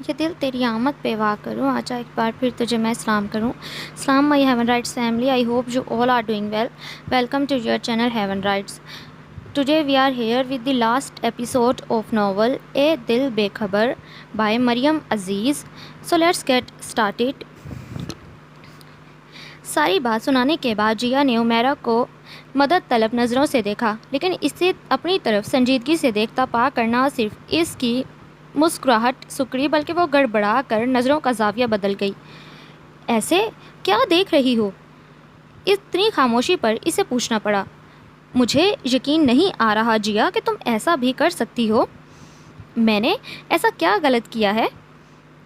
یہ دل تیری آمد پہ واہ کروں، آجا ایک بار پھر تجھے میں سلام کروں. سلام my heaven writes family. I hope you all are doing well. Welcome to your channel Heaven Rights. Today we are here with the last episode of novel A Dil Bekhabar by Maryam Aziz. So let's get started. ساری بات سنانے کے بعد جیا نے عمیرہ کو مدد طلب نظروں سے دیکھا، لیکن اسے اپنی طرف سنجیدگی سے دیکھتا پا کر نہ صرف اس کی مسکراہٹ سکڑی بلکہ وہ گڑبڑا کر نظروں کا زاویہ بدل گئی. ایسے کیا دیکھ رہی ہو؟ اتنی خاموشی پر اسے پوچھنا پڑا. مجھے یقین نہیں آ رہا جیا کہ تم ایسا بھی کر سکتی ہو. میں نے ایسا کیا غلط کیا ہے؟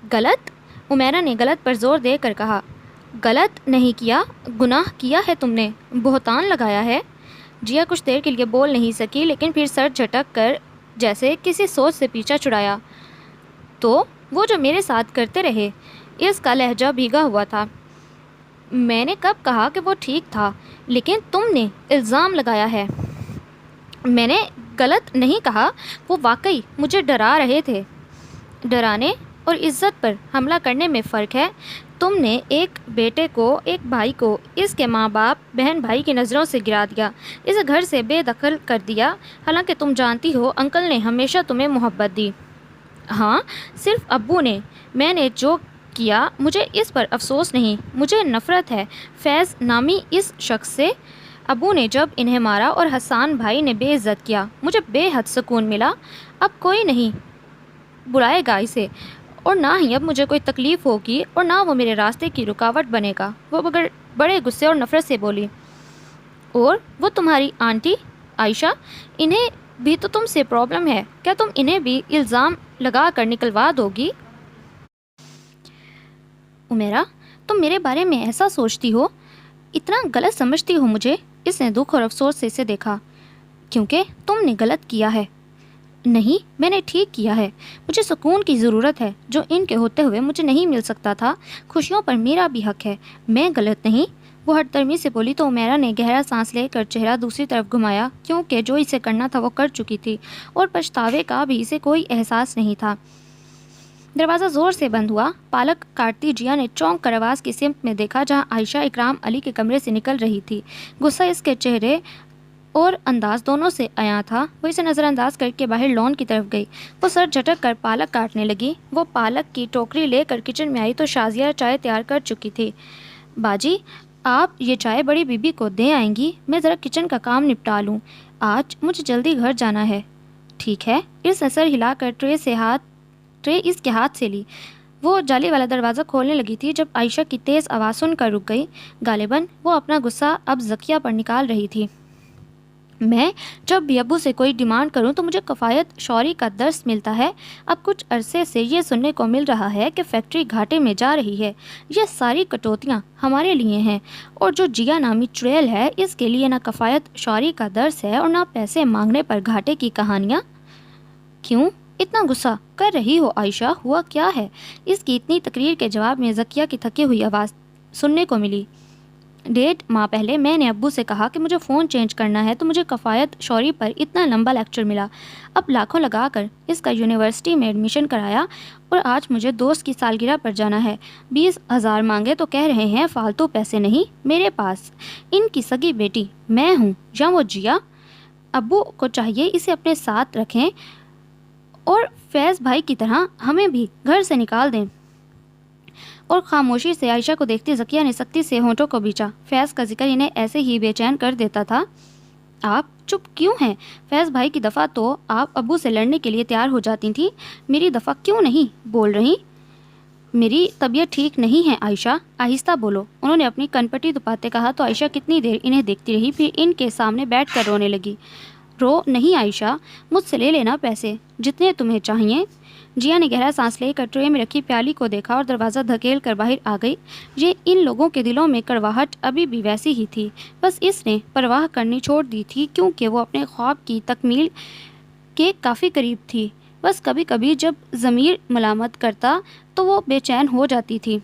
غلط؟ عمیرہ نے غلط پر زور دے کر کہا. غلط نہیں کیا، گناہ کیا ہے تم نے، بہتان لگایا ہے. جیا کچھ دیر کے لیے بول نہیں سکی، لیکن پھر سر جھٹک کر جیسے کسی سوچ سے پیچھا چھڑایا. تو وہ جو میرے ساتھ کرتے رہے. اس کا لہجہ بھیگا ہوا تھا. میں نے کب کہا کہ وہ ٹھیک تھا؟ لیکن تم نے الزام لگایا ہے. میں نے غلط نہیں کہا، وہ واقعی مجھے ڈرا رہے تھے. ڈرانے اور عزت پر حملہ کرنے میں فرق ہے. تم نے ایک بیٹے کو، ایک بھائی کو، اس کے ماں باپ، بہن بھائی کی نظروں سے گرا دیا، اسے گھر سے بے دخل کر دیا، حالانکہ تم جانتی ہو انکل نے ہمیشہ تمہیں محبت دی. ہاں، صرف ابو نے. میں نے جو کیا مجھے اس پر افسوس نہیں، مجھے نفرت ہے فیض نامی اس شخص سے. ابو نے جب انہیں مارا اور حسان بھائی نے بے عزت کیا، مجھے بے حد سکون ملا. اب کوئی نہیں بلائے گا اسے، اور نہ ہی اب مجھے کوئی تکلیف ہوگی، اور نہ وہ میرے راستے کی رکاوٹ بنے گا. وہ بڑے غصے اور نفرت سے بولی. اور وہ تمہاری آنٹی عائشہ، انہیں بھی تو تم سے پرابلم ہے. کیا تم انہیں بھی الزام لگا کر نکلوا دو گی؟ عمیرہ، تم میرے بارے میں ایسا سوچتی ہو؟ اتنا غلط سمجھتی ہو مجھے؟ اس نے دکھ اور افسوس سے اسے دیکھا. کیونکہ تم نے غلط کیا ہے. نہیں، میں نے ٹھیک کیا ہے. مجھے سکون کی ضرورت ہے جو ان کے ہوتے ہوئے مجھے نہیں مل سکتا تھا. خوشیوں پر میرا بھی حق ہے. میں غلط نہیں. وہ ہٹ درمی سے بولی تو عمیرہ نے گہرا سانس لے کر چہرہ دوسری طرف گھمایا، کیونکہ جو اسے کرنا تھا وہ کر چکی تھی، اور پچھتاوے کا بھی اسے کوئی احساس نہیں تھا. دروازہ زور سے بند ہوا. پالک کاٹتی جیا نے چونک کر آواز کی سمت میں دیکھا جہاں عائشہ اکرام علی کے کمرے سے نکل رہی تھی. غصہ اس کے چہرے اور انداز دونوں سے عیاں تھا. وہ اسے نظر انداز کر کے باہر لان کی طرف گئی. وہ سر جھٹک کر پالک کاٹنے لگی. وہ پالک کی ٹوکری لے کر کچن میں آئی تو شازیہ چائے تیار کر چکی تھی. باجی، آپ یہ چائے بڑی بی بی کو دے آئیں گی؟ میں ذرا کچن کا کام نپٹا لوں، آج مجھے جلدی گھر جانا ہے. ٹھیک ہے. اس نے سر ہلا کر ٹرے اس کے ہاتھ سے لی. وہ جالی والا دروازہ کھولنے لگی تھی جب عائشہ کی تیز آواز سن کر رک گئی. غالباً وہ اپنا غصہ اب ذکیہ پر نکال رہی تھی. میں جب بھی ابو سے کوئی ڈیمانڈ کروں تو مجھے کفایت شوری کا درس ملتا ہے. اب کچھ عرصے سے یہ سننے کو مل رہا ہے کہ فیکٹری گھاٹے میں جا رہی ہے. یہ ساری کٹوتیاں ہمارے لیے ہیں، اور جو جیا نامی چڑیل ہے اس کے لیے نہ کفایت شوری کا درس ہے اور نہ پیسے مانگنے پر گھاٹے کی کہانیاں. کیوں اتنا غصہ کر رہی ہو عائشہ؟ ہوا کیا ہے؟ اس کی اتنی تقریر کے جواب میں ذکیہ کی تھکی ہوئی آواز سننے کو ملی. 1.5 ماہ پہلے میں نے ابو سے کہا کہ مجھے فون چینج کرنا ہے تو مجھے کفایت شوری پر اتنا لمبا لیکچر ملا. اب لاکھوں لگا کر اس کا یونیورسٹی میں ایڈمیشن کرایا، اور آج مجھے دوست کی سالگرہ پر جانا ہے. 20,000 مانگے تو کہہ رہے ہیں فالتو پیسے نہیں میرے پاس. ان کی سگی بیٹی میں ہوں یا وہ جیا؟ ابو کو چاہیے اسے اپنے ساتھ رکھیں اور فیض بھائی کی طرح ہمیں بھی گھر سے نکال دیں. اور خاموشی سے عائشہ کو دیکھتی ذکیہ نے سختی سے ہونٹوں کو بیچا. فیض کا ذکر انہیں ایسے ہی بے چین کر دیتا تھا. آپ چپ کیوں ہیں؟ فیض بھائی کی دفعہ تو آپ ابو سے لڑنے کے لیے تیار ہو جاتی تھیں، میری دفعہ کیوں نہیں بول رہی؟ میری طبیعت ٹھیک نہیں ہے عائشہ، آہستہ بولو. انہوں نے اپنی کنپٹی دباتے کہا تو عائشہ کتنی دیر انہیں دیکھتی رہی، پھر ان کے سامنے بیٹھ کر رونے لگی. رو نہیں عائشہ، مجھ سے لے لینا پیسے جتنے تمہیں چاہیے. جیا نے گہرا سانس لے کر ٹرے میں رکھی پیالی کو دیکھا اور دروازہ دھکیل کر باہر آ گئی. یہ ان لوگوں کے دلوں میں کڑواہٹ ابھی بھی ویسی ہی تھی، بس اس نے پرواہ کرنی چھوڑ دی تھی کیونکہ وہ اپنے خواب کی تکمیل کے کافی قریب تھی. بس کبھی کبھی جب ضمیر ملامت کرتا تو وہ بے چین ہو جاتی تھی.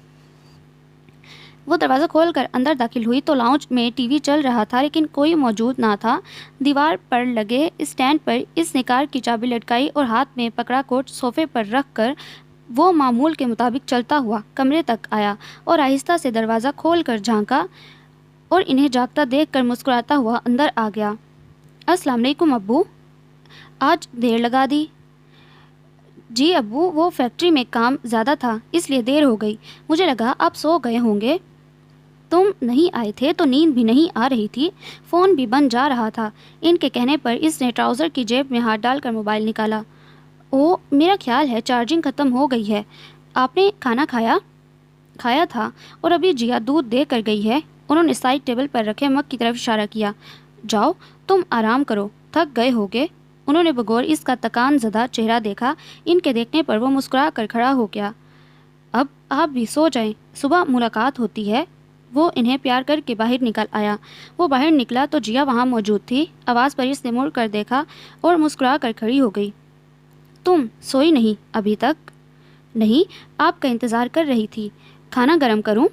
وہ دروازہ کھول کر اندر داخل ہوئی تو لاؤنج میں ٹی وی چل رہا تھا، لیکن کوئی موجود نہ تھا. دیوار پر لگے اسٹینڈ پر اس نے کار کی چابی لٹکائی اور ہاتھ میں پکڑا کوٹ صوفے پر رکھ کر وہ معمول کے مطابق چلتا ہوا کمرے تک آیا اور آہستہ سے دروازہ کھول کر جھانکا اور انہیں جاگتا دیکھ کر مسکراتا ہوا اندر آ گیا۔ السلام علیکم ابو، آج دیر لگا دی؟ جی ابو، وہ فیکٹری میں کام زیادہ تھا اس لیے دیر ہو گئی، مجھے لگا آپ سو گئے ہوں گے۔ تم نہیں آئے تھے تو نیند بھی نہیں آ رہی تھی، فون بھی بند جا رہا تھا۔ ان کے کہنے پر اس نے ٹراؤزر کی جیب میں ہاتھ ڈال کر موبائل نکالا۔ او، میرا خیال ہے چارجنگ ختم ہو گئی ہے۔ آپ نے کھانا کھایا تھا اور ابھی جیا دودھ دے کر گئی ہے۔ انہوں نے سائڈ ٹیبل پر رکھے مگ کی طرف اشارہ کیا۔ جاؤ تم آرام کرو، تھک گئے ہوگے۔ انہوں نے بغور اس کا تکان زدہ چہرہ دیکھا۔ ان کے دیکھنے پر وہ مسکرا کر کھڑا ہو گیا۔ اب آپ بھی سو جائیں، صبح ملاقات ہوتی ہے۔ وہ انہیں پیار کر کے باہر نکل آیا۔ وہ باہر نکلا تو جیا وہاں موجود تھی۔ آواز پر اس نے مڑ کر دیکھا اور مسکرا کر کھڑی ہو گئی۔ تم سوئی نہیں ابھی تک؟ نہیں، آپ کا انتظار کر رہی تھی۔ کھانا گرم کروں؟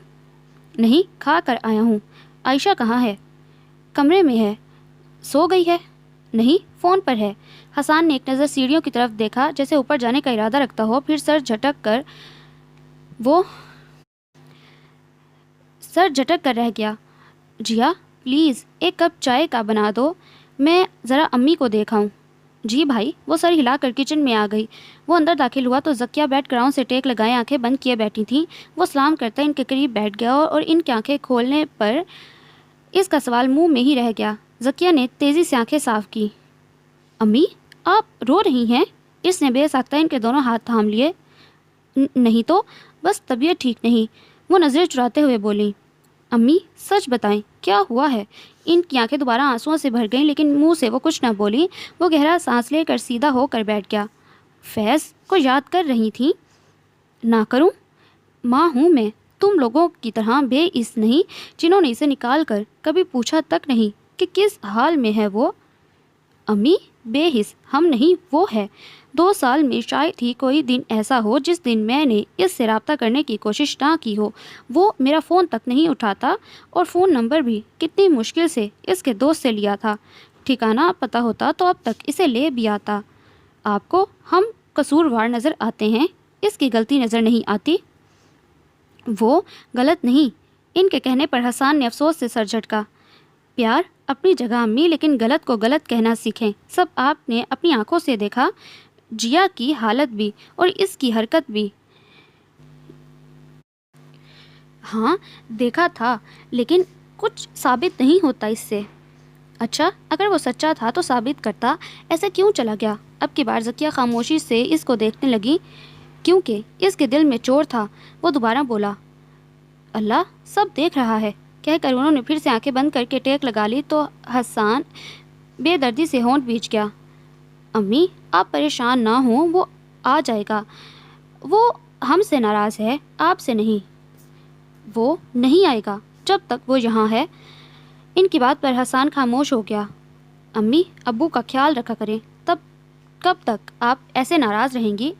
نہیں، کھا کر آیا ہوں۔ عائشہ کہاں ہے؟ کمرے میں ہے۔ سو گئی ہے؟ نہیں، فون پر ہے۔ حسان نے ایک نظر سیڑھیوں کی طرف دیکھا جیسے اوپر جانے کا ارادہ رکھتا ہو، پھر سر جھٹک کر رہ گیا۔ جیا پلیز ایک کپ چائے کا بنا دو، میں ذرا امی کو دیکھاؤں۔ جی بھائی۔ وہ سر ہلا کر کچن میں آ گئی۔ وہ اندر داخل ہوا تو زکیہ بیٹھ گراؤنڈ سے ٹیک لگائے آنکھیں بند کیے بیٹھی تھیں۔ وہ سلام کرتا ان کے قریب بیٹھ گیا اور ان کی آنکھیں کھولنے پر اس کا سوال منہ میں ہی رہ گیا۔ زکیہ نے تیزی سے آنکھیں صاف کی۔ امی، آپ رو رہی ہیں؟ اس نے بے ساختہ ان کے دونوں ہاتھ تھام لیے۔ نہیں تو بس طبیعت ٹھیک نہیں، وہ نظریں چراتے ہوئے بولی۔ امی سچ بتائیں کیا ہوا ہے؟ ان کی آنکھیں دوبارہ آنسوؤں سے بھر گئیں لیکن منہ سے وہ کچھ نہ بولی۔ وہ گہرا سانس لے کر سیدھا ہو کر بیٹھ گیا۔ فیض کو یاد کر رہی تھیں؟ نہ کروں؟ ماں ہوں میں، تم لوگوں کی طرح بے اس نہیں جنہوں نے اسے نکال کر کبھی پوچھا تک نہیں کہ کس حال میں ہے وہ۔ امی بے حس ہم نہیں، وہ ہے۔ 2 سال میں شاید ہی کوئی دن ایسا ہو جس دن میں نے اس سے رابطہ کرنے کی کوشش نہ کی ہو۔ وہ میرا فون تک نہیں اٹھاتا اور فون نمبر بھی کتنی مشکل سے اس کے دوست سے لیا تھا۔ ٹھکانہ پتہ ہوتا تو اب تک اسے لے بھی آتا۔ آپ کو ہم قصوروار نظر آتے ہیں، اس کی غلطی نظر نہیں آتی؟ وہ غلط نہیں۔ ان کے کہنے پر حسان نے افسوس سے سر جھٹکا۔ پیار اپنی جگہ امی، لیکن غلط کو غلط کہنا سیکھیں۔ سب آپ نے اپنی آنکھوں سے دیکھا، جیا کی حالت بھی اور اس کی حرکت بھی۔ ہاں دیکھا تھا، لیکن کچھ ثابت نہیں ہوتا اس سے۔ اچھا، اگر وہ سچا تھا تو ثابت کرتا، ایسے کیوں چلا گیا؟ اب کی بار زکیہ خاموشی سے اس کو دیکھنے لگی کیونکہ اس کے دل میں چور تھا۔ وہ دوبارہ بولا، اللہ سب دیکھ رہا ہے، کہہ کر انہوں نے پھر سے آنکھیں بند کر کے ٹیک لگا لی تو حسان بے دردی سے ہونٹ بیچ گیا۔ امی آپ پریشان نہ ہوں، وہ آ جائے گا۔ وہ ہم سے ناراض ہے، آپ سے نہیں۔ وہ نہیں آئے گا جب تک وہ یہاں ہے۔ ان کی بات پر حسان خاموش ہو گیا۔ امی ابو کا خیال رکھا کریں، تب کب تک آپ ایسے ناراض رہیں گی؟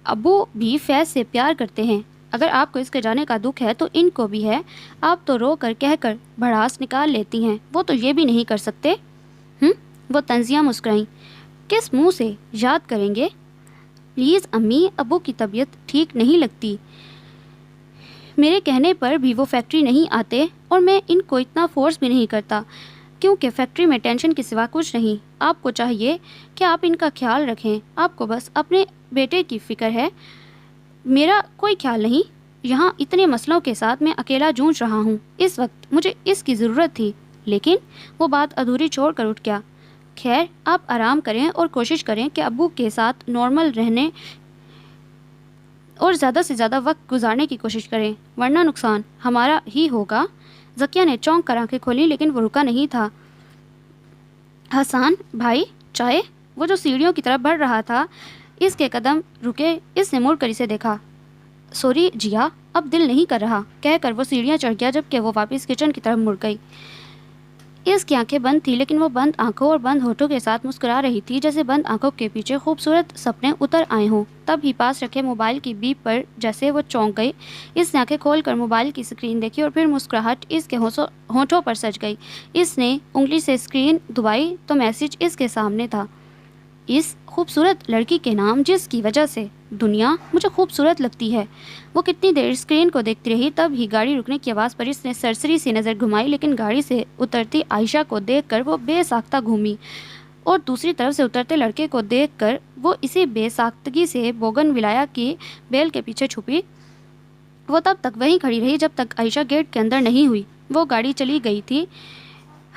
ابو بھی فیض سے پیار کرتے ہیں، اگر آپ کو اس کے جانے کا دکھ ہے تو ان کو بھی ہے۔ آپ تو رو کر کہہ کر بھڑاس نکال لیتی ہیں، وہ تو یہ بھی نہیں کر سکتے۔ وہ طنزیہ مسکرائیں۔ کس منہ سے یاد کریں گے؟ پلیز امی، ابو کی طبیعت ٹھیک نہیں لگتی، میرے کہنے پر بھی وہ فیکٹری نہیں آتے اور میں ان کو اتنا فورس بھی نہیں کرتا کیونکہ فیکٹری میں ٹینشن کے سوا کچھ نہیں۔ آپ کو چاہیے کہ آپ ان کا خیال رکھیں، آپ کو بس اپنے بیٹے کی فکر ہے، میرا کوئی خیال نہیں۔ یہاں اتنے مسئلوں کے ساتھ میں اکیلا جونج رہا ہوں، اس وقت مجھے اس کی ضرورت تھی، لیکن وہ بات ادھوری چھوڑ کر اٹھ گیا۔ خیر آپ آرام کریں اور کوشش کریں کہ ابو کے ساتھ نارمل رہنے اور زیادہ سے زیادہ وقت گزارنے کی کوشش کریں، ورنہ نقصان ہمارا ہی ہوگا۔ زکیہ نے چونک کر آنکھیں کھولی لیکن وہ رکا نہیں تھا۔ حسان بھائی چائے؟ وہ جو سیڑھیوں کی طرف بڑھ رہا تھا، اس کے قدم رکے، اس نے مڑ کر اسے دیکھا۔ سوری جیا، اب دل نہیں کر رہا، کہہ کر وہ سیڑھیاں چڑھ گیا جبکہ وہ واپس کچن کی طرف مڑ گئی۔ اس کی آنکھیں بند تھی لیکن وہ بند آنکھوں اور بند ہونٹوں کے ساتھ مسکرا رہی تھی جیسے بند آنکھوں کے پیچھے خوبصورت سپنے اتر آئے ہوں۔ تب ہی پاس رکھے موبائل کی بیپ پر جیسے وہ چونک گئی۔ اس نے آنکھیں کھول کر موبائل کی اسکرین دیکھی اور پھر مسکراہٹ اس کے ہونٹوں پر سج گئی۔ اس نے انگلی سے اسکرین دبائی تو میسج اس کے سامنے تھا۔ اس خوبصورت لڑکی کے نام جس کی وجہ سے دنیا مجھے خوبصورت لگتی ہے۔ وہ کتنی دیر اسکرین کو دیکھتی رہی، تب ہی گاڑی رکنے کی آواز پر اس نے سرسری سی نظر گھمائی، لیکن گاڑی سے اترتی عائشہ کو دیکھ کر وہ بے ساختہ گھومی اور دوسری طرف سے اترتے لڑکے کو دیکھ کر وہ اسی بے ساختگی سے بوگن ولایا کی بیل کے پیچھے چھپی۔ وہ تب تک وہیں کھڑی رہی جب تک عائشہ گیٹ کے اندر نہیں ہوئی۔ وہ گاڑی چلی گئی تھی۔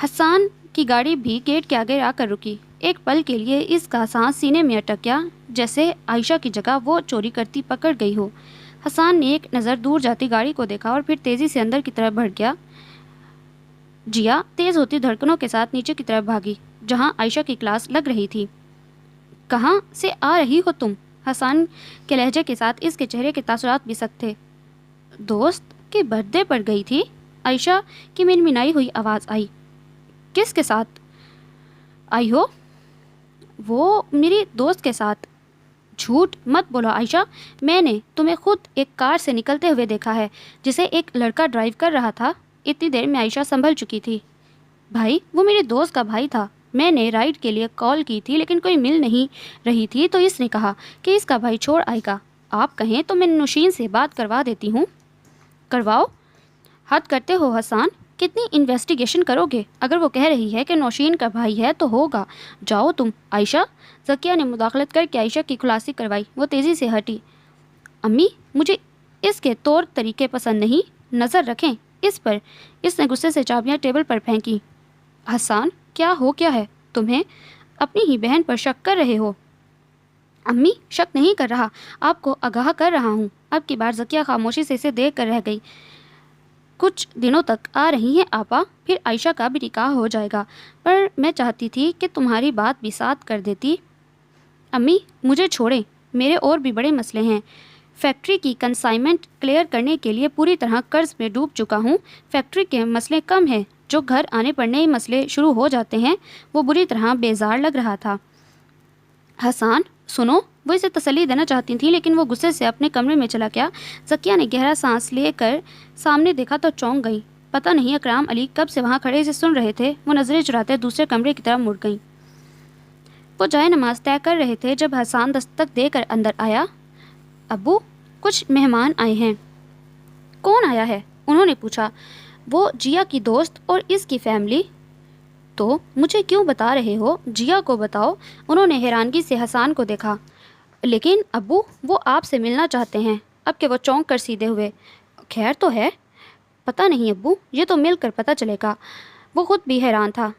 حسان کی گاڑی بھی گیٹ کے آگے آ کر رکی۔ ایک پل کے لیے اس کا سانس سینے میں اٹک گیا، جیسے عائشہ کی جگہ وہ چوری کرتی پکڑ گئی ہو۔ حسان نے ایک نظر دور جاتی گاڑی کو دیکھا اور پھر تیزی سے اندر کی طرف بڑھ گیا۔ جیا تیز ہوتی دھڑکنوں کے ساتھ نیچے کی طرف بھاگی، جہاں عائشہ کی کلاس لگ رہی تھی۔ کہاں سے آ رہی ہو تم؟ حسان کے لہجے کے ساتھ اس کے چہرے کے تاثرات بھی سخت تھے۔ دوست کے برتھ ڈے پر گئی تھی، عائشہ کی منمنائی ہوئی آواز آئی۔ کس کے ساتھ آئی ہو؟ وہ میری دوست کے ساتھ۔ جھوٹ مت بولو عائشہ، میں نے تمہیں خود ایک کار سے نکلتے ہوئے دیکھا ہے جسے ایک لڑکا ڈرائیو کر رہا تھا۔ اتنی دیر میں عائشہ سنبھل چکی تھی۔ بھائی، وہ میری دوست کا بھائی تھا۔ میں نے رائڈ کے لیے کال کی تھی لیکن کوئی مل نہیں رہی تھی، تو اس نے کہا کہ اس کا بھائی چھوڑ آئے گا۔ آپ کہیں تو میں نوشین سے بات کروا دیتی ہوں۔ کرواؤ۔ حد کرتے ہو حسان، کتنی انویسٹیگیشن کرو گے؟ اگر وہ کہہ رہی ہے کہ نوشین کا بھائی ہے تو ہوگا۔ جاؤ تم۔ عائشہ، ذکیہ نے مداخلت کر کے عائشہ کی خلاصی کروائی۔ وہ تیزی سے ہٹی۔ امی، مجھے اس کے طور طریقے پسند نہیں، نظر رکھیں اس پر۔ اس نے غصے سے چابیاں ٹیبل پر پھینکی۔ حسان، کیا ہے؟ تمہیں اپنی ہی بہن پر شک کر رہے ہو؟ امی، شک نہیں کر رہا، آپ کو آگاہ کر رہا ہوں۔ اب کی بار ذکیہ خاموشی سے اسے دیکھ کر رہ گئی۔ کچھ دنوں تک آ رہی ہیں آپا، پھر عائشہ کا بھی نکاح ہو جائے گا، پر میں چاہتی تھی کہ تمہاری بات بھی ساتھ کر دیتی۔ امی، مجھے چھوڑیں، میرے اور بھی بڑے مسئلے ہیں۔ فیکٹری کی کنسائنمنٹ کلیئر کرنے کے لیے پوری طرح قرض میں ڈوب چکا ہوں۔ فیکٹری کے مسئلے کم ہیں، جو گھر آنے پر نئے مسئلے شروع ہو جاتے ہیں۔ وہ بری طرح بیزار لگ رہا تھا۔ حسان، سنو۔ وہ اسے تسلی دینا چاہتی تھی لیکن وہ غصے سے اپنے کمرے میں چلا گیا۔ ذکیہ نے گہرا سانس لے کر سامنے دیکھا تو چونک گئی۔ پتہ نہیں اکرام علی کب سے وہاں کھڑے سے سن رہے تھے۔ وہ نظریں چراتے دوسرے کمرے کی طرف مڑ گئیں۔ وہ جائے نماز طے کر رہے تھے جب حسان دستک دے کر اندر آیا۔ ابو، کچھ مہمان آئے ہیں۔ کون آیا ہے؟ انہوں نے پوچھا۔ وہ جیا کی دوست اور اس کی فیملی۔ تو مجھے کیوں بتا رہے ہو؟ جیا کو بتاؤ۔ انہوں نے حیرانگی سے حسان کو دیکھا۔ لیکن ابو، وہ آپ سے ملنا چاہتے ہیں۔ اب کہ وہ چونک کر سیدھے ہوئے۔ خیر تو ہے؟ پتہ نہیں ابو، یہ تو مل کر پتہ چلے گا۔ وہ خود بھی حیران تھا۔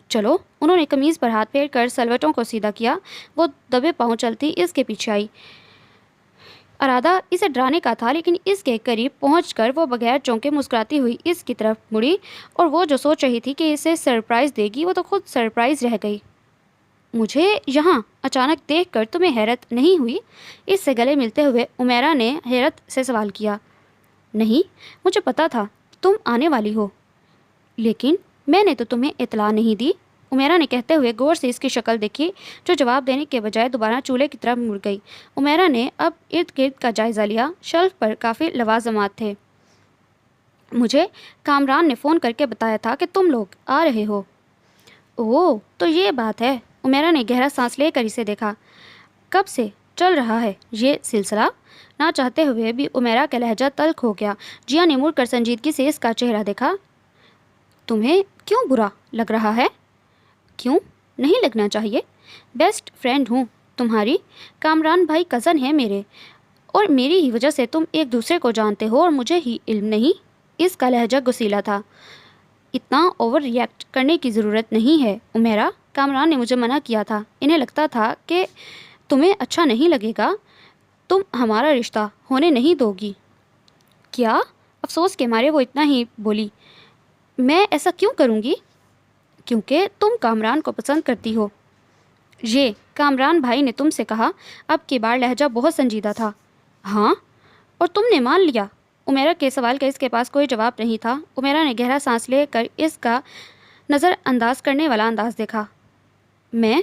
چلو۔ انہوں نے قمیض پر ہاتھ پھیر کر سلوٹوں کو سیدھا کیا۔ وہ دبے پاؤں چلتی اس کے پیچھے آئی۔ ارادہ اسے ڈرانے کا تھا، لیکن اس کے قریب پہنچ کر وہ بغیر چونکے مسکراتی ہوئی اس کی طرف مڑی، اور وہ جو سوچ رہی تھی کہ اسے سرپرائز دے گی، وہ تو خود سرپرائز رہ گئی۔ مجھے یہاں اچانک دیکھ کر تمہیں حیرت نہیں ہوئی؟ اس سے گلے ملتے ہوئے عمیرہ نے حیرت سے سوال کیا۔ نہیں، مجھے پتا تھا تم آنے والی ہو، لیکن میں نے تو تمہیں اطلاع نہیں دی۔ عمیرہ نے کہتے ہوئے غور سے اس کی شکل دیکھی، جو جواب دینے کے بجائے دوبارہ چولہے کی طرف مڑ گئی۔ عمیرہ نے اب ارد گرد کا جائزہ لیا۔ شیلف پر کافی لوازمات تھے۔ مجھے کامران نے فون کر کے بتایا تھا کہ تم لوگ آ رہے ہو۔ اوہ، تو یہ بات ہے۔ عمیرہ نے گہرا سانس لے کر اسے دیکھا۔ کب سے چل رہا ہے یہ سلسلہ؟ نہ چاہتے ہوئے بھی عمیرہ کا لہجہ تلخ ہو گیا۔ جیا نے مڑ کر سنجیدگی سے اس کا چہرہ دیکھا۔ تمہیں کیوں برا لگ رہا ہے؟ کیوں نہیں لگنا چاہیے؟ بیسٹ فرینڈ ہوں تمہاری۔ کامران بھائی کزن ہے میرے، اور میری ہی وجہ سے تم ایک دوسرے کو جانتے ہو اور مجھے ہی علم نہیں۔ اس کا لہجہ غصیلا تھا۔ اتنا اوور ری ایکٹ کرنے کی ضرورت نہیں ہے عمیرہ۔ کامران نے مجھے منع کیا تھا۔ انہیں لگتا تھا کہ تمہیں اچھا نہیں لگے گا۔ تم ہمارا رشتہ ہونے نہیں دو گی۔ کیا؟ افسوس کے مارے وہ اتنا ہی بولی۔ میں ایسا کیوں کروں گی؟ کیونکہ تم کامران کو پسند کرتی ہو۔ یہ کامران بھائی نے تم سے کہا؟ اب کی بار لہجہ بہت سنجیدہ تھا۔ ہاں، اور تم نے مان لیا؟ عمیرہ کے سوال کا اس کے پاس کوئی جواب نہیں تھا۔ عمیرہ نے گہرا سانس لے کر اس کا نظر انداز کرنے والا انداز دیکھا۔ میں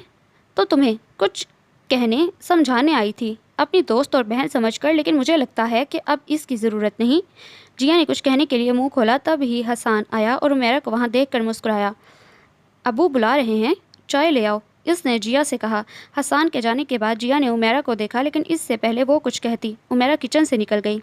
تو تمہیں کچھ کہنے سمجھانے آئی تھی، اپنی دوست اور بہن سمجھ کر، لیکن مجھے لگتا ہے کہ اب اس کی ضرورت نہیں۔ جیا نے کچھ کہنے کے لیے منہ کھولا، تب ہی حسان آیا اور عمیرہ کو وہاں دیکھ کر مسکرایا۔ ابو بلا رہے ہیں، چائے لے آؤ۔ اس نے جیا سے کہا۔ حسان کے جانے کے بعد جیا نے عمیرہ کو دیکھا، لیکن اس سے پہلے وہ کچھ کہتی عمیرہ کچن سے نکل گئی۔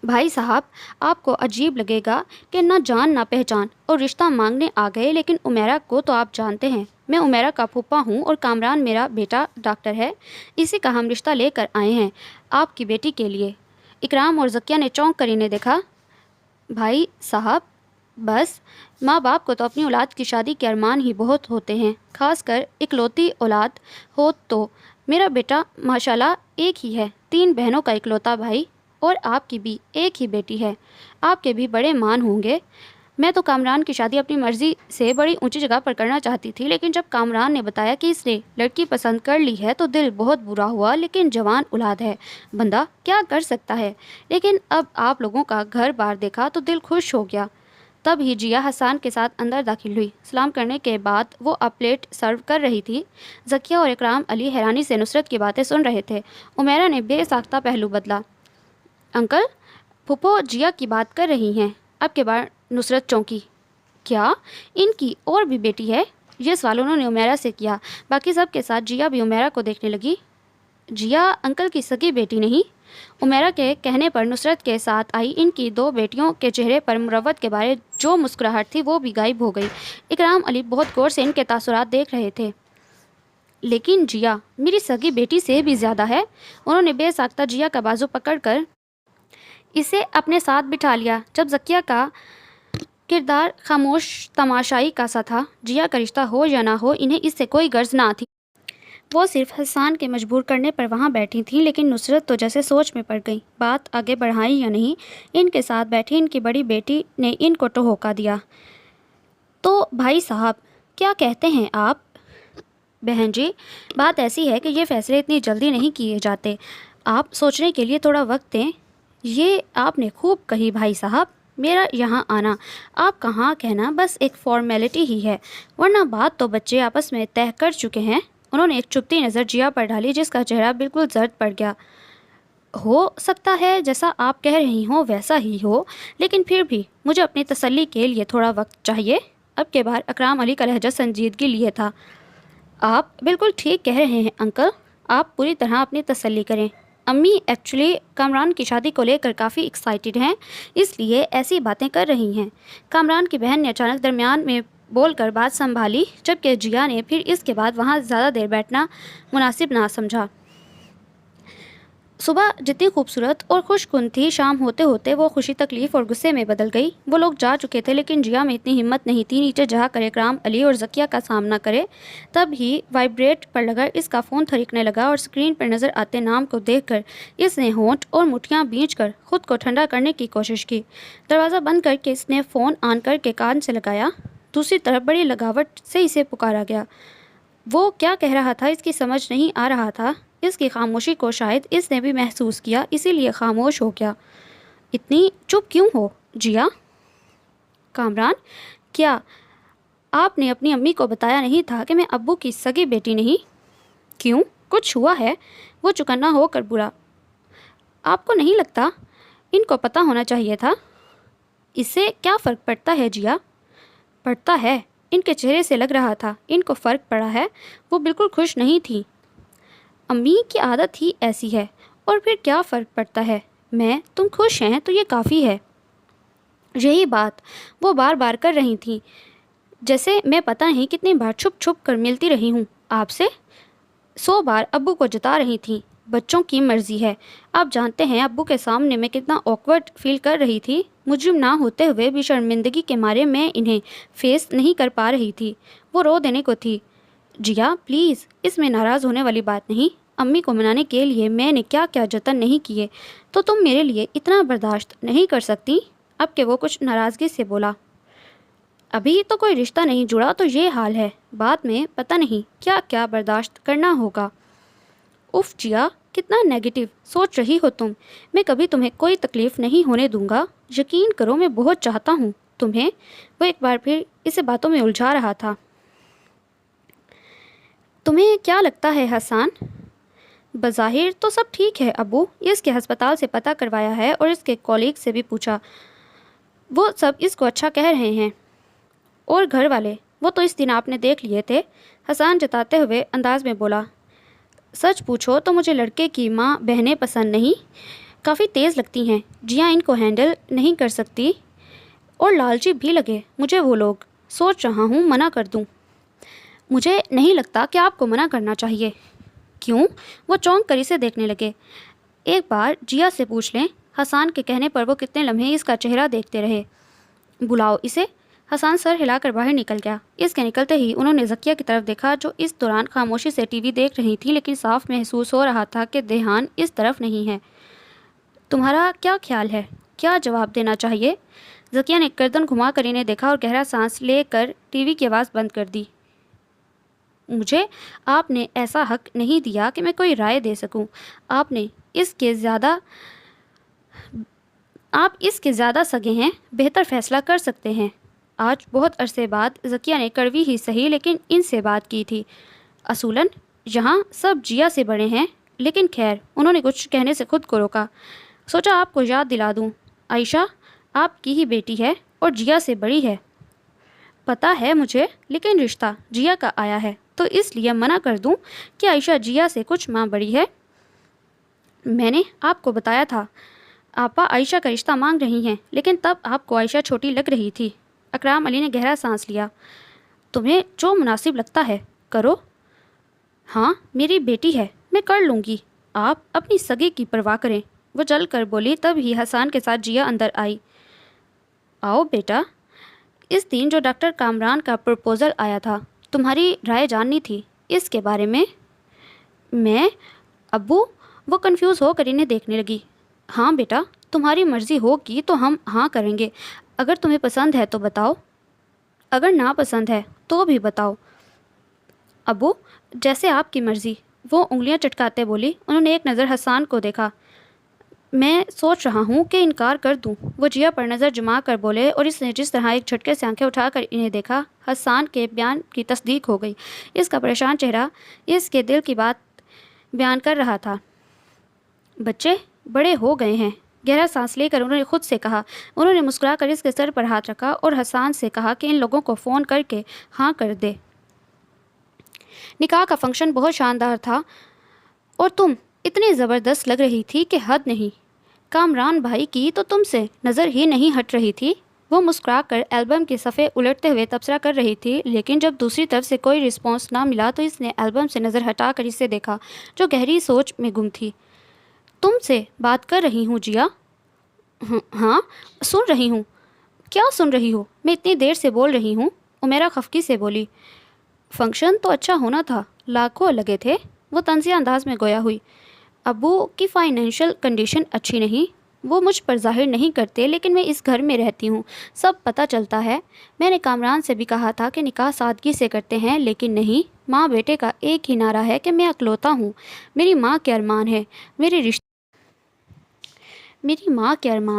بھائی صاحب، آپ کو عجیب لگے گا کہ نہ جان نہ پہچان اور رشتہ مانگنے آ گئے، لیکن عمیرہ کو تو آپ جانتے ہیں۔ میں عمیرہ کا پھوپھا ہوں اور کامران میرا بیٹا ڈاکٹر ہے، اسی کا ہم رشتہ لے کر آئے ہیں آپ کی بیٹی کے لیے۔ اکرام اور ذکیہ نے چونک کر انہیں دیکھا۔ بھائی صاحب، بس ماں باپ کو تو اپنی اولاد کی شادی کے ارمان ہی بہت ہوتے ہیں، خاص کر اکلوتی اولاد ہو تو۔ میرا بیٹا ماشاءاللہ ایک ہی ہے، 3 بہنوں کا اکلوتا بھائی، اور آپ کی بھی ایک ہی بیٹی ہے، آپ کے بھی بڑے مان ہوں گے۔ میں تو کامران کی شادی اپنی مرضی سے بڑی اونچی جگہ پر کرنا چاہتی تھی، لیکن جب کامران نے بتایا کہ اس نے لڑکی پسند کر لی ہے تو دل بہت برا ہوا، لیکن جوان اولاد ہے، بندہ کیا کر سکتا ہے۔ لیکن اب آپ لوگوں کا گھر بار دیکھا تو دل خوش ہو گیا۔ تب ہی جیا حسان کے ساتھ اندر داخل ہوئی۔ سلام کرنے کے بعد وہ اب پلیٹ سرو کر رہی تھی۔ ذکیہ اور اکرام علی حیرانی سے نصرت کی باتیں سن رہے تھے۔ عمیرہ نے بے ساختہ پہلو بدلا۔ انکل، پھوپھو جیا کی بات کر رہی ہیں۔ اب کے بعد نصرت چونکی۔ کیا ان کی اور بھی بیٹی ہے؟ یہ سوال انہوں نے عمیرہ سے کیا۔ باقی سب کے ساتھ جیا بھی عمیرہ کو دیکھنے لگی۔ جیا انکل کی سگی بیٹی نہیں؟ عمیرہ کے کہنے پر نصرت کے ساتھ آئی ان کی 2 بیٹیوں کے چہرے پر مروت کے بارے جو مسکراہٹ تھی وہ بھی غائب ہو گئی۔ اکرام علی بہت غور سے ان کے تاثرات دیکھ رہے تھے۔ لیکن جیا میری سگی بیٹی سے بھی زیادہ ہے۔ انہوں نے بے ساختہ جیا کا بازو پکڑ کر اسے اپنے ساتھ بٹھا لیا۔ جب ذکیہ کا کردار خاموش تماشائی کا سا تھا، جیا کا رشتہ ہو یا نہ ہو انہیں اس سے کوئی غرض نہ تھی۔ وہ صرف حسان کے مجبور کرنے پر وہاں بیٹھی تھیں، لیکن نصرت تو جیسے سوچ میں پڑ گئی۔ بات آگے بڑھائیں یا نہیں، ان کے ساتھ بیٹھی ان کی بڑی بیٹی نے ان کو ٹھوکا دیا۔ تو بھائی صاحب، کیا کہتے ہیں آپ؟ بہن جی، بات ایسی ہے کہ یہ فیصلے اتنی جلدی نہیں کیے جاتے، آپ سوچنے کے لیے تھوڑا وقت دیں۔ یہ آپ نے خوب کہی بھائی صاحب، میرا یہاں آنا آپ کہاں کہنا بس ایک فارمیلٹی ہی ہے، ورنہ بات تو بچے آپس میں طے کر چکے ہیں۔ انہوں نے ایک چپتی نظر جیا پر ڈالی، جس کا چہرہ بالکل زرد پڑ گیا۔ ہو سکتا ہے جیسا آپ کہہ رہی ہوں ویسا ہی ہو، لیکن پھر بھی مجھے اپنی تسلی کے لیے تھوڑا وقت چاہیے۔ اب کے بار اکرام علی کا لہجہ سنجیدگی لیے تھا۔ آپ بالکل ٹھیک کہہ رہے ہیں انکل، آپ پوری طرح اپنی تسلی کریں۔ امی ایکچولی کامران کی شادی کو لے کر کافی ایکسائٹیڈ ہیں، اس لیے ایسی باتیں کر رہی ہیں۔ کامران کی بہن نے اچانک درمیان میں بول کر بات سنبھالی، جبکہ جیا نے پھر اس کے بعد وہاں زیادہ دیر بیٹھنا مناسب نہ سمجھا۔ صبح جتنی خوبصورت اور خوش کن تھی، شام ہوتے ہوتے وہ خوشی، تکلیف اور غصے میں بدل گئی۔ وہ لوگ جا چکے تھے، لیکن جیا میں اتنی ہمت نہیں تھی نیچے جا کر اکرام علی اور ذکیہ کا سامنا کرے۔ تب ہی وائبریٹ پر لگا اس کا فون تھرکنے لگا اور اسکرین پر نظر آتے نام کو دیکھ کر اس نے ہونٹ اور مٹھیاں بھینچ کر خود کو ٹھنڈا کرنے کی کوشش کی۔ دروازہ بند کر کے اس نے فون آن کر کے کان سے لگایا۔ دوسری طرف بڑی لگاوٹ سے اسے پکارا گیا۔ وہ کیا کہہ رہا تھا اس کی سمجھ نہیں آ رہا تھا۔ اس کی خاموشی کو شاید اس نے بھی محسوس کیا، اسی لیے خاموش ہو گیا۔ اتنی چپ کیوں ہو جیا؟ کامران، کیا آپ نے اپنی امی کو بتایا نہیں تھا کہ میں ابو کی سگی بیٹی نہیں؟ کیوں، کچھ ہوا ہے؟ وہ چکنا ہو کر بولا۔ آپ کو نہیں لگتا ان کو پتہ ہونا چاہیے تھا؟ اس سے کیا فرق پڑتا ہے جیا؟ پڑتا ہے، ان کے چہرے سے لگ رہا تھا ان کو فرق پڑا ہے۔ وہ بالکل خوش نہیں تھی۔ امی کی عادت ہی ایسی ہے، اور پھر کیا فرق پڑتا ہے؟ تم خوش ہیں تو یہ کافی ہے۔ یہی بات وہ بار بار کر رہی تھیں، جیسے میں پتہ نہیں کتنی بار چھپ چھپ کر ملتی رہی ہوں آپ سے۔ 100 بار ابو کو جتا رہی تھیں، بچوں کی مرضی ہے۔ آپ جانتے ہیں ابو کے سامنے میں کتنا آکورڈ فیل کر رہی تھی۔ مجرم نہ ہوتے ہوئے بھی شرمندگی کے مارے میں انہیں فیس نہیں کر پا رہی تھی۔ وہ رو دینے کو تھی۔ جیا پلیز، اس میں ناراض ہونے والی بات نہیں۔ امی کو منانے کے لیے میں نے کیا کیا جتن نہیں کیے، تو تم میرے لیے اتنا برداشت نہیں کر سکتی؟ اب کہ وہ کچھ ناراضگی سے بولا۔ ابھی تو کوئی رشتہ نہیں جڑا تو یہ حال ہے، بعد میں پتہ نہیں کیا کیا برداشت کرنا ہوگا۔ اف جیا، کتنا نیگیٹو سوچ رہی ہو تم۔ میں کبھی تمہیں کوئی تکلیف نہیں ہونے دوں گا، یقین کرو میں بہت چاہتا ہوں تمہیں۔ وہ ایک بار پھر اسے باتوں میں الجھا رہا تھا۔ تمہیں کیا لگتا ہے حسان؟ بظاہر تو سب ٹھیک ہے ابو، اس کے ہسپتال سے پتہ کروایا ہے اور اس کے کولیگ سے بھی پوچھا، وہ سب اس کو اچھا کہہ رہے ہیں۔ اور گھر والے، وہ تو اس دن آپ نے دیکھ لیے تھے، حسان جتاتے ہوئے انداز میں بولا، سچ پوچھو تو مجھے لڑکے کی ماں بہنیں پسند نہیں، کافی تیز لگتی ہیں، جیا ان کو ہینڈل نہیں کر سکتی اور لالچی بھی لگے مجھے وہ لوگ، سوچ رہا ہوں منع کر دوں۔ مجھے نہیں لگتا کہ آپ کو منع کرنا چاہیے۔ کیوں؟ وہ چونک کر اسے دیکھنے لگے۔ ایک بار جیا سے پوچھ لیں۔ حسان کے کہنے پر وہ کتنے لمحے اس کا چہرہ دیکھتے رہے۔ بلاؤ اسے۔ حسان سر ہلا کر باہر نکل گیا۔ اس کے نکلتے ہی انہوں نے ذکیہ کی طرف دیکھا جو اس دوران خاموشی سے ٹی وی دیکھ رہی تھی، لیکن صاف محسوس ہو رہا تھا کہ دھیان اس طرف نہیں ہے۔ تمہارا کیا خیال ہے؟ کیا جواب دینا چاہیے؟ ذکیہ نے گردن گھما کر انہیں دیکھا اور گہرا سانس لے کر ٹی وی کی آواز بند کر دی۔ مجھے آپ نے ایسا حق نہیں دیا کہ میں کوئی رائے دے سکوں۔ آپ اس کے زیادہ سگے ہیں، بہتر فیصلہ کر سکتے ہیں۔ آج بہت عرصے بعد ذکیہ نے کڑوی ہی صحیح لیکن ان سے بات کی تھی۔ اصولاً یہاں سب جیا سے بڑے ہیں، لیکن خیر، انہوں نے کچھ کہنے سے خود کو روکا۔ سوچا آپ کو یاد دلا دوں، عائشہ آپ کی ہی بیٹی ہے اور جیا سے بڑی ہے۔ پتہ ہے مجھے، لیکن رشتہ جیا کا آیا ہے تو اس لیے منع کر دوں کہ عائشہ جیا سے کچھ ماں بڑی ہے۔ میں نے آپ کو بتایا تھا آپا عائشہ کا رشتہ مانگ رہی ہیں، لیکن تب آپ کو عائشہ چھوٹی لگ رہی تھی۔ اکرام علی نے گہرا سانس لیا۔ تمہیں جو مناسب لگتا ہے کرو۔ ہاں میری بیٹی ہے، میں کر لوں گی، آپ اپنی سگے کی پرواہ کریں، وہ جل کر بولی۔ تب ہی حسان کے ساتھ جیا اندر آئی۔ آؤ بیٹا، اس دن جو ڈاکٹر کامران کا پرپوزل آیا تھا، تمہاری رائے جاننی تھی اس کے بارے میں۔ میں ابو، وہ کنفیوز ہو کر انہیں دیکھنے لگی۔ ہاں بیٹا، تمہاری مرضی ہوگی تو ہم ہاں کریں گے، اگر تمہیں پسند ہے تو بتاؤ، اگر ناپسند ہے تو بھی بتاؤ۔ ابو جیسے آپ کی مرضی، وہ انگلیاں چٹکاتے بولی۔ انہوں نے ایک نظر حسان کو دیکھا۔ میں سوچ رہا ہوں کہ انکار کر دوں، وہ جیا پر نظر جما کر بولے، اور اس نے جس طرح ایک جھٹکے سے آنکھیں اٹھا کر انہیں دیکھا، حسان کے بیان کی تصدیق ہو گئی۔ اس کا پریشان چہرہ اس کے دل کی بات بیان کر رہا تھا۔ بچے بڑے ہو گئے ہیں، گہرا سانس لے کر انہوں نے خود سے کہا۔ انہوں نے مسکرا کر اس کے سر پر ہاتھ رکھا اور حسان سے کہا کہ ان لوگوں کو فون کر کے ہاں کر دے۔ نکاح کا فنکشن بہت شاندار تھا اور تم اتنی زبردست لگ رہی تھی کہ حد نہیں۔ کامران بھائی کی تو تم سے نظر ہی نہیں ہٹ رہی تھی۔ وہ مسکرا کر البم کے صفحے الٹتے ہوئے تبصرہ کر رہی تھی، لیکن جب دوسری طرف سے کوئی رسپانس نہ ملا تو اس نے البم سے نظر ہٹا کر اسے دیکھا جو گہری سوچ میں گم تھی۔ تم سے بات کر رہی ہوں جیا۔ ہاں سن رہی ہوں۔ کیا سن رہی ہو؟ میں اتنی دیر سے بول رہی ہوں، عمیرہ خفگی سے بولی۔ فنکشن تو اچھا ہونا تھا، لاکھوں لگے تھے، وہ طنزیہ انداز میں گویا ہوئی۔ ابو کی فائنینشیل کنڈیشن اچھی نہیں، وہ مجھ پر ظاہر نہیں کرتے، لیکن میں اس گھر میں رہتی ہوں، سب پتہ چلتا ہے۔ میں نے کامران سے بھی کہا تھا کہ نکاح سادگی سے کرتے ہیں، لیکن نہیں، ماں بیٹے کا ایک ہی نعرہ ہے کہ میں اکلوتا ہوں، میری ماں کے ارمان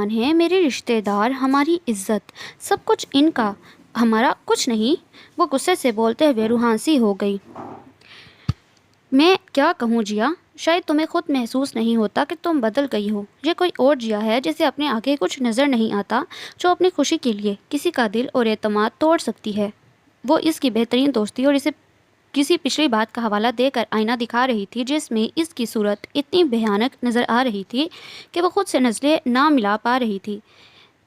ہے، میرے رشتہ دار، ہماری عزت، سب کچھ ان کا، ہمارا کچھ نہیں۔ وہ غصے سے بولتے ہوئے روحان سی ہو گئی۔ میں کیا کہوں جیا، شاید تمہیں خود محسوس نہیں ہوتا کہ تم بدل گئی ہو۔ یہ کوئی اور جیا ہے جسے اپنے آگے کچھ نظر نہیں آتا، جو اپنی خوشی کے لیے کسی کا دل اور اعتماد توڑ سکتی ہے۔ وہ اس کی بہترین دوستی اور اسے کسی پچھلی بات کا حوالہ دے کر آئینہ دکھا رہی تھی جس میں اس کی صورت اتنی بھیانک نظر آ رہی تھی کہ وہ خود سے نظریں نہ ملا پا رہی تھی۔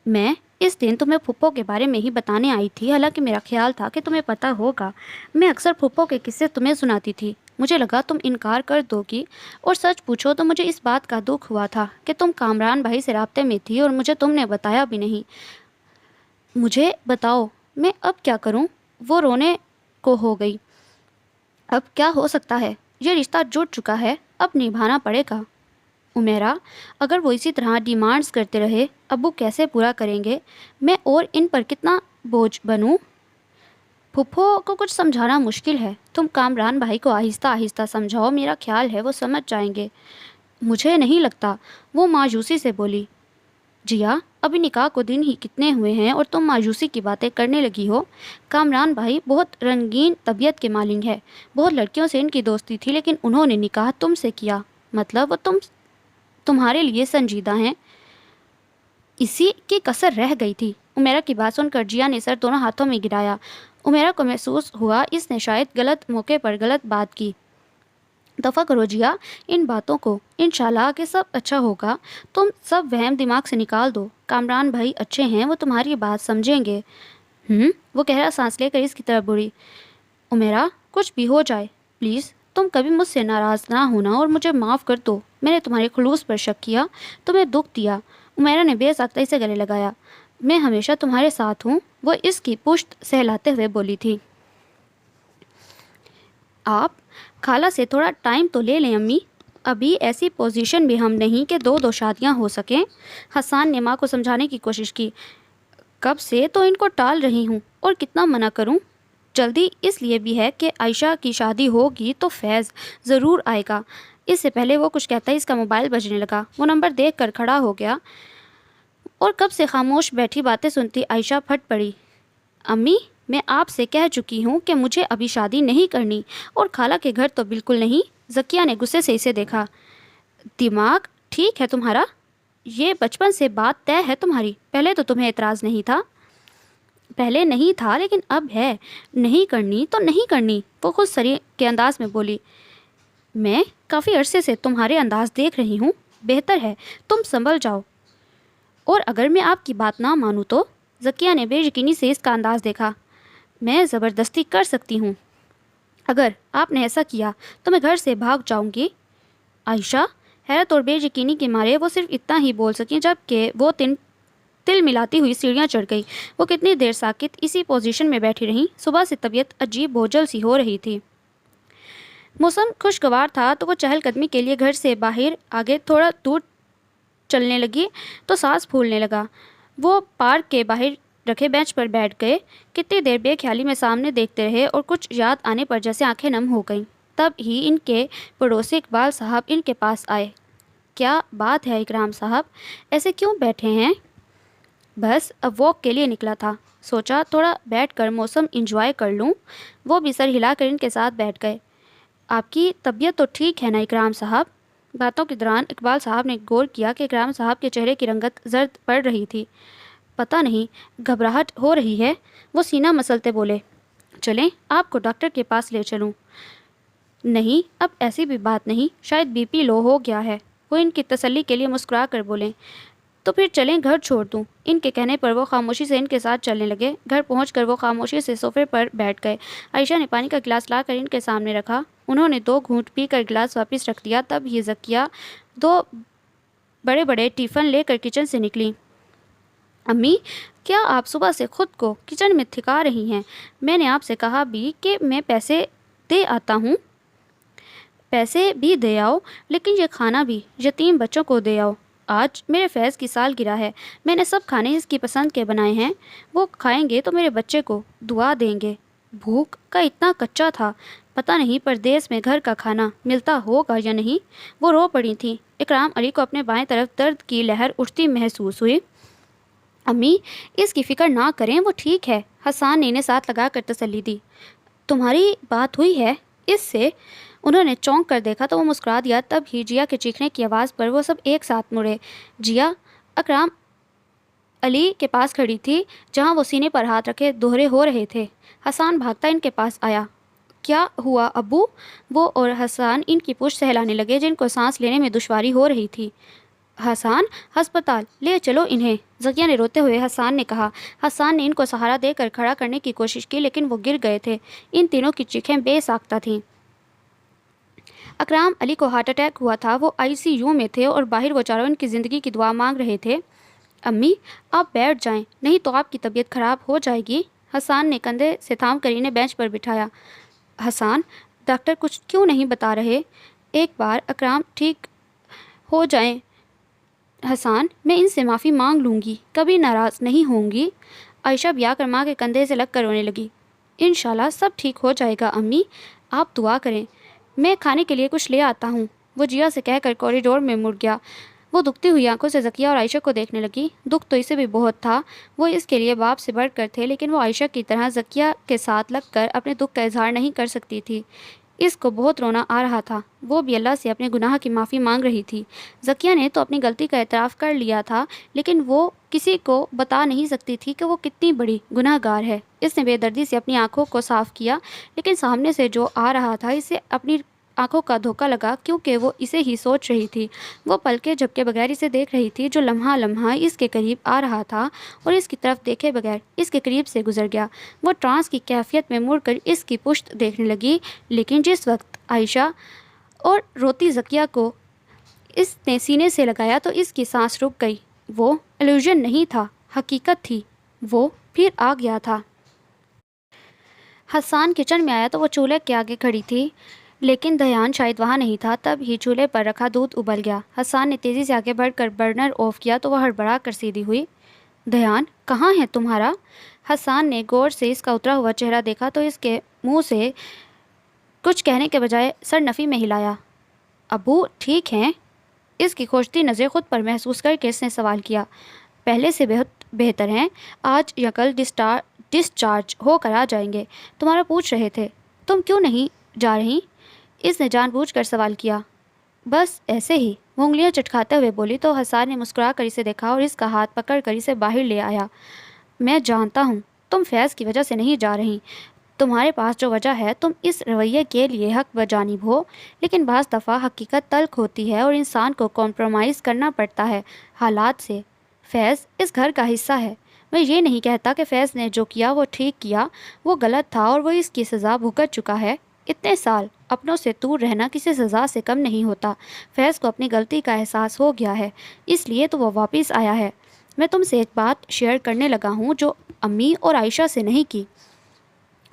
میں اس دن تمہیں پھپھو کے بارے میں ہی بتانے آئی تھی، حالانکہ میرا خیال تھا کہ تمہیں پتہ ہوگا۔ میں اکثر پھپھو کے قصے تمہیں سناتی تھی، مجھے لگا تم انکار کر دو گی، اور سچ پوچھو تو مجھے اس بات کا دکھ ہوا تھا کہ تم کامران بھائی سے رابطے میں تھی اور مجھے تم نے بتایا بھی نہیں۔ مجھے بتاؤ، میں اب کیا کروں؟ وہ رونے کو ہو گئی۔ اب کیا ہو سکتا ہے؟ یہ رشتہ جڑ چکا ہے، اب نبھانا پڑے گا۔ عمیرہ، اگر وہ اسی طرح ڈیمانڈز کرتے رہے، ابو کیسے پورا کریں گے؟ میں اور ان پر کتنا بوجھ بنوں؟ پھپھو کو کچھ سمجھانا مشکل ہے، تم کامران بھائی کو آہستہ آہستہ سمجھاؤ، میرا خیال ہے وہ سمجھ جائیں گے۔ مجھے نہیں لگتا، وہ مایوسی سے بولی۔ جیا، ابھی نکاح کو دن ہی کتنے ہوئے ہیں اور تم مایوسی کی باتیں کرنے لگی ہو؟ کامران بھائی بہت رنگین طبیعت کے مالک ہے، بہت لڑکیوں سے ان کی دوستی تھی، لیکن انہوں نے نکاح تم سے کیا، مطلب وہ تمہارے لیے سنجیدہ ہیں۔ اسی کی کسر رہ گئی تھی۔ عمیرہ کی بات سن کر جیا نے سر دونوں ہاتھوں میں گرایا۔ عمیرہ کو محسوس ہوا اس نے شاید غلط موقع پر غلط بات کی۔ دفع کرو جیا ان باتوں کو، انشاءاللہ کہ سب اچھا ہوگا، تم سب وہم دماغ سے نکال دو، کامران بھائی اچھے ہیں، وہ تمہاری بات سمجھیں گے۔ وہ گہرا سانس لے کر اس کی طرف بڑھی۔ عمیرہ کچھ بھی ہو جائے پلیز تم کبھی مجھ سے ناراض نہ ہونا اور مجھے معاف کر دو، میں نے تمہارے خلوص پر شک کیا، تمہیں دکھ دیا۔ عمیرہ نے بے ساختگی سے گلے لگایا۔ میں ہمیشہ تمہارے ساتھ ہوں، وہ اس کی پشت سہلاتے ہوئے بولی تھی۔ آپ خالہ سے تھوڑا ٹائم تو لے لیں امی، ابھی ایسی پوزیشن بھی ہم نہیں کہ دو شادیاں ہو سکیں۔ حسان نے ماں کو سمجھانے کی کوشش کی۔ کب سے تو ان کو ٹال رہی ہوں اور کتنا منع کروں، جلدی اس لیے بھی ہے کہ عائشہ کی شادی ہوگی تو فیض ضرور آئے گا۔ اس سے پہلے وہ کچھ کہتا ہی اس کا موبائل بجنے لگا۔ وہ نمبر دیکھ کر کھڑا ہو گیا اور کب سے خاموش بیٹھی باتیں سنتی عائشہ پھٹ پڑی۔ امی میں آپ سے کہہ چکی ہوں کہ مجھے ابھی شادی نہیں کرنی، اور خالہ کے گھر تو بالکل نہیں۔ ذکیہ نے غصے سے اسے دیکھا۔ دماغ ٹھیک ہے تمہارا؟ یہ بچپن سے بات طے ہے تمہاری، پہلے تو تمہیں اعتراض نہیں تھا۔ پہلے نہیں تھا لیکن اب ہے، نہیں کرنی تو نہیں کرنی، وہ خود سری کے انداز میں بولی۔ میں کافی عرصے سے تمہارے انداز دیکھ رہی ہوں، بہتر ہے تم سنبھل جاؤ، اور اگر میں آپ کی بات نہ مانوں تو؟ ذکیہ نے بے یقینی سے اس کا انداز دیکھا۔ میں زبردستی کر سکتی ہوں، اگر آپ نے ایسا کیا تو میں گھر سے بھاگ جاؤں گی۔ عائشہ حیرت اور بے یقینی کے مارے وہ صرف اتنا ہی بول سکیں جب کہ وہ تل ملاتی ہوئی سیڑھیاں چڑھ گئی۔ وہ کتنی دیر ساکت اسی پوزیشن میں بیٹھی رہیں۔ صبح سے طبیعت عجیب بوجھل سی ہو رہی تھی۔ موسم خوشگوار تھا تو وہ چہل قدمی کے لیے گھر سے باہر آگے تھوڑا دور چلنے لگی تو سانس پھولنے لگا۔ وہ پارک کے باہر رکھے بینچ پر بیٹھ گئے، کتنی دیر بے خیالی میں سامنے دیکھتے رہے اور کچھ یاد آنے پر جیسے آنکھیں نم ہو گئیں۔ تب ہی ان کے پڑوسی اقبال صاحب ان کے پاس آئے۔ کیا بات ہے اکرام صاحب، ایسے کیوں بیٹھے ہیں؟ بس اب واک کے لیے نکلا تھا، سوچا تھوڑا بیٹھ کر موسم انجوائے کر لوں۔ وہ بھی سر ہلا کر ان کے ساتھ بیٹھ گئے۔ آپ کی طبیعت تو ٹھیک ہے نا اکرام صاحب؟ باتوں کے دوران اقبال صاحب نے غور کیا کہ اکرام صاحب کے چہرے کی رنگت زرد پڑ رہی تھی۔ پتہ نہیں گھبراہٹ ہو رہی ہے، وہ سینہ مسلتے بولے۔ چلیں آپ کو ڈاکٹر کے پاس لے چلوں؟ نہیں اب ایسی بھی بات نہیں، شاید بی پی لو ہو گیا ہے، وہ ان کی تسلی کے لیے مسکرا کر بولیں۔ تو پھر چلیں گھر چھوڑ دوں؟ ان کے کہنے پر وہ خاموشی سے ان کے ساتھ چلنے لگے۔ گھر پہنچ کر وہ خاموشی سے صوفے پر بیٹھ گئے۔ عائشہ نے پانی کا گلاس لا کر ان کے سامنے رکھا۔ انہوں نے 2 گھونٹ پی کر گلاس واپس رکھ دیا۔ تب یہ ذکیہ 2 بڑے بڑے ٹیفن لے کر کچن سے نکلی۔ امی کیا آپ صبح سے خود کو کچن میں تھکا رہی ہیں؟ میں نے آپ سے کہا بھی کہ میں پیسے دے آتا ہوں۔ پیسے بھی دے آؤ، لیکن یہ کھانا بھی یتیم بچوں کو دے آؤ۔ آج میرے فیض کی سالگرہ ہے، میں نے سب کھانے اس کی پسند کے بنائے ہیں، وہ کھائیں گے تو میرے بچے کو دعا دیں گے۔ بھوک کا اتنا کچا تھا، پتہ نہیں پردیس میں گھر کا کھانا ملتا ہوگا یا نہیں۔ وہ رو پڑی تھی۔ اکرام علی کو اپنے بائیں طرف درد کی لہر اٹھتی محسوس ہوئی۔ امی اس کی فکر نہ کریں، وہ ٹھیک ہے، حسان نے انہیں ساتھ لگا کر تسلی دی۔ تمہاری بات ہوئی ہے اس سے؟ انہوں نے چونک کر دیکھا تو وہ مسکرا دیا۔ تب ہی جیا کے چیخنے کی آواز پر وہ سب ایک ساتھ مڑے۔ جیا اکرام علی کے پاس کھڑی تھی، جہاں وہ سینے پر ہاتھ رکھے دوہرے ہو رہے تھے۔ حسان بھاگتا ان کے پاس آیا۔ کیا ہوا ابو؟ وہ اور حسان ان کی پشت سہلانے لگے جن کو سانس لینے میں دشواری ہو رہی تھی۔ حسان ہسپتال لے چلو انہیں، ذکیہ نے روتے ہوئے حسان نے کہا۔ حسان نے ان کو سہارا دے کر کھڑا کرنے کی کوشش کی لیکن وہ گر گئے تھے۔ ان تینوں کی چیخیں بے ساختہ تھیں۔ اکرام علی کو ہارٹ اٹیک ہوا تھا، وہ ICU میں تھے اور باہر وہ چاروں ان کی زندگی کی دعا مانگ رہے تھے۔ امی آپ بیٹھ جائیں، نہیں تو آپ کی طبیعت خراب ہو جائے گی۔ حسان نے کندھے سے تھام کر انہیں بینچ پر بٹھایا۔ حسان ڈاکٹر کچھ کیوں نہیں بتا رہے؟ ایک بار اکرام ٹھیک ہو جائیں۔ حسان میں ان سے معافی مانگ لوں گی، کبھی ناراض نہیں ہوں گی۔ عائشہ بھی آ کر ماں کے کندھے سے لگ کر رونے لگی۔ انشاءاللہ سب ٹھیک ہو جائے گا امی، آپ دعا کریں، میں کھانے کے لیے کچھ لے آتا ہوں۔ وہ جیا سے کہہ کر کوریڈور میں مڑ گیا۔ وہ دکھتی ہوئی آنکھوں سے ذکیہ اور عائشہ کو دیکھنے لگی۔ دکھ تو اسے بھی بہت تھا، وہ اس کے لیے باپ سے بڑھ کر تھے، لیکن وہ عائشہ کی طرح ذکیہ کے ساتھ لگ کر اپنے دکھ کا اظہار نہیں کر سکتی تھی۔ اس کو بہت رونا آ رہا تھا، وہ بھی اللہ سے اپنے گناہ کی معافی مانگ رہی تھی۔ زکیہ نے تو اپنی غلطی کا اعتراف کر لیا تھا، لیکن وہ کسی کو بتا نہیں سکتی تھی کہ وہ کتنی بڑی گناہ گار ہے۔ اس نے بے دردی سے اپنی آنکھوں کو صاف کیا، لیکن سامنے سے جو آ رہا تھا اسے اپنی آنکھوں کا دھوکا لگا، کیونکہ وہ اسے ہی سوچ رہی تھی۔ وہ پلکیں جھپکے بغیر اسے دیکھ رہی تھی، جو لمحہ لمحہ اس کے قریب آ رہا تھا اور اس کی طرف دیکھے بغیر اس کے قریب سے گزر گیا۔ وہ ٹرانس کی کیفیت میں مڑ کر اس کی پشت دیکھنے لگی، لیکن جس وقت عائشہ اور روتی زکیہ کو اس نے سینے سے لگایا تو اس کی سانس رک گئی۔ وہ ایلیوژن نہیں تھا، حقیقت تھی۔ وہ پھر آ گیا تھا۔ حسان کچن میں آیا تو وہ چولہے کے آگے کھڑی تھی، لیکن دھیان شاید وہاں نہیں تھا۔ تب ہی چولہے پر رکھا دودھ ابل گیا۔ حسان نے تیزی سے آگے بڑھ کر برنر آف کیا تو وہ ہڑبڑا کر سیدھی ہوئی۔ دھیان کہاں ہے تمہارا؟ حسان نے غور سے اس کا اترا ہوا چہرہ دیکھا تو اس کے منہ سے کچھ کہنے کے بجائے سر نفی میں ہلایا۔ ابو ٹھیک ہیں؟ اس کی کھوجتی نظریں خود پر محسوس کر کے اس نے سوال کیا۔ پہلے سے بہت بہتر ہیں، آج یا کل ڈسچارج ہو کر آ جائیں گے۔ تمہارا پوچھ رہے تھے، تم کیوں نہیں جا رہی؟ اس نے جان بوجھ کر سوال کیا۔ بس ایسے ہی، وہ انگلیاں چٹکھاتے ہوئے بولی تو حسان نے مسکرا کر اسے دیکھا اور اس کا ہاتھ پکڑ کر اسے باہر لے آیا۔ میں جانتا ہوں تم فیض کی وجہ سے نہیں جا رہی، تمہارے پاس جو وجہ ہے تم اس رویے کے لیے حق بجانب ہو، لیکن بعض دفعہ حقیقت تلخ ہوتی ہے اور انسان کو کمپرومائز کرنا پڑتا ہے حالات سے۔ فیض اس گھر کا حصہ ہے۔ میں یہ نہیں کہتا کہ فیض نے جو کیا وہ ٹھیک کیا، وہ غلط تھا اور وہ اس کی سزا بھگت چکا ہے۔ اتنے سال اپنوں سے دور رہنا کسی سزا سے کم نہیں ہوتا۔ فیض کو اپنی غلطی کا احساس ہو گیا ہے، اس لیے تو وہ واپس آیا ہے۔ میں تم سے ایک بات شیئر کرنے لگا ہوں جو امی اور عائشہ سے نہیں کی۔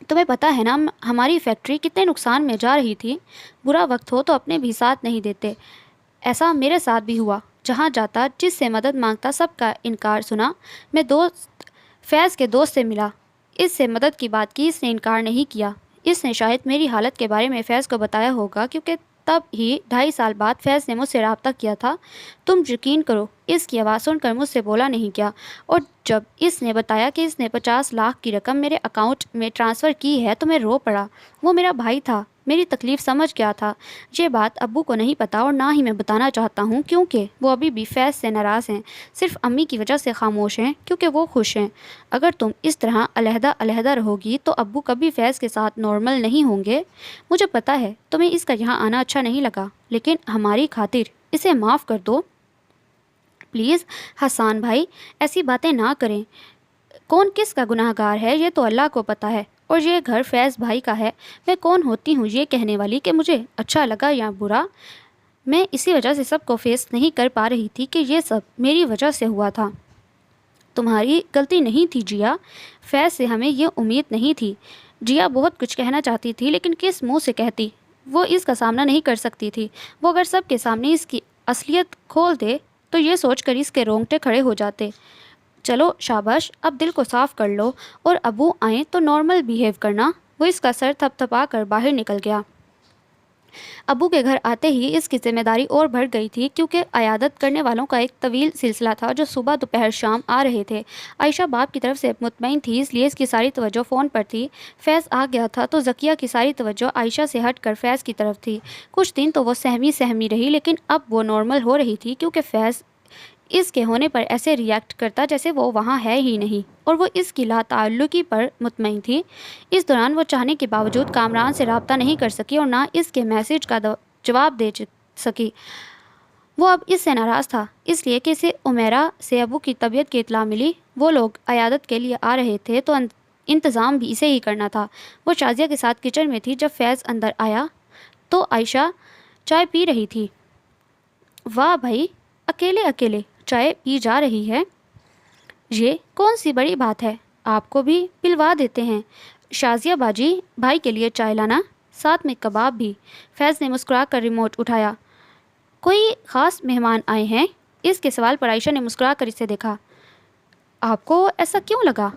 تمہیں پتہ ہے نا ہماری فیکٹری کتنے نقصان میں جا رہی تھی؟ برا وقت ہو تو اپنے بھی ساتھ نہیں دیتے۔ ایسا میرے ساتھ بھی ہوا، جہاں جاتا جس سے مدد مانگتا سب کا انکار سنا۔ میں فیض کے دوست سے ملا، اس سے مدد کی بات کی، اس نے انکار نہیں کیا۔ اس نے شاید میری حالت کے بارے میں فیض کو بتایا ہوگا، کیونکہ تب ہی 2.5 سال بعد فیض نے مجھ سے رابطہ کیا تھا۔ تم یقین کرو اس کی آواز سن کر مجھ سے بولا نہیں گیا، اور جب اس نے بتایا کہ اس نے 50 لاکھ کی رقم میرے اکاؤنٹ میں ٹرانسفر کی ہے تو میں رو پڑا۔ وہ میرا بھائی تھا، میری تکلیف سمجھ گیا تھا۔ یہ بات ابو کو نہیں پتا اور نہ ہی میں بتانا چاہتا ہوں، کیونکہ وہ ابھی بھی فیض سے ناراض ہیں، صرف امی کی وجہ سے خاموش ہیں کیونکہ وہ خوش ہیں۔ اگر تم اس طرح علیحدہ علیحدہ رہو گی تو ابو کبھی فیض کے ساتھ نارمل نہیں ہوں گے۔ مجھے پتا ہے تمہیں اس کا یہاں آنا اچھا نہیں لگا، لیکن ہماری خاطر اسے معاف کر دو پلیز۔ حسان بھائی ایسی باتیں نہ کریں، کون کس کا گناہ گار ہے یہ تو اللہ کو پتہ ہے، اور یہ گھر فیض بھائی کا ہے۔ میں کون ہوتی ہوں یہ کہنے والی کہ مجھے اچھا لگا یا برا؟ میں اسی وجہ سے سب کو فیس نہیں کر پا رہی تھی کہ یہ سب میری وجہ سے ہوا تھا۔ تمہاری غلطی نہیں تھی جیا، فیض سے ہمیں یہ امید نہیں تھی۔ جیا بہت کچھ کہنا چاہتی تھی، لیکن کس منہ سے کہتی؟ وہ اس کا سامنا نہیں کر سکتی تھی۔ وہ اگر سب کے سامنے اس کی اصلیت کھول دے تو یہ سوچ کر اس کے رونگٹے کھڑے ہو جاتے۔ چلو شاباش، اب دل کو صاف کر لو، اور ابو آئیں تو نارمل بیہیو کرنا۔ وہ اس کا سر تھپ تھپا کر باہر نکل گیا۔ ابو کے گھر آتے ہی اس کی ذمہ داری اور بڑھ گئی تھی، کیونکہ عیادت کرنے والوں کا ایک طویل سلسلہ تھا جو صبح دوپہر شام آ رہے تھے۔ عائشہ باپ کی طرف سے مطمئن تھی، اس لیے اس کی ساری توجہ فون پر تھی۔ فیض آ گیا تھا تو زکیہ کی ساری توجہ عائشہ سے ہٹ کر فیض کی طرف تھی۔ کچھ دن تو وہ سہمی رہی، لیکن اب وہ نارمل ہو رہی تھی، کیونکہ فیض اس کے ہونے پر ایسے ریئیکٹ کرتا جیسے وہ وہاں ہے ہی نہیں، اور وہ اس کی لا تعلقی پر مطمئن تھی۔ اس دوران وہ چاہنے کے باوجود کامران سے رابطہ نہیں کر سکی اور نہ اس کے میسج کا جواب دے سکی۔ وہ اب اس سے ناراض تھا، اس لیے کہ اسے عمیرہ سے ابو کی طبیعت کی اطلاع ملی۔ وہ لوگ عیادت کے لیے آ رہے تھے تو انتظام بھی اسے ہی کرنا تھا۔ وہ شازیہ کے ساتھ کچن میں تھی جب فیض اندر آیا تو عائشہ چائے پی رہی تھی۔ واہ بھائی، اکیلے اکیلے چائے پی جا رہی ہے، یہ کون سی بڑی بات ہے، آپ کو بھی پلوا دیتے ہیں۔ شازیہ باجی، بھائی کے لیے چائے لانا، ساتھ میں کباب بھی۔ فیض نے مسکرا کر ریموٹ اٹھایا۔ کوئی خاص مہمان آئے ہیں؟ اس کے سوال پر عائشہ نے مسکرا کر اسے دیکھا۔ آپ کو ایسا کیوں لگا؟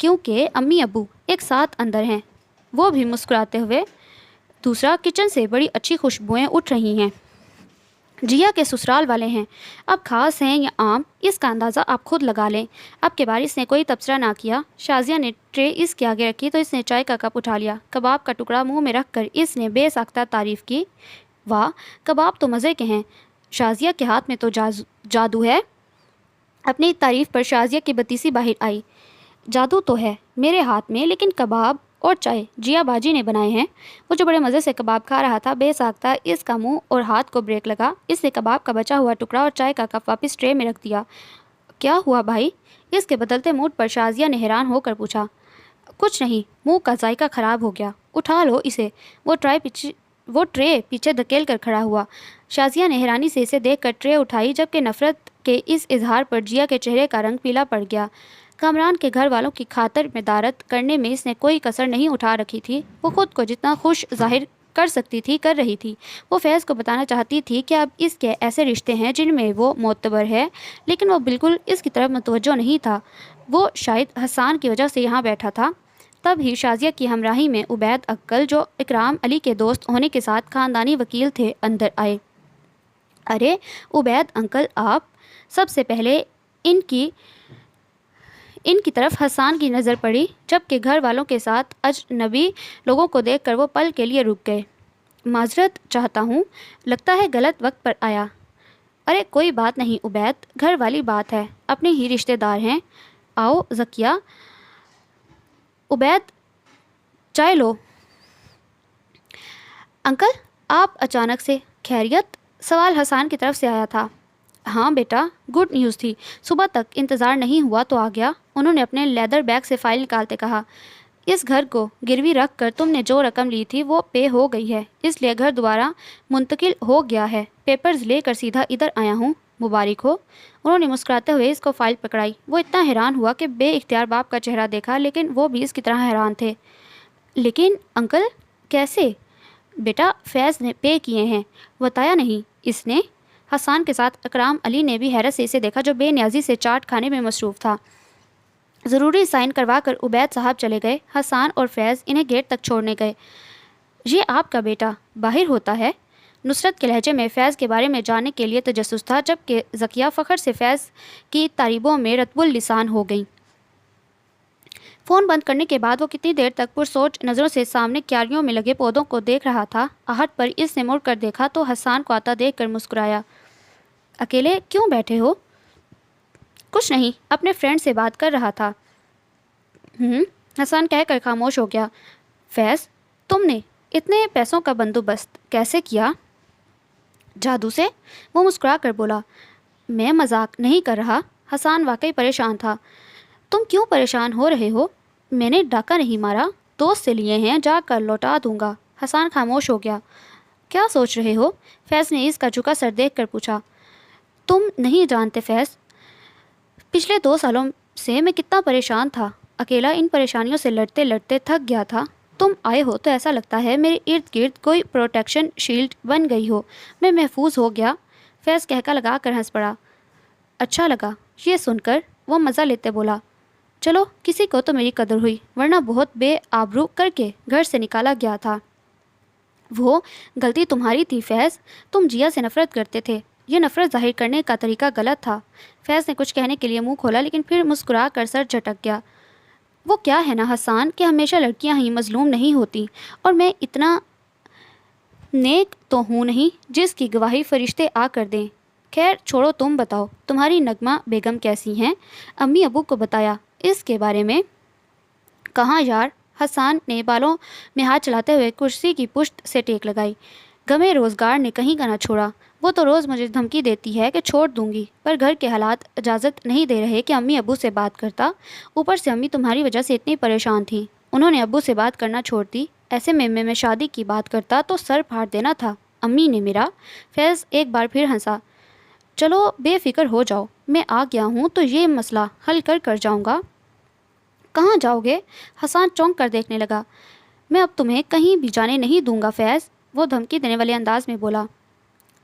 کیونکہ امی ابو ایک ساتھ اندر ہیں، وہ بھی مسکراتے ہوئے۔ دوسرا، کچن سے بڑی اچھی خوشبوئیں اٹھ رہی ہیں۔ جیا کے سسرال والے ہیں، اب خاص ہیں یا عام اس کا اندازہ آپ خود لگا لیں۔ اب کے بارش نے کوئی تبصرہ نہ کیا۔ شازیہ نے ٹرے اس کے آگے رکھی تو اس نے چائے کا کپ اٹھا لیا۔ کباب کا ٹکڑا منہ میں رکھ کر اس نے بے ساختہ تعریف کی۔ واہ، کباب تو مزے کے ہیں، شازیہ کے ہاتھ میں تو جادو ہے۔ اپنی تعریف پر شازیہ کی بتیسی باہر آئی۔ جادو تو ہے میرے ہاتھ میں، لیکن کباب اور چائے جیا باجی نے بنائے ہیں۔ وہ جو بڑے مزے سے کباب کھا رہا تھا، بے ساختہ اس کا منہ اور ہاتھ کو بریک لگا۔ اس نے کباب کا بچا ہوا ٹکڑا اور چائے کا کپ واپس ٹرے میں رکھ دیا۔ کیا ہوا بھائی؟ اس کے بدلتے موڈ پر شازیہ نے حیران ہو کر پوچھا۔ کچھ نہیں، منہ کا ذائقہ خراب ہو گیا، اٹھا لو اسے۔ وہ ٹرے پیچھے دھکیل کر کھڑا ہوا۔ شازیہ نے حیرانی سے اسے دیکھ کر ٹرے اٹھائی، جبکہ نفرت کے اس اظہار پر جیا کے چہرے کا رنگ پیلا پڑ گیا۔ کامران کے گھر والوں کی خاطر مدارت کرنے میں اس نے کوئی کسر نہیں اٹھا رکھی تھی۔ وہ خود کو جتنا خوش ظاہر کر سکتی تھی کر رہی تھی۔ وہ فیض کو بتانا چاہتی تھی کہ اب اس کے ایسے رشتے ہیں جن میں وہ معتبر ہے، لیکن وہ بالکل اس کی طرف متوجہ نہیں تھا۔ وہ شاید حسان کی وجہ سے یہاں بیٹھا تھا۔ تب ہی شازیہ کی ہمراہی میں عبید انکل، جو اکرام علی کے دوست ہونے کے ساتھ خاندانی وکیل تھے، اندر آئے۔ ارے عبید انکل آپ! سب سے پہلے ان کی طرف حسان کی نظر پڑی، جبکہ گھر والوں کے ساتھ اجنبی لوگوں کو دیکھ کر وہ پل کے لیے رک گئے۔ معذرت چاہتا ہوں، لگتا ہے غلط وقت پر آیا۔ ارے کوئی بات نہیں عبید، گھر والی بات ہے، اپنے ہی رشتے دار ہیں۔ آؤ ذکیہ۔ عبید چائے لو۔ انکل آپ اچانک سے، خیریت؟ سوال حسان کی طرف سے آیا تھا۔ ہاں بیٹا، گڈ نیوز تھی، صبح تک انتظار نہیں ہوا تو آ گیا، انہوں نے اپنے لیدر بیگ سے فائل نکالتے کہا۔ اس گھر کو گروی رکھ کر تم نے جو رقم لی تھی وہ پے ہو گئی ہے، اس لیے گھر دوبارہ منتقل ہو گیا ہے۔ پیپرز لے کر سیدھا ادھر آیا ہوں، مبارک ہو۔ انہوں نے مسکراتے ہوئے اس کو فائل پکڑائی۔ وہ اتنا حیران ہوا کہ بے اختیار باپ کا چہرہ دیکھا، لیکن وہ بھی اس کی طرح حیران تھے۔ لیکن انکل کیسے؟ بیٹا فیض نے پے کیے ہیں، بتایا نہیں اس نے؟ حسان کے ساتھ اکرام علی نے بھی حیرت سے اسے دیکھا، جو بے نیازی سے چاٹ کھانے میں مصروف تھا۔ ضروری سائن کروا کر عبید صاحب چلے گئے۔ حسان اور فیض انہیں گیٹ تک چھوڑنے گئے۔ یہ آپ کا بیٹا باہر ہوتا ہے؟ نصرت کے لہجے میں فیض کے بارے میں جاننے کے لیے تجسس تھا، جبکہ ذکیہ فخر سے فیض کی تعریبوں میں رطب اللسان ہو گئیں۔ فون بند کرنے کے بعد وہ کتنی دیر تک پرسوچ نظروں سے سامنے کیاریوں میں لگے پودوں کو دیکھ رہا تھا۔ آہٹ پر اس نے مڑ کر دیکھا تو حسان کو آتا دیکھ کر مسکرایا۔ اکیلے کیوں بیٹھے ہو؟ کچھ نہیں، اپنے فرینڈ سے بات کر رہا تھا۔ حسان کہہ کر خاموش ہو گیا۔ فیض، تم نے اتنے پیسوں کا بندوبست کیسے کیا؟ جادو سے، وہ مسکرا کر بولا۔ میں مذاق نہیں کر رہا۔ حسان واقعی پریشان تھا۔ تم کیوں پریشان ہو رہے ہو؟ میں نے ڈاکہ نہیں مارا، دوست سے لیے ہیں، جا کر لوٹا دوں گا۔ حسان خاموش ہو گیا۔ کیا سوچ رہے ہو؟ فیض نے اس کا جھکا سر دیکھ کر پوچھا۔ تم نہیں جانتے فیض، پچھلے 2 سالوں سے میں کتنا پریشان تھا، اکیلا ان پریشانیوں سے لڑتے لڑتے تھک گیا تھا۔ تم آئے ہو تو ایسا لگتا ہے میرے ارد گرد کوئی پروٹیکشن شیلڈ بن گئی ہو، میں محفوظ ہو گیا۔ فیض کہکا لگا کر ہنس پڑا۔ اچھا لگا یہ سن کر، وہ مزہ لیتے بولا۔ چلو کسی کو تو میری قدر ہوئی، ورنہ بہت بے آبرو کر کے گھر سے نکالا گیا تھا۔ وہ غلطی تمہاری تھی فیض، تم جیا سے نفرت کرتے تھے، یہ نفرت ظاہر کرنے کا طریقہ غلط تھا۔ فیض نے کچھ کہنے کے لیے منہ کھولا، لیکن پھر مسکرا کر سر جھٹک گیا۔ وہ کیا ہے نا حسان کہ ہمیشہ لڑکیاں ہی مظلوم نہیں ہوتی، اور میں اتنا نیک تو ہوں نہیں جس کی گواہی فرشتے آ کر دیں۔ خیر چھوڑو، تم بتاؤ تمہاری نغمہ بیگم کیسی ہیں؟ امی ابو کو بتایا اس کے بارے میں؟ کہاں یار، حسان نے بالوں میں ہاتھ چلاتے ہوئے کرسی کی پشت سے ٹیک لگائی۔ غمِ روزگار نے کہیں کا نہ چھوڑا، وہ تو روز مجھے دھمکی دیتی ہے کہ چھوڑ دوں گی، پر گھر کے حالات اجازت نہیں دے رہے کہ امی ابو سے بات کرتا۔ اوپر سے امی تمہاری وجہ سے اتنی پریشان تھیں، انہوں نے ابو سے بات کرنا چھوڑ دی۔ ایسے میں شادی کی بات کرتا تو سر پھاڑ دینا تھا امی نے میرا۔ فیض ایک بار پھر ہنسا۔ چلو بے فکر ہو جاؤ، میں آ گیا ہوں تو یہ مسئلہ حل کر جاؤں گا۔ کہاں جاؤ گے؟ حسان چونک کر دیکھنے لگا۔ میں اب تمہیں کہیں بھی جانے نہیں دوں گا فیض، وہ دھمکی دینے والے انداز میں بولا۔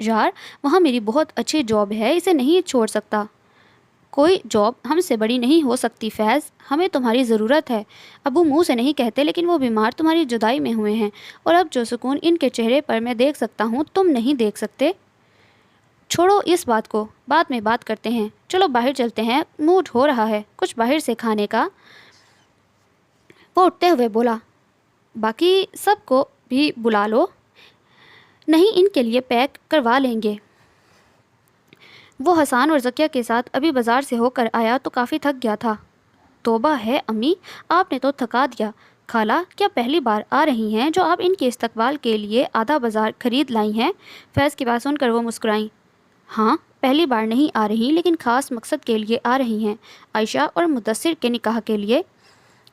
یار وہاں میری بہت اچھی جاب ہے، اسے نہیں چھوڑ سکتا۔ کوئی جاب ہم سے بڑی نہیں ہو سکتی فیض، ہمیں تمہاری ضرورت ہے۔ ابو منہ سے نہیں کہتے، لیکن وہ بیمار تمہاری جدائی میں ہوئے ہیں، اور اب جو سکون ان کے چہرے پر میں دیکھ سکتا ہوں تم نہیں دیکھ سکتے۔ چھوڑو اس بات کو، بعد میں بات کرتے ہیں، چلو باہر چلتے ہیں، موڈ ہو رہا ہے کچھ باہر سے کھانے کا۔ وہ اٹھتے ہوئے بولا، باقی سب کو بھی بلا لو۔ نہیں، ان کے لیے پیک کروا لیں گے۔ وہ حسان اور ذکیہ کے ساتھ ابھی بازار سے ہو کر آیا تو کافی تھک گیا تھا۔ توبہ ہے امی، آپ نے تو تھکا دیا۔ خالہ کیا پہلی بار آ رہی ہیں جو آپ ان کے استقبال کے لیے آدھا بازار خرید لائی ہیں؟ فیض کی بات سن کر وہ مسکرائیں۔ ہاں، پہلی بار نہیں آ رہی لیکن خاص مقصد کے لیے آ رہی ہیں، عائشہ اور مدثر کے نکاح کے لیے۔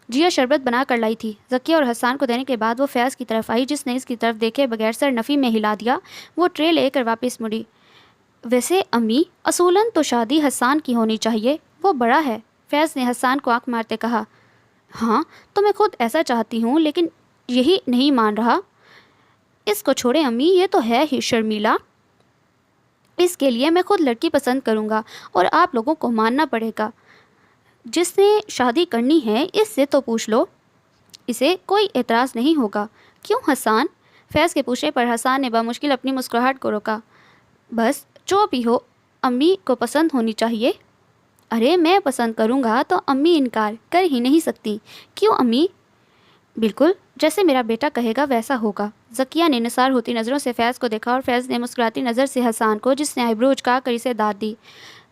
جیا شربت بنا کر لائی تھی۔ ذکیہ اور حسان کو دینے کے بعد وہ فیض کی طرف آئی جس نے اس کی طرف دیکھے بغیر سر نفی میں ہلا دیا۔ وہ ٹرے لے کر واپس مڑی۔ ویسے امی، اصولاً تو شادی حسان کی ہونی چاہیے، وہ بڑا ہے، فیض نے حسان کو آنکھ مارتے کہا۔ ہاں تو میں خود ایسا چاہتی ہوں لیکن یہی نہیں مان رہا۔ اس کو چھوڑیں امی، یہ تو ہے ہی شرمیلا۔ اس کے لیے میں خود لڑکی پسند کروں گا اور آپ لوگوں کو ماننا پڑے گا۔ جس نے شادی کرنی ہے اس سے تو پوچھ لو، اسے کوئی اعتراض نہیں ہوگا، کیوں حسان؟ فیض کے پوچھنے پر حسان نے بمشکل اپنی مسکراہٹ کو روکا۔ بس جو بھی ہو، امی کو پسند ہونی چاہیے۔ ارے میں پسند کروں گا تو امی انکار کر ہی نہیں سکتی، کیوں امی؟ بالکل جیسے میرا بیٹا کہے گا ویسا ہوگا۔ ذکیہ نے نثار ہوتی نظروں سے فیض کو دیکھا اور فیض نے مسکراتی نظر سے حسان کو، جس نے آئیبرو اچکا کر اسے داد دی۔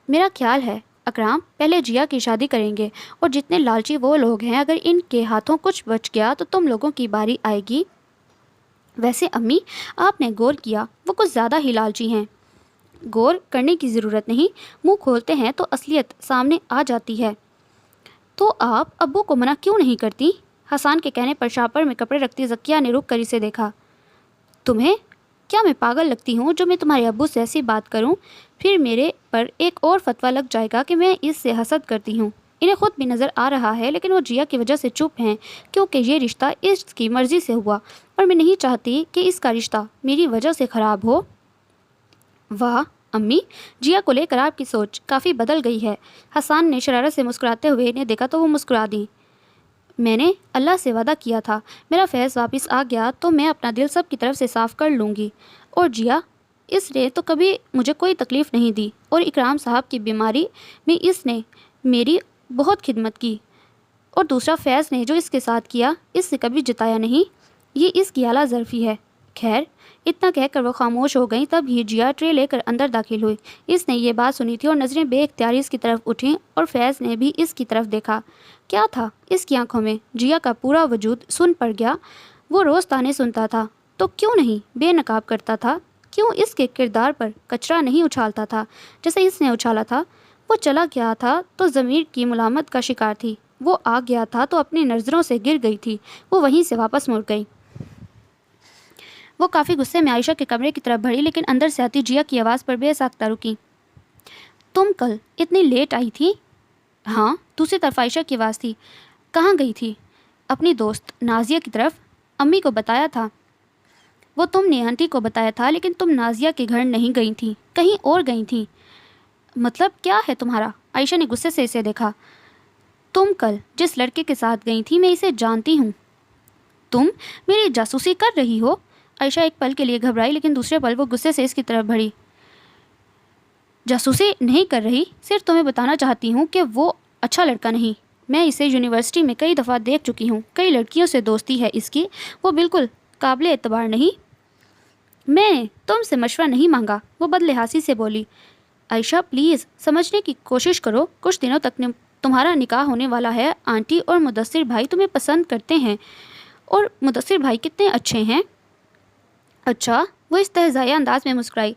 میرا خیال ہے اکرام پہلے جیا کی شادی کریں گے، اور جتنے لالچی وہ لوگ ہیں اگر ان کے ہاتھوں کچھ بچ گیا تو تم لوگوں کی باری آئے گی۔ ویسے امی، آپ نے غور کیا وہ کچھ زیادہ ہی لالچی ہیں۔ غور کرنے کی ضرورت نہیں، منہ کھولتے ہیں تو اصلیت سامنے آ جاتی ہے۔ تو آپ ابو کو منع کیوں نہیں کرتی؟ حسان کے کہنے پر شاپر میں کپڑے رکھتی ذکیہ نے رک کر اسے دیکھا۔ تمہیں کیا میں پاگل لگتی ہوں جو میں تمہارے ابو سے ایسی بات کروں؟ پھر میرے پر ایک اور فتویٰ لگ جائے گا کہ میں اس سے حسد کرتی ہوں۔ انہیں خود بھی نظر آ رہا ہے لیکن وہ جیا کی وجہ سے چپ ہیں، کیونکہ یہ رشتہ اس کی مرضی سے ہوا اور میں نہیں چاہتی کہ اس کا رشتہ میری وجہ سے خراب ہو۔ واہ امی، جیا کو لے کر آپ کی سوچ کافی بدل گئی ہے۔ حسان نے شرارت سے مسکراتے ہوئے انہیں دیکھا تو وہ مسکرا دیں۔ میں نے اللہ سے وعدہ کیا تھا میرا فیض واپس آ گیا تو میں اپنا دل سب کی طرف سے صاف کر لوں گی، اور جیا اس نے تو کبھی مجھے کوئی تکلیف نہیں دی، اور اکرام صاحب کی بیماری میں اس نے میری بہت خدمت کی، اور دوسرا فیض نے جو اس کے ساتھ کیا اس سے کبھی جتایا نہیں، یہ اس کی اعلیٰ ظرفی ہے۔ خیر، اتنا کہہ کر وہ خاموش ہو گئیں، تب ہی جیا ٹرے لے کر اندر داخل ہوئی۔ اس نے یہ بات سنی تھی اور نظریں بے اختیاری اس کی طرف اٹھیں اور فیض نے بھی اس کی طرف دیکھا۔ کیا تھا اس کی آنکھوں میں؟ جیا کا پورا وجود سن پڑ گیا۔ وہ روز تانے سنتا تھا تو کیوں نہیں بے نقاب کرتا تھا؟ کیوں اس کے کردار پر کچرا نہیں اچھالتا تھا جیسے اس نے اچھالا تھا؟ وہ چلا گیا تھا تو ضمیر کی ملامت کا شکار تھی، وہ آ گیا تھا تو اپنی نظروں سے گر گئی تھی، وہ وہیں سے واپس مڑ گئی۔ وہ کافی غصے میں عائشہ کے کمرے کی طرف بڑھی لیکن اندر سے آتی جیا کی آواز پر بے ساختہ رکی۔ تم کل اتنی لیٹ آئی تھی؟ ہاں، دوسری طرف عائشہ کی آواز تھی۔ کہاں گئی تھی؟ اپنی دوست نازیہ کی طرف، امی کو بتایا تھا۔ وہ تم نے آنٹی کو بتایا تھا لیکن تم نازیہ کے گھر نہیں گئی تھی، کہیں اور گئی تھی۔ مطلب کیا ہے تمہارا؟ عائشہ نے غصے سے اسے دیکھا۔ تم کل جس لڑکے کے ساتھ گئی تھی میں اسے جانتی ہوں۔ تم میری جاسوسی کر رہی ہو؟ عائشہ ایک پل کے لیے گھبرائی لیکن دوسرے پل وہ غصے سے اس کی طرف بڑھی۔ جاسوسی نہیں کر رہی، صرف تمہیں بتانا چاہتی ہوں کہ وہ اچھا لڑکا نہیں۔ میں اسے یونیورسٹی میں کئی دفعہ دیکھ چکی ہوں، کئی لڑکیوں سے دوستی ہے اس کی، وہ بالکل قابل اعتبار نہیں۔ میں نے تم سے مشورہ نہیں مانگا، وہ بدلحاظی سے بولی۔ عائشہ پلیز سمجھنے کی کوشش کرو، کچھ دنوں تک تمہارا نکاح ہونے والا ہے، آنٹی اور مدثر بھائی تمہیں پسند کرتے ہیں، اور مدثر بھائی کتنے اچھے ہیں۔ اچھا، وہ استہزائیہ انداز میں مسکرائی۔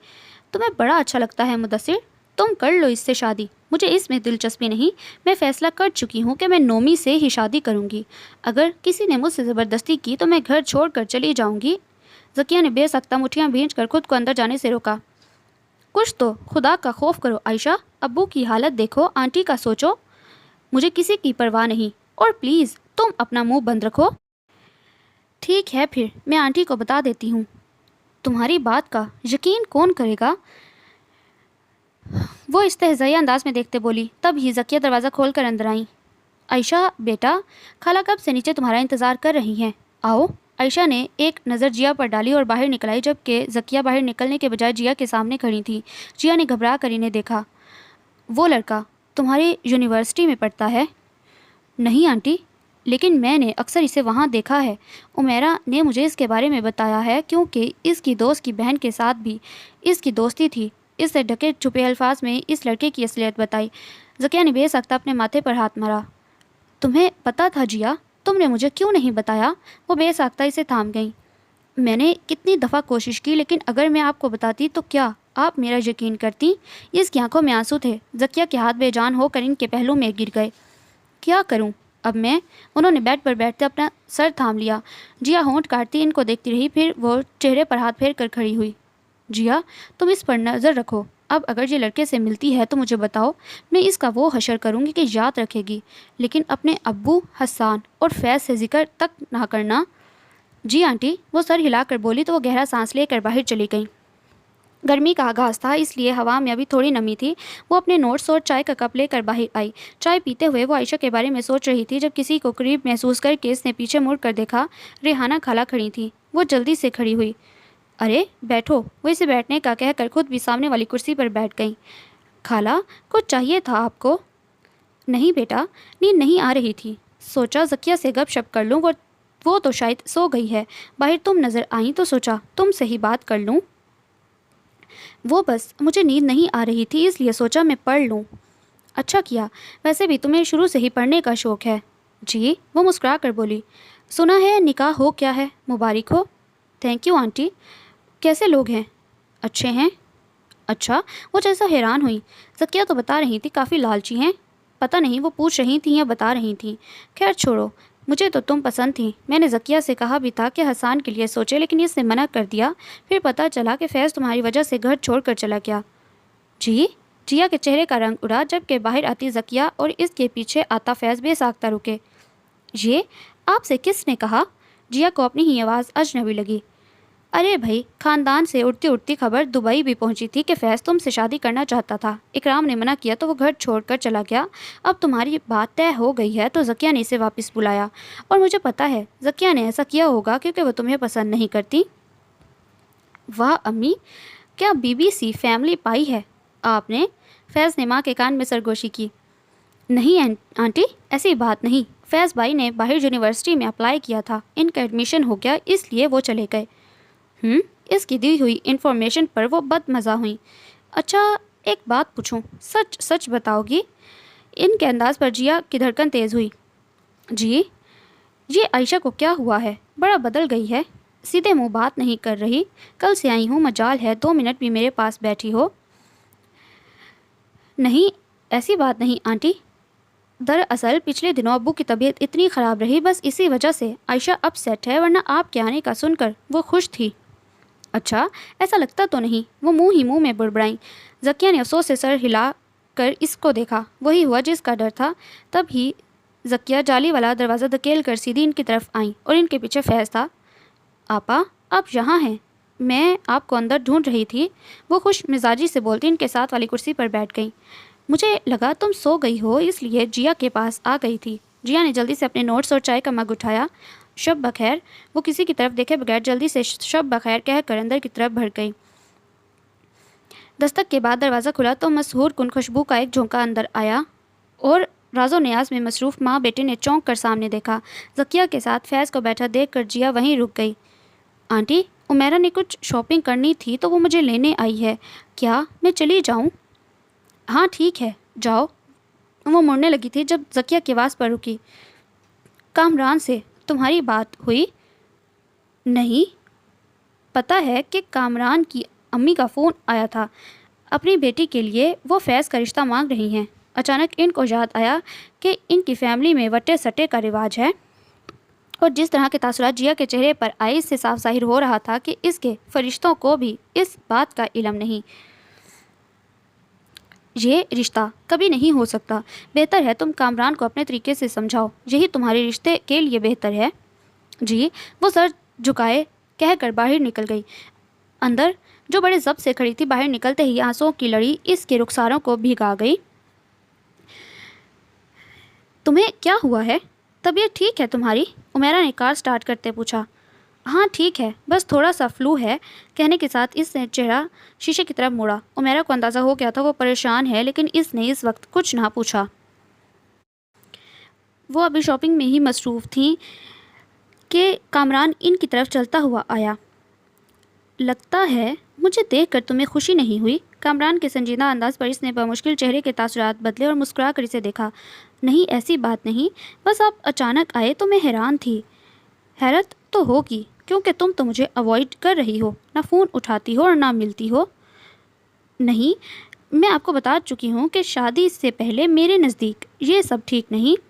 تمہیں بڑا اچھا لگتا ہے مدثر، تم کر لو اس سے شادی، مجھے اس میں دلچسپی نہیں، میں فیصلہ کر چکی ہوں کہ میں نومی سے ہی شادی کروں گی، اگر کسی نے مجھ سے زبردستی کی تو میں گھر چھوڑ کر چلی جاؤں گی۔ ذکیہ نے بے سختہ مٹھیاں بھینچ کر خود کو اندر جانے سے روکا۔ کچھ تو خدا کا خوف کرو عائشہ، ابو کی حالت دیکھو، آنٹی کا سوچو، مجھے کسی کی پرواہ نہیں، اور پلیز تم اپنا منہ بند رکھو۔ ٹھیک ہے پھر میں آنٹی کو بتا دیتی ہوں، تمہاری بات کا یقین کون کرے گا؟ وہ استہزائیہ انداز میں دیکھتے بولی۔ تب ہی ذکیہ دروازہ کھول کر اندر آئیں۔ عائشہ بیٹا، خالہ کب سے نیچے تمہارا انتظار کر رہی ہیں، آؤ۔ عائشہ نے ایک نظر جیا پر ڈالی اور باہر نکل آئی، جبکہ زکیہ باہر نکلنے کے بجائے جیا کے سامنے کھڑی تھی۔ جیا نے گھبرا کر انہیں دیکھا۔ وہ لڑکا تمہاری یونیورسٹی میں پڑھتا ہے؟ نہیں آنٹی، لیکن میں نے اکثر اسے وہاں دیکھا ہے۔ عمیرہ نے مجھے اس کے بارے میں بتایا ہے کیونکہ اس کی دوست کی بہن کے ساتھ بھی اس کی دوستی تھی۔ اس سے ڈھکے چھپے الفاظ میں اس لڑکے کی اصلیت بتائی۔ زکیہ نے بے ساختہ اپنے ماتھے پر ہاتھ مارا۔ تمہیں پتہ تھا جیا؟ تم نے مجھے کیوں نہیں بتایا؟ وہ بے ساختہ اسے تھام گئیں۔ میں نے کتنی دفعہ کوشش کی، لیکن اگر میں آپ کو بتاتی تو کیا آپ میرا یقین کرتی؟ اس کی آنکھوں میں آنسو تھے۔ زکیہ کے ہاتھ بے جان ہو کر ان کے پہلو میں گر گئے۔ کیا کروں اب میں؟ انہوں نے بیڈ پر بیٹھتے اپنا سر تھام لیا۔ جیا ہونٹ کاٹتی ان کو دیکھتی رہی، پھر وہ چہرے پر ہاتھ پھیر کر کھڑی ہوئی۔ جیا، تم اس پر نظر رکھو۔ اب اگر یہ لڑکے سے ملتی ہے تو مجھے بتاؤ، میں اس کا وہ حشر کروں گی کہ یاد رکھے گی، لیکن اپنے ابو، حسان اور فیض سے ذکر تک نہ کرنا۔ جی آنٹی، وہ سر ہلا کر بولی تو وہ گہرا سانس لے کر باہر چلی گئیں۔ گرمی کا آغاز تھا، اس لیے ہوا میں ابھی تھوڑی نمی تھی۔ وہ اپنے نوٹس اور چائے کا کپ لے کر باہر آئی۔ چائے پیتے ہوئے وہ عائشہ کے بارے میں سوچ رہی تھی جب کسی کو قریب محسوس کر کے اس نے پیچھے مڑ کر دیکھا۔ ریحانہ خالہ کھڑی تھی۔ وہ جلدی سے کھڑی ہوئی۔ ارے بیٹھو، وہ اسے بیٹھنے کا کہہ کر خود بھی سامنے والی کرسی پر بیٹھ گئیں۔ خالہ، کچھ چاہیے تھا آپ کو؟ نہیں بیٹا، نیند نہیں آ رہی تھی، سوچا زکیہ سے گپ شپ کر لوں، وہ تو شاید سو گئی ہے۔ باہر تم نظر آئیں تو سوچا تم سے ہی بات کر لوں۔ وہ بس مجھے نیند نہیں آ رہی تھی، اس لیے سوچا میں پڑھ لوں۔ اچھا کیا، ویسے بھی تمہیں شروع سے ہی پڑھنے کا شوق ہے۔ جی، وہ مسکرا کر بولی۔ سنا ہے نکاح ہو کیا ہے، مبارک ہو۔ Thank you auntie. کیسے لوگ ہیں؟ اچھے ہیں۔ اچھا، وہ جیسا حیران ہوئی۔ زکیہ تو بتا رہی تھی کافی لالچی ہیں۔ پتہ نہیں وہ پوچھ رہی تھیں یا بتا رہی تھیں۔ خیر چھوڑو، مجھے تو تم پسند تھی۔ میں نے زکیہ سے کہا بھی تھا کہ حسان کے لیے سوچے، لیکن اس نے منع کر دیا۔ پھر پتہ چلا کہ فیض تمہاری وجہ سے گھر چھوڑ کر چلا گیا۔ جی؟ جیا کے چہرے کا رنگ اڑا، جبکہ باہر آتی زکیہ اور اس کے پیچھے آتا فیض بے ساختہ رکے۔ یہ آپ سے کس نے کہا؟ جیا کو اپنی ہی آواز اجنبی لگی۔ ارے بھائی، خاندان سے اڑتی اڑتی خبر دبئی بھی پہنچی تھی کہ فیض تم سے شادی کرنا چاہتا تھا۔ اکرام نے منع کیا تو وہ گھر چھوڑ کر چلا گیا۔ اب تمہاری بات طے ہو گئی ہے تو زکیہ نے اسے واپس بلایا، اور مجھے پتا ہے زکیہ نے ایسا کیا ہوگا کیونکہ وہ تمہیں پسند نہیں کرتی۔ واہ امی، کیا بی بی سی فیملی پائی ہے آپ نے؟ فیض نے ماں کے کان میں سرگوشی کی۔ نہیں آنٹی، ایسی بات نہیں۔ فیض بھائی نے باہر یونیورسٹی میں اپلائی کیا تھا، ان کا ایڈمیشن ہو گیا، اس لیے وہ چلے گئے۔ اس کی دی ہوئی انفارمیشن پر وہ بد مزہ ہوئیں۔ اچھا ایک بات پوچھوں، سچ سچ بتاؤ گی؟ ان کے انداز پر جیا کی دھڑکن تیز ہوئی۔ جی؟ یہ عائشہ کو کیا ہوا ہے؟ بڑا بدل گئی ہے، سیدھے منہ بات نہیں کر رہی۔ کل سے آئی ہوں، مجال ہے 2 منٹ بھی میرے پاس بیٹھی ہو۔ نہیں ایسی بات نہیں آنٹی، دراصل پچھلے دنوں ابو کی طبیعت اتنی خراب رہی، بس اسی وجہ سے عائشہ اپ سیٹ ہے، ورنہ آپ کے آنے کا سن کر وہ خوش تھی۔ اچھا، ایسا لگتا تو نہیں، وہ منہ ہی منہ میں بڑبڑائیں۔ زکیہ نے افسوس سے سر ہلا کر اس کو دیکھا۔ وہی ہوا جس کا ڈر تھا۔ تب ہی زکیہ جالی والا دروازہ دھکیل کر سیدھی ان کی طرف آئیں، اور ان کے پیچھے فیض تھا۔ آپا، آپ یہاں ہیں؟ میں آپ کو اندر ڈھونڈ رہی تھی، وہ خوش مزاجی سے بولتی ان کے ساتھ والی کرسی پر بیٹھ گئیں۔ مجھے لگا تم سو گئی ہو، اس لیے جیا کے پاس آ گئی تھی۔ جیا نے جلدی سے اپنے نوٹس اور چائے کا مگ اٹھایا۔ شب بخیر، وہ کسی کی طرف دیکھے بغیر جلدی سے شب بخیر کہہ کر اندر کی طرف بڑھ گئی۔ دستک کے بعد دروازہ کھلا تو مسحور کن خوشبو کا ایک جھونکا اندر آیا، اور راز و نیاز میں مصروف ماں بیٹے نے چونک کر سامنے دیکھا۔ زکیہ کے ساتھ فیض کو بیٹھا دیکھ کر جیا وہیں رک گئی۔ آنٹی، عمیرہ نے کچھ شاپنگ کرنی تھی تو وہ مجھے لینے آئی ہے، کیا میں چلی جاؤں؟ ہاں ٹھیک ہے، جاؤ۔ وہ مڑنے لگی تھی جب زکیہ کی آواز پر رکی۔ کامران سے تمہاری بات ہوئی؟ نہیں، پتہ ہے کہ کامران کی امی کا فون آیا تھا، اپنی بیٹی کے لیے وہ فیض کا رشتہ مانگ رہی ہیں۔ اچانک ان کو یاد آیا کہ ان کی فیملی میں وٹے سٹے کا رواج ہے، اور جس طرح کے تاثرات جیا کے چہرے پر آئے اس سے صاف ظاہر ہو رہا تھا کہ اس کے فرشتوں کو بھی اس بات کا علم نہیں۔ یہ رشتہ کبھی نہیں ہو سکتا، بہتر ہے تم کامران کو اپنے طریقے سے سمجھاؤ، یہی تمہارے رشتے کے لیے بہتر ہے۔ جی، وہ سر جھکائے کہہ کر باہر نکل گئی۔ اندر جو بڑے ضبط سے کھڑی تھی، باہر نکلتے ہی آنسوؤں کی لڑی اس کے رخساروں کو بھگا گئی۔ تمہیں کیا ہوا ہے؟ طبیعت ٹھیک ہے تمہاری؟ عمیرہ نے کار سٹارٹ کرتے پوچھا۔ ہاں ٹھیک ہے، بس تھوڑا سا فلو ہے، کہنے کے ساتھ اس نے چہرہ شیشے کی طرف موڑا۔ عمیرہ کو اندازہ ہو گیا تھا وہ پریشان ہے، لیکن اس نے اس وقت کچھ نہ پوچھا۔ وہ ابھی شاپنگ میں ہی مصروف تھیں کہ کامران ان کی طرف چلتا ہوا آیا۔ لگتا ہے مجھے دیکھ کر تمہیں خوشی نہیں ہوئی؟ کامران کے سنجیدہ انداز پر اس نے بمشکل چہرے کے تاثرات بدلے اور مسکرا کر اسے دیکھا۔ نہیں ایسی بات نہیں، بس آپ اچانک آئے تو میں حیران تھی۔ حیرت تو ہوگی کیونکہ تم تو مجھے اوائڈ کر رہی ہو، نہ فون اٹھاتی ہو اور نہ ملتی ہو۔ نہیں، میں آپ کو بتا چکی ہوں کہ شادی سے پہلے میرے نزدیک یہ سب ٹھیک نہیں۔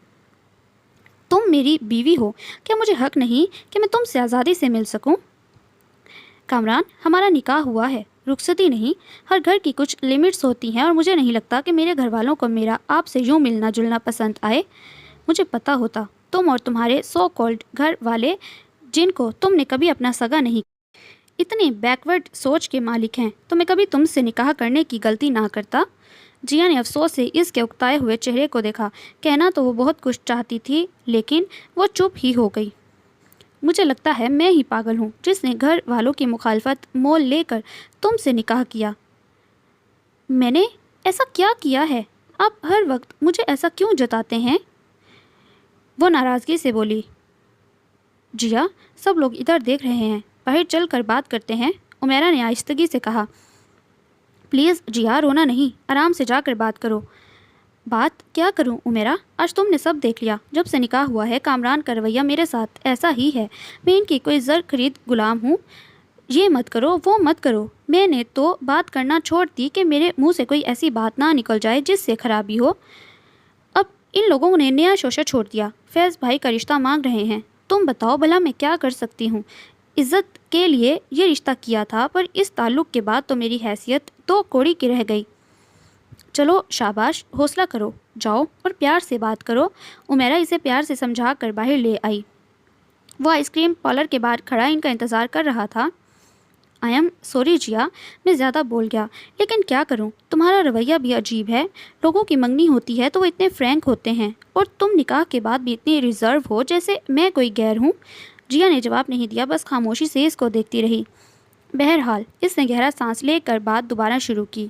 تم میری بیوی ہو، کیا مجھے حق نہیں کہ میں تم سے آزادی سے مل سکوں؟ کامران، ہمارا نکاح ہوا ہے، رخصتی نہیں۔ ہر گھر کی کچھ لمٹس ہوتی ہیں اور مجھے نہیں لگتا کہ میرے گھر والوں کو میرا آپ سے یوں ملنا جلنا پسند آئے۔ مجھے پتا ہوتا تم اور تمہارے سو کالڈ گھر والے، جن کو تم نے کبھی اپنا سگا نہیں، اتنی بیکورڈ سوچ کے مالک ہیں تو میں کبھی تم سے نکاح کرنے کی غلطی نہ کرتا۔ جیا نے افسوس سے اس کے اکتائے ہوئے چہرے کو دیکھا۔ کہنا تو وہ بہت کچھ چاہتی تھی لیکن وہ چپ ہی ہو گئی۔ مجھے لگتا ہے میں ہی پاگل ہوں جس نے گھر والوں کی مخالفت مول لے کر تم سے نکاح کیا۔ میں نے ایسا کیا کیا ہے؟ آپ ہر وقت مجھے ایسا کیوں جتاتے ہیں؟ وہ ناراضگی سے بولی۔ جیا، سب لوگ ادھر دیکھ رہے ہیں، باہر چل کر بات کرتے ہیں، عمیرہ نے آہستگی سے کہا۔ پلیز جیا، رونا نہیں، آرام سے جا کر بات کرو۔ بات کیا کروں عمیرہ؟ آج تم نے سب دیکھ لیا۔ جب سے نکاح ہوا ہے کامران کا رویہ میرے ساتھ ایسا ہی ہے۔ میں ان کی کوئی زر خرید غلام ہوں؟ یہ مت کرو، وہ مت کرو۔ میں نے تو بات کرنا چھوڑ دی کہ میرے منہ سے کوئی ایسی بات نہ نکل جائے جس سے خرابی ہو۔ اب ان لوگوں نے نیا شوشہ چھوڑ دیا، فیض بھائی کا رشتہ مانگ رہے ہیں۔ تم بتاؤ بھلا میں کیا کر سکتی ہوں؟ عزت کے لیے یہ رشتہ کیا تھا، پر اس تعلق کے بعد تو میری حیثیت دو کوڑی کی رہ گئی۔ چلو شاباش، حوصلہ کرو، جاؤ اور پیار سے بات کرو۔ عمیرہ اسے پیار سے سمجھا کر باہر لے آئی۔ وہ آئس کریم پارلر کے باہر کھڑا ان کا انتظار کر رہا تھا۔ آئی ایم سوری جیا، میں زیادہ بول گیا، لیکن کیا کروں، تمہارا رویہ بھی عجیب ہے۔ لوگوں کی منگنی ہوتی ہے تو وہ اتنے فرینک ہوتے ہیں، اور تم نکاح کے بعد بھی اتنی ریزرو ہو جیسے میں کوئی غیر ہوں۔ جیا نے جواب نہیں دیا، بس خاموشی سے اس کو دیکھتی رہی۔ بہرحال اس نے گہرا سانس لے کر بات دوبارہ شروع کی۔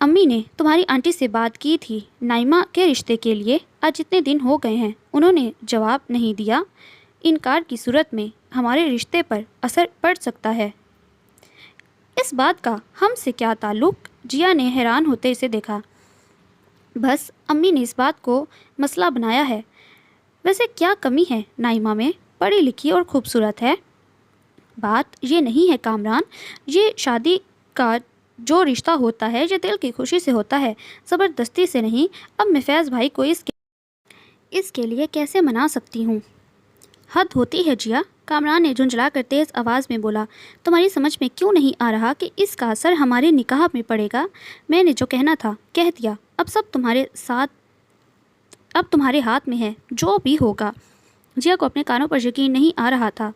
امی نے تمہاری آنٹی سے بات کی تھی نائمہ کے رشتے کے لیے، آج اتنے دن ہو گئے ہیں انہوں نے جواب نہیں دیا۔ انکار کی صورت میں ہمارے رشتے پر اثر پڑ سکتا ہے۔ اس بات کا ہم سے کیا تعلق؟ جیا نے حیران ہوتے اسے دیکھا۔ بس امی نے اس بات کو مسئلہ بنایا ہے۔ ویسے کیا کمی ہے نائمہ میں؟ پڑھی لکھی اور خوبصورت ہے۔ بات یہ نہیں ہے کامران، یہ شادی کا جو رشتہ ہوتا ہے یہ دل کی خوشی سے ہوتا ہے، زبردستی سے نہیں۔ اب میں فیض بھائی کو اس کے لیے کیسے منا سکتی ہوں؟ حد ہوتی ہے جیا، کامران نے جھنجھلا کر تیز آواز میں بولا۔ تمہاری سمجھ میں کیوں نہیں آ رہا کہ اس کا اثر ہمارے نکاح میں پڑے گا؟ میں نے جو کہنا تھا کہہ دیا، اب سب تمہارے ہاتھ میں ہے، جو بھی ہوگا۔ جیا کو اپنے کانوں پر یقین نہیں آ رہا تھا۔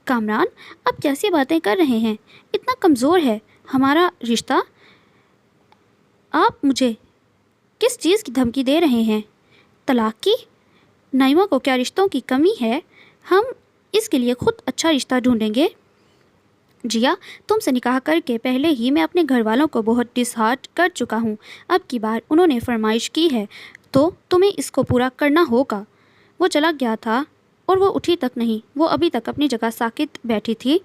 کامران، اب کیسی باتیں کر رہے ہیں؟ اتنا کمزور ہے ہمارا رشتہ؟ آپ مجھے کس چیز کی دھمکی دے رہے ہیں؟ طلاق کی؟ نائمہ کو کیا رشتوں کی کمی ہے؟ ہم اس کے لیے خود اچھا رشتہ ڈھونڈیں گے۔ جیا، تم سے نکاح کر کے پہلے ہی میں اپنے گھر والوں کو بہت ڈس ہارٹ کر چکا ہوں۔ اب کی بار انہوں نے فرمائش کی ہے تو تمہیں اس کو پورا کرنا ہوگا۔ وہ چلا گیا تھا اور وہ اٹھی تک نہیں، وہ ابھی تک اپنی جگہ ساکت بیٹھی تھی۔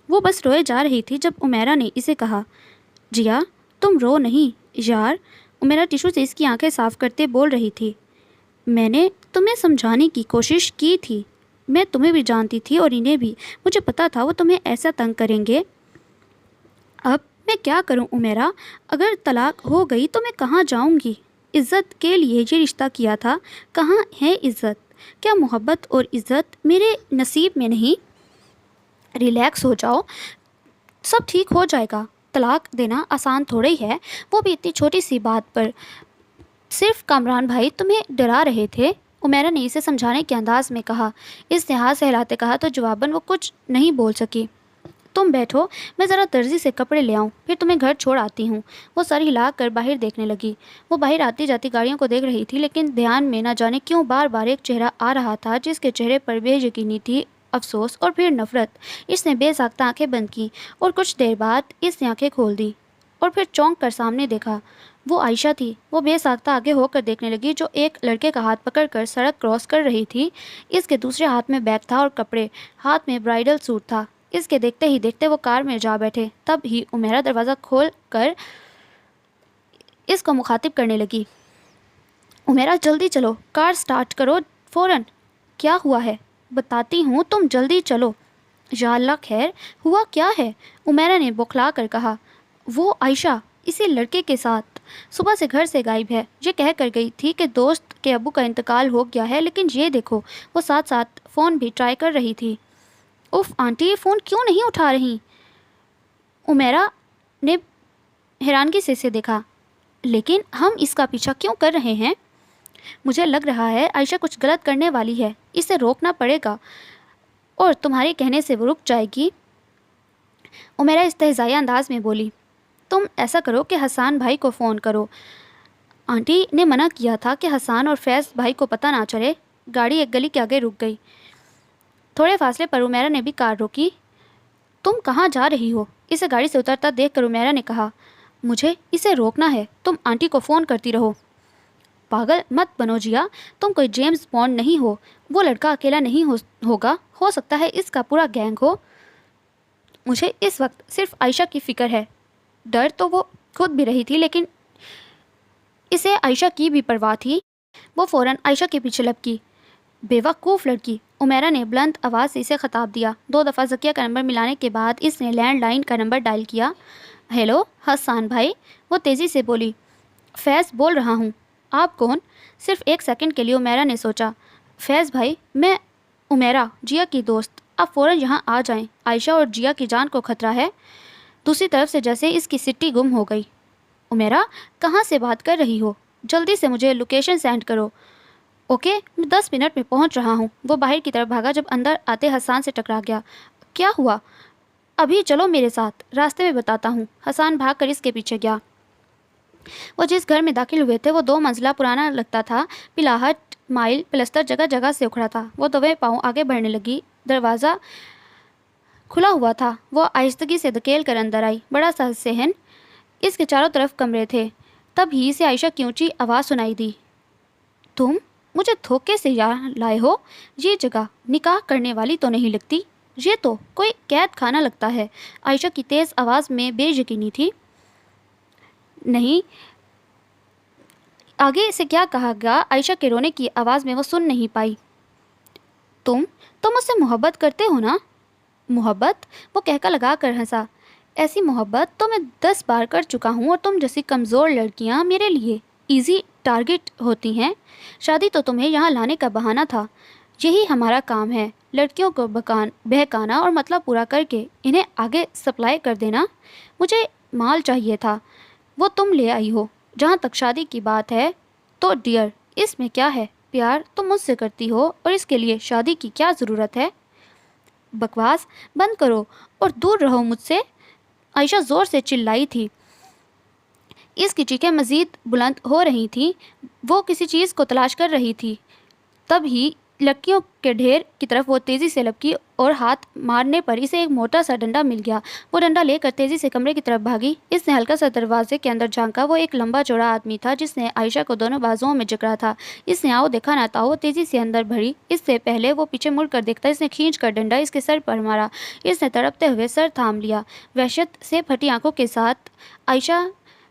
وہ بس روئے جا رہی تھی جب عمیرہ نے اسے کہا۔ جیا، تم رو نہیں یار، عمیرہ ٹیشو سے اس کی آنکھیں صاف کرتے بول رہی تھی۔ میں نے تمہیں سمجھانے کی کوشش کی تھی، میں تمہیں بھی جانتی تھی اور انہیں بھی، مجھے پتا تھا وہ تمہیں ایسا تنگ کریں گے۔ اب میں کیا کروں عمیرہ؟ اگر طلاق ہو گئی تو میں کہاں جاؤں گی؟ عزت کے لیے یہ رشتہ کیا تھا، کہاں ہے عزت؟ کیا محبت اور عزت میرے نصیب میں نہیں؟ ریلیکس ہو جاؤ، سب ٹھیک ہو جائے گا۔ طلاق دینا آسان تھوڑا ہی ہے، وہ بھی اتنی چھوٹی سی بات پر۔ صرف کامران بھائی تمہیں ڈرا رہے تھے، عمیرہ نے اسے سمجھانے کے انداز میں کہا۔ اس نے ہاتھ سہلاتے کہا تو جواباً وہ کچھ نہیں بول سکی۔ تم بیٹھو، میں ذرا درزی سے کپڑے لے آؤں، پھر تمہیں گھر چھوڑ آتی ہوں۔ وہ سر ہلا کر باہر دیکھنے لگی۔ وہ باہر آتی جاتی گاڑیوں کو دیکھ رہی تھی، لیکن دھیان میں نہ جانے کیوں بار بار ایک چہرہ آ رہا تھا جس کے چہرے پر بے یقینی تھی افسوس اور پھر نفرت۔ اس نے بے ساختہ آنکھیں بند کی اور کچھ دیر بعد اس نے آنکھیں کھول دی اور پھر چونک کر سامنے دیکھا۔ وہ عائشہ تھی۔ وہ بے ساختہ آگے ہو کر دیکھنے لگی جو ایک لڑکے کا ہاتھ پکڑ کر سڑک کراس کر رہی تھی۔ اس کے دوسرے ہاتھ میں بیگ تھا اور کپڑے، ہاتھ میں برائڈل سوٹ تھا۔ اس کے دیکھتے ہی دیکھتے وہ کار میں جا بیٹھے۔ تب ہی عمیرہ دروازہ کھول کر اس کو مخاطب کرنے لگی۔ عمیرہ جلدی چلو، کار سٹارٹ کرو فوراً۔ کیا ہوا ہے؟ بتاتی ہوں، تم جلدی چلو۔ یا اللہ خیر، ہوا کیا ہے؟ عمیرہ نے بوکھلا کر کہا۔ وہ عائشہ اسی لڑکے کے ساتھ صبح سے گھر سے غائب ہے۔ یہ کہہ کر گئی تھی کہ دوست کے ابو کا انتقال ہو گیا ہے، لیکن یہ دیکھو، وہ ساتھ ساتھ فون بھی ٹرائی کر رہی تھی۔ اف آنٹی، فون کیوں نہیں اٹھا رہی؟ عمیرہ نے حیرانگی سے اسے دیکھا۔ لیکن ہم اس کا پیچھا کیوں کر رہے ہیں؟ مجھے لگ رہا ہے عائشہ کچھ غلط کرنے والی ہے، اسے روکنا پڑے گا اور تمہارے کہنے سے وہ رک جائے گی۔ عمیرہ استہزائیہ انداز میں بولی۔ تم ایسا کرو کہ حسان بھائی کو فون کرو۔ آنٹی نے منع کیا تھا کہ حسان اور فیض بھائی کو پتہ نہ چلے۔ گاڑی ایک گلی کے آگے رک گئی۔ تھوڑے فاصلے پر عمیرہ نے بھی کار روکی۔ تم کہاں جا رہی ہو؟ اسے گاڑی سے اترتا دیکھ کر عمیرہ نے کہا۔ مجھے اسے روکنا ہے، تم آنٹی کو فون کرتی رہو۔ پاگل مت بنو جیا، تم کوئی جیمز بانڈ نہیں ہو۔ وہ لڑکا اکیلا نہیں ہوگا، ہو سکتا ہے اس کا پورا گینگ ہو۔ مجھے اس وقت صرف عائشہ کی فکر ہے۔ ڈر تو وہ خود بھی رہی تھی، لیکن اسے عائشہ کی بھی پرواہ تھی۔ وہ فوراً عائشہ کے پیچھے لپکی۔ بے وقوف لڑکی، عمیرہ نے بلند آواز سے اسے خطاب دیا۔ 2 دفعہ ذکیہ کا نمبر ملانے کے بعد اس نے لینڈ لائن کا نمبر ڈائل کیا۔ ہیلو حسان بھائی، وہ تیزی سے بولی۔ فیض بول رہا ہوں۔ آپ کون؟ صرف 1 سیکنڈ کے لیے عمیرہ نے سوچا۔ فیض بھائی، میں عمیرہ، جیا کی دوست، آپ فوراً یہاں آ جائیں، عائشہ اور جیا کی جان کو خطرہ ہے۔ دوسری طرف سے جیسے اس کی سٹی گم ہو گئی۔ عمیرہ، کہاں سے بات کر رہی ہو؟ جلدی سے مجھے لوکیشن سینڈ کرو۔ اوکے، میں 10 منٹ میں پہنچ رہا ہوں۔ وہ باہر کی طرف بھاگا، جب اندر آتے حسان سے ٹکرا گیا۔ کیا ہوا؟ ابھی چلو میرے ساتھ، راستے میں بتاتا ہوں۔ حسان بھاگ کر اس کے پیچھے گیا۔ وہ جس گھر میں داخل ہوئے تھے وہ 2 منزلہ پرانا لگتا تھا۔ پلاہٹ مائل پلستر جگہ جگہ سے اکھڑا تھا۔ وہ دوے پاؤں آگے بڑھنے لگی۔ دروازہ کھلا ہوا تھا۔ وہ آہستگی سے دھکیل کر اندر آئی۔ بڑا سا صحن، اس کے چاروں طرف کمرے تھے۔ تب ہی سے عائشہ کی اونچی آواز سنائی دی۔ تم مجھے دھوکے سے یہاں لائے ہو؟ یہ جگہ نکاح کرنے والی تو نہیں لگتی، یہ تو کوئی قید خانہ لگتا ہے۔ عائشہ کی تیز آواز میں بے یقینی تھی۔ نہیں، آگے سے کیا کہا گیا عائشہ کے رونے کی آواز میں وہ سن نہیں پائی۔ تم مجھ سے محبت کرتے ہو نا؟ محبت؟ وہ کہکا لگا کر ہنسا۔ ایسی محبت تو میں 10 بار کر چکا ہوں، اور تم جیسی کمزور لڑکیاں میرے لیے ایزی ٹارگٹ ہوتی ہیں۔ شادی تو تمہیں یہاں لانے کا بہانہ تھا۔ یہی ہمارا کام ہے، لڑکیوں کو بہکانا اور مطلب پورا کر کے انہیں آگے سپلائی کر دینا۔ مجھے مال چاہیے تھا، وہ تم لے آئی ہو۔ جہاں تک شادی کی بات ہے تو ڈیئر، اس میں کیا ہے؟ پیار تم مجھ سے کرتی ہو، اور اس کے لیے شادی کی کیا ضرورت ہے؟ بکواس بند کرو اور دور رہو مجھ سے، عائشہ زور سے چلائی تھی۔ اس کی چیخیں مزید بلند ہو رہی تھیں۔ وہ کسی چیز کو تلاش کر رہی تھی۔ تب ہی لڑکیوں کے ڈھیر کی طرف وہ تیزی سے لپکی اور ہاتھ مارنے پر اسے ایک موٹا سا ڈنڈا مل گیا۔ وہ ڈنڈا لے کر تیزی سے کمرے کی طرف بھاگی۔ اس نے ہلکا سا دروازے کے اندر جھانکا۔ وہ ایک لمبا چوڑا آدمی تھا جس نے عائشہ کو دونوں بازوؤں میں جکڑا تھا۔ اس نے آؤ دیکھا نہ تھا۔ وہ تیزی سے اندر بڑھی۔ اس سے پہلے وہ پیچھے مڑ کر دیکھتا، اس نے کھینچ کر ڈنڈا اس کے سر پر مارا۔ اس نے تڑپتے ہوئے سر تھام لیا۔ وحشت سے پھٹی آنکھوں کے ساتھ عائشہ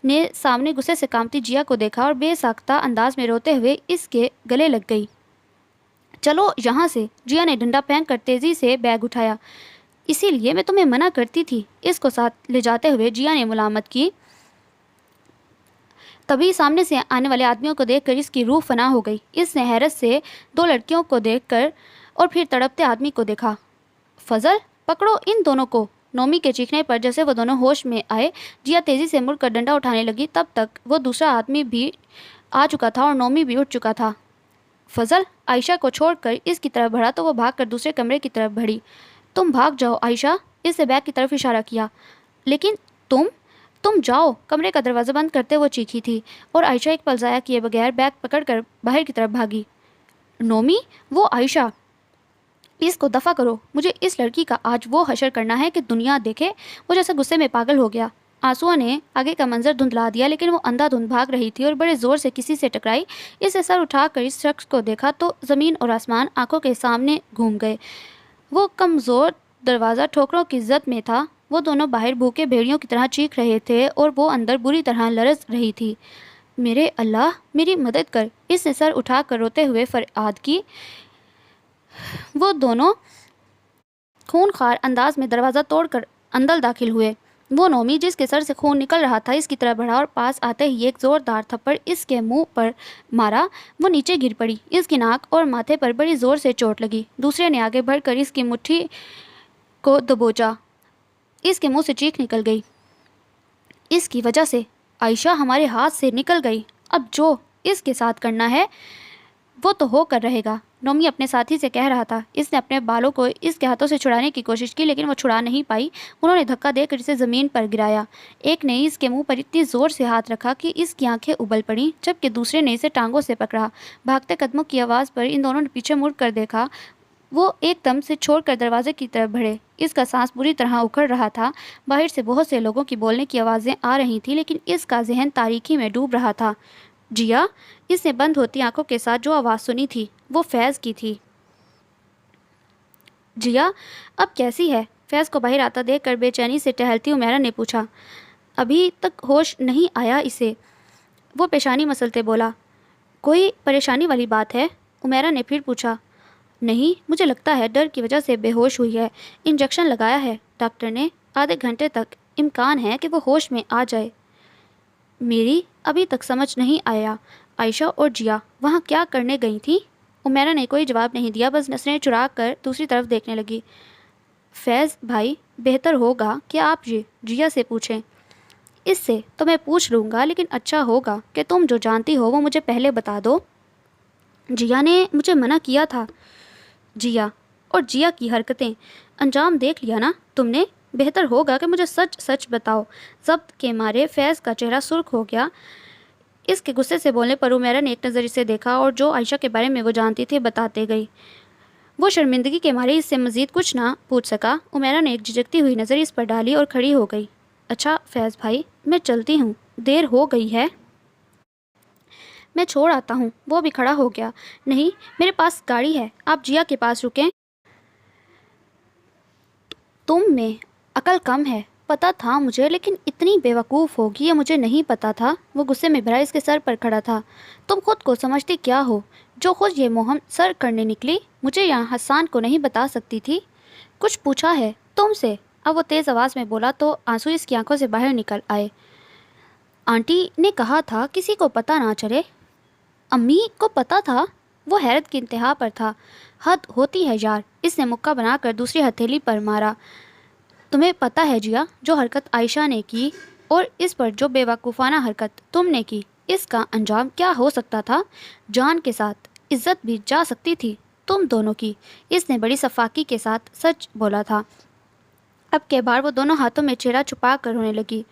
نے سامنے غصے سے کانپتی جیا کو دیکھا اور بے ساختہ انداز میں روتے ہوئے اس کے گلے لگ گئی۔ چلو یہاں سے، جیا نے ڈنڈا پھینک کر تیزی سے بیگ اٹھایا۔ اسی لیے میں تمہیں منع کرتی تھی، اس کو ساتھ لے جاتے ہوئے جیا نے ملامت کی۔ تبھی سامنے سے آنے والے آدمیوں کو دیکھ کر اس کی روح فنا ہو گئی۔ اس نے حیرت سے 2 لڑکیوں کو دیکھ کر اور پھر تڑپتے آدمی کو دیکھا۔ فضل، پکڑو ان دونوں کو۔ نومی کے چیخنے پر جیسے وہ دونوں ہوش میں آئے، جیا تیزی سے مڑ کر ڈنڈا اٹھانے لگی۔ تب تک وہ دوسرا آدمی بھی آ چکا تھا اور نومی بھی اٹھ چکا تھا۔ فضل عائشہ کو چھوڑ کر اس کی طرف بڑھا تو وہ بھاگ کر دوسرے کمرے کی طرف بڑھی۔ تم بھاگ جاؤ عائشہ، اس سے بیگ کی طرف اشارہ کیا۔ لیکن تم جاؤ، کمرے کا دروازہ بند کرتے وہ چیخی تھی، اور عائشہ ایک پل ضائع کیے بغیر بیگ پکڑ کر باہر کی طرف بھاگی۔ نومی، وہ عائشہ، اس کو دفع کرو، مجھے اس لڑکی کا آج وہ حشر کرنا ہے کہ دنیا دیکھے۔ وہ جیسے غصے میں پاگل ہو گیا۔ آنسوؤں نے آگے کا منظر دھندلا دیا، لیکن وہ اندھا دھند بھاگ رہی تھی اور بڑے زور سے کسی سے ٹکرائی۔ اس نے سر اٹھا کر اس شخص کو دیکھا تو زمین اور آسمان آنکھوں کے سامنے گھوم گئے۔ وہ کمزور دروازہ ٹھوکروں کی زد میں تھا۔ وہ دونوں باہر بھوکے بھیڑیوں کی طرح چیخ رہے تھے اور وہ اندر بری طرح لرز رہی تھی۔ میرے اللہ، میری مدد کر، اس نے سر اٹھا کر روتے ہوئے فریاد کی۔ وہ دونوں خونخوار انداز میں دروازہ توڑ کر اندر داخل ہوئے۔ وہ نومی جس کے سر سے خون نکل رہا تھا اس کی طرف بڑھا اور پاس آتے ہی ایک زوردار تھپڑ اس کے منہ پر مارا۔ وہ نیچے گر پڑی۔ اس کی ناک اور ماتھے پر بڑی زور سے چوٹ لگی۔ دوسرے نے آگے بڑھ کر اس کی مٹھی کو دبوچا۔ اس کے منہ سے چیخ نکل گئی، اس کی وجہ سے عائشہ ہمارے ہاتھ سے نکل گئی۔ اب جو اس کے ساتھ کرنا ہے وہ تو ہو کر رہے گا، نومی اپنے ساتھی سے کہہ رہا تھا۔ اس نے اپنے بالوں کو اس کے ہاتھوں سے چھڑانے کی کوشش کی لیکن وہ چھڑا نہیں پائی۔ انہوں نے دھکا دے کر اسے زمین پر گرایا۔ ایک نے اس کے منہ پر اتنی زور سے ہاتھ رکھا کہ اس کی آنکھیں ابل پڑیں، جبکہ دوسرے نے اسے ٹانگوں سے پکڑا۔ بھاگتے قدموں کی آواز پر ان دونوں نے پیچھے مڑ کر دیکھا۔ وہ ایک دم سے چھوڑ کر دروازے کی طرف بڑھے۔ اس کا سانس بری طرح اکھڑ رہا تھا۔ باہر سے بہت سے لوگوں کی بولنے کی آوازیں آ رہی تھیں لیکن اس کا ذہن تاریکی میں ڈوب رہا تھا۔ جیا، اس نے بند ہوتی آنکھوں کے ساتھ جو آواز سنی تھی وہ فیض کی تھی۔ جیا اب کیسی ہے؟ فیض کو باہر آتا دیکھ کر بے چینی سے ٹہلتی عمیرہ نے پوچھا۔ ابھی تک ہوش نہیں آیا اسے، وہ پیشانی مسلتے بولا۔ کوئی پریشانی والی بات ہے؟ عمیرہ نے پھر پوچھا۔ نہیں، مجھے لگتا ہے ڈر کی وجہ سے بے ہوش ہوئی ہے۔ انجیکشن لگایا ہے ڈاکٹر نے، آدھے گھنٹے تک امکان ہے کہ وہ ہوش میں آ جائے۔ میری ابھی تک سمجھ نہیں آیا عائشہ اور جیا وہاں کیا کرنے گئی تھیں؟ عمیرہ نے کوئی جواب نہیں دیا، بس نظریں چرا کر دوسری طرف دیکھنے لگی۔ فیض بھائی، بہتر ہوگا کہ آپ جیا سے پوچھیں۔ اس سے تو میں پوچھ لوں گا لیکن اچھا ہوگا کہ تم جو جانتی ہو وہ مجھے پہلے بتا دو۔ جیا نے مجھے منع کیا تھا۔ جیا اور جیا کی حرکتیں انجام دیکھ لیا نا تم نے؟ بہتر ہوگا کہ مجھے سچ سچ بتاؤ۔ ضبط کے مارے فیض کا چہرہ سرخ ہو گیا۔ اس کے غصے سے بولنے پر عمیرہ نے ایک نظر اسے دیکھا اور جو عائشہ کے بارے میں وہ جانتی تھی بتاتے گئی۔ وہ شرمندگی کے مارے اس سے مزید کچھ نہ پوچھ سکا۔ عمیرہ نے ایک جھجکتی ہوئی نظر اس پر ڈالی اور کھڑی ہو گئی۔ اچھا فیض بھائی، میں چلتی ہوں، دیر ہو گئی ہے۔ میں چھوڑ آتا ہوں۔ وہ بھی کھڑا ہو گیا۔ نہیں، میرے پاس گاڑی ہے، آپ جیا کے پاس رکیں۔ تم میں عقل کم ہے، پتہ تھا مجھے، لیکن اتنی بیوقوف ہوگی یہ مجھے نہیں پتہ تھا۔ وہ غصے میں بھرا اس کے سر پر کھڑا تھا۔ تم خود کو سمجھتی کیا ہو جو خود یہ مہم سر کرنے نکلی؟ مجھے یہاں حسان کو نہیں بتا سکتی تھی؟ کچھ پوچھا ہے تم سے؟ اب وہ تیز آواز میں بولا تو آنسو اس کی آنکھوں سے باہر نکل آئے۔ آنٹی نے کہا تھا کسی کو پتہ نہ چلے۔ امی کو پتہ تھا؟ وہ حیرت کی انتہا پر تھا۔ حد ہوتی ہے یار، اس نے مکہ بنا کر دوسری ہتھیلی پر مارا۔ تمہیں پتہ ہے جیا، جو حرکت عائشہ نے کی اور اس پر جو بے وقوفانہ حرکت تم نے کی، اس کا انجام کیا ہو سکتا تھا؟ جان کے ساتھ عزت بھی جا سکتی تھی تم دونوں کی۔ اس نے بڑی صفاقی کے ساتھ سچ بولا تھا۔ اب کے بار وہ دونوں ہاتھوں میں چہرہ چھپا کر رونے لگی۔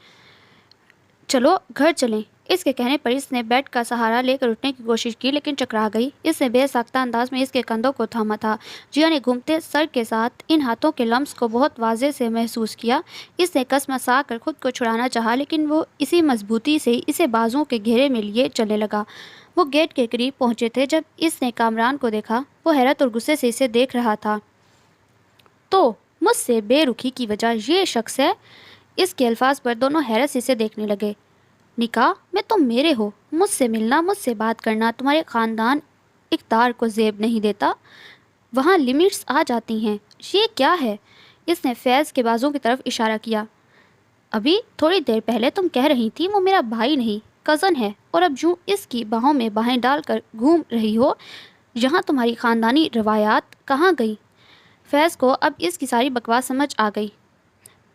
چلو گھر چلیں۔ اس کے کہنے پر اس نے بیڈ کا سہارا لے کر اٹھنے کی کوشش کی لیکن چکرا گئی۔ اس نے بے ساختہ انداز میں اس کے کندھوں کو تھاما تھا۔ جیا نے گھومتے سر کے ساتھ ان ہاتھوں کے لمس کو بہت واضح سے محسوس کیا۔ اس نے کس مسا کر خود کو چھڑانا چاہا لیکن وہ اسی مضبوطی سے اسے بازوؤں کے گھیرے میں لیے چلنے لگا۔ وہ گیٹ کے قریب پہنچے تھے جب اس نے کامران کو دیکھا۔ وہ حیرت اور غصے سے اسے دیکھ رہا تھا۔ تو مجھ سے بے رخی کی وجہ یہ شخص ہے؟ اس کے الفاظ پر دونوں حیرت سے اسے دیکھنے لگے۔ نکاح میں تم میرے ہو، مجھ سے ملنا، مجھ سے بات کرنا تمہارے خاندان اقدار کو زیب نہیں دیتا، وہاں لمٹس آ جاتی ہیں۔ یہ کیا ہے؟ اس نے فیض کے بازو کی طرف اشارہ کیا۔ ابھی تھوڑی دیر پہلے تم کہہ رہی تھی وہ میرا بھائی نہیں کزن ہے، اور اب یوں اس کی باہوں میں باہیں ڈال کر گھوم رہی ہو۔ یہاں تمہاری خاندانی روایات کہاں گئی؟ فیض کو اب اس کی ساری بکواس سمجھ آ گئی۔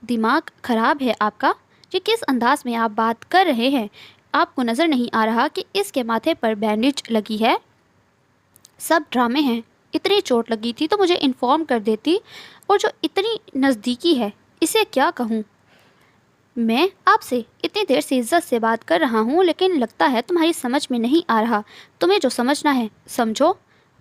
دماغ خراب ہے آپ کا؟ یہ کس انداز میں آپ بات کر رہے ہیں؟ آپ کو نظر نہیں آ رہا کہ اس کے ماتھے پر بینڈیج لگی ہے؟ سب ڈرامے ہیں۔ اتنی چوٹ لگی تھی تو مجھے انفارم کر دیتی، اور جو اتنی نزدیکی ہے اسے کیا کہوں؟ میں آپ سے اتنی دیر سے عزت سے بات کر رہا ہوں لیکن لگتا ہے تمہاری سمجھ میں نہیں آ رہا۔ تمہیں جو سمجھنا ہے سمجھو۔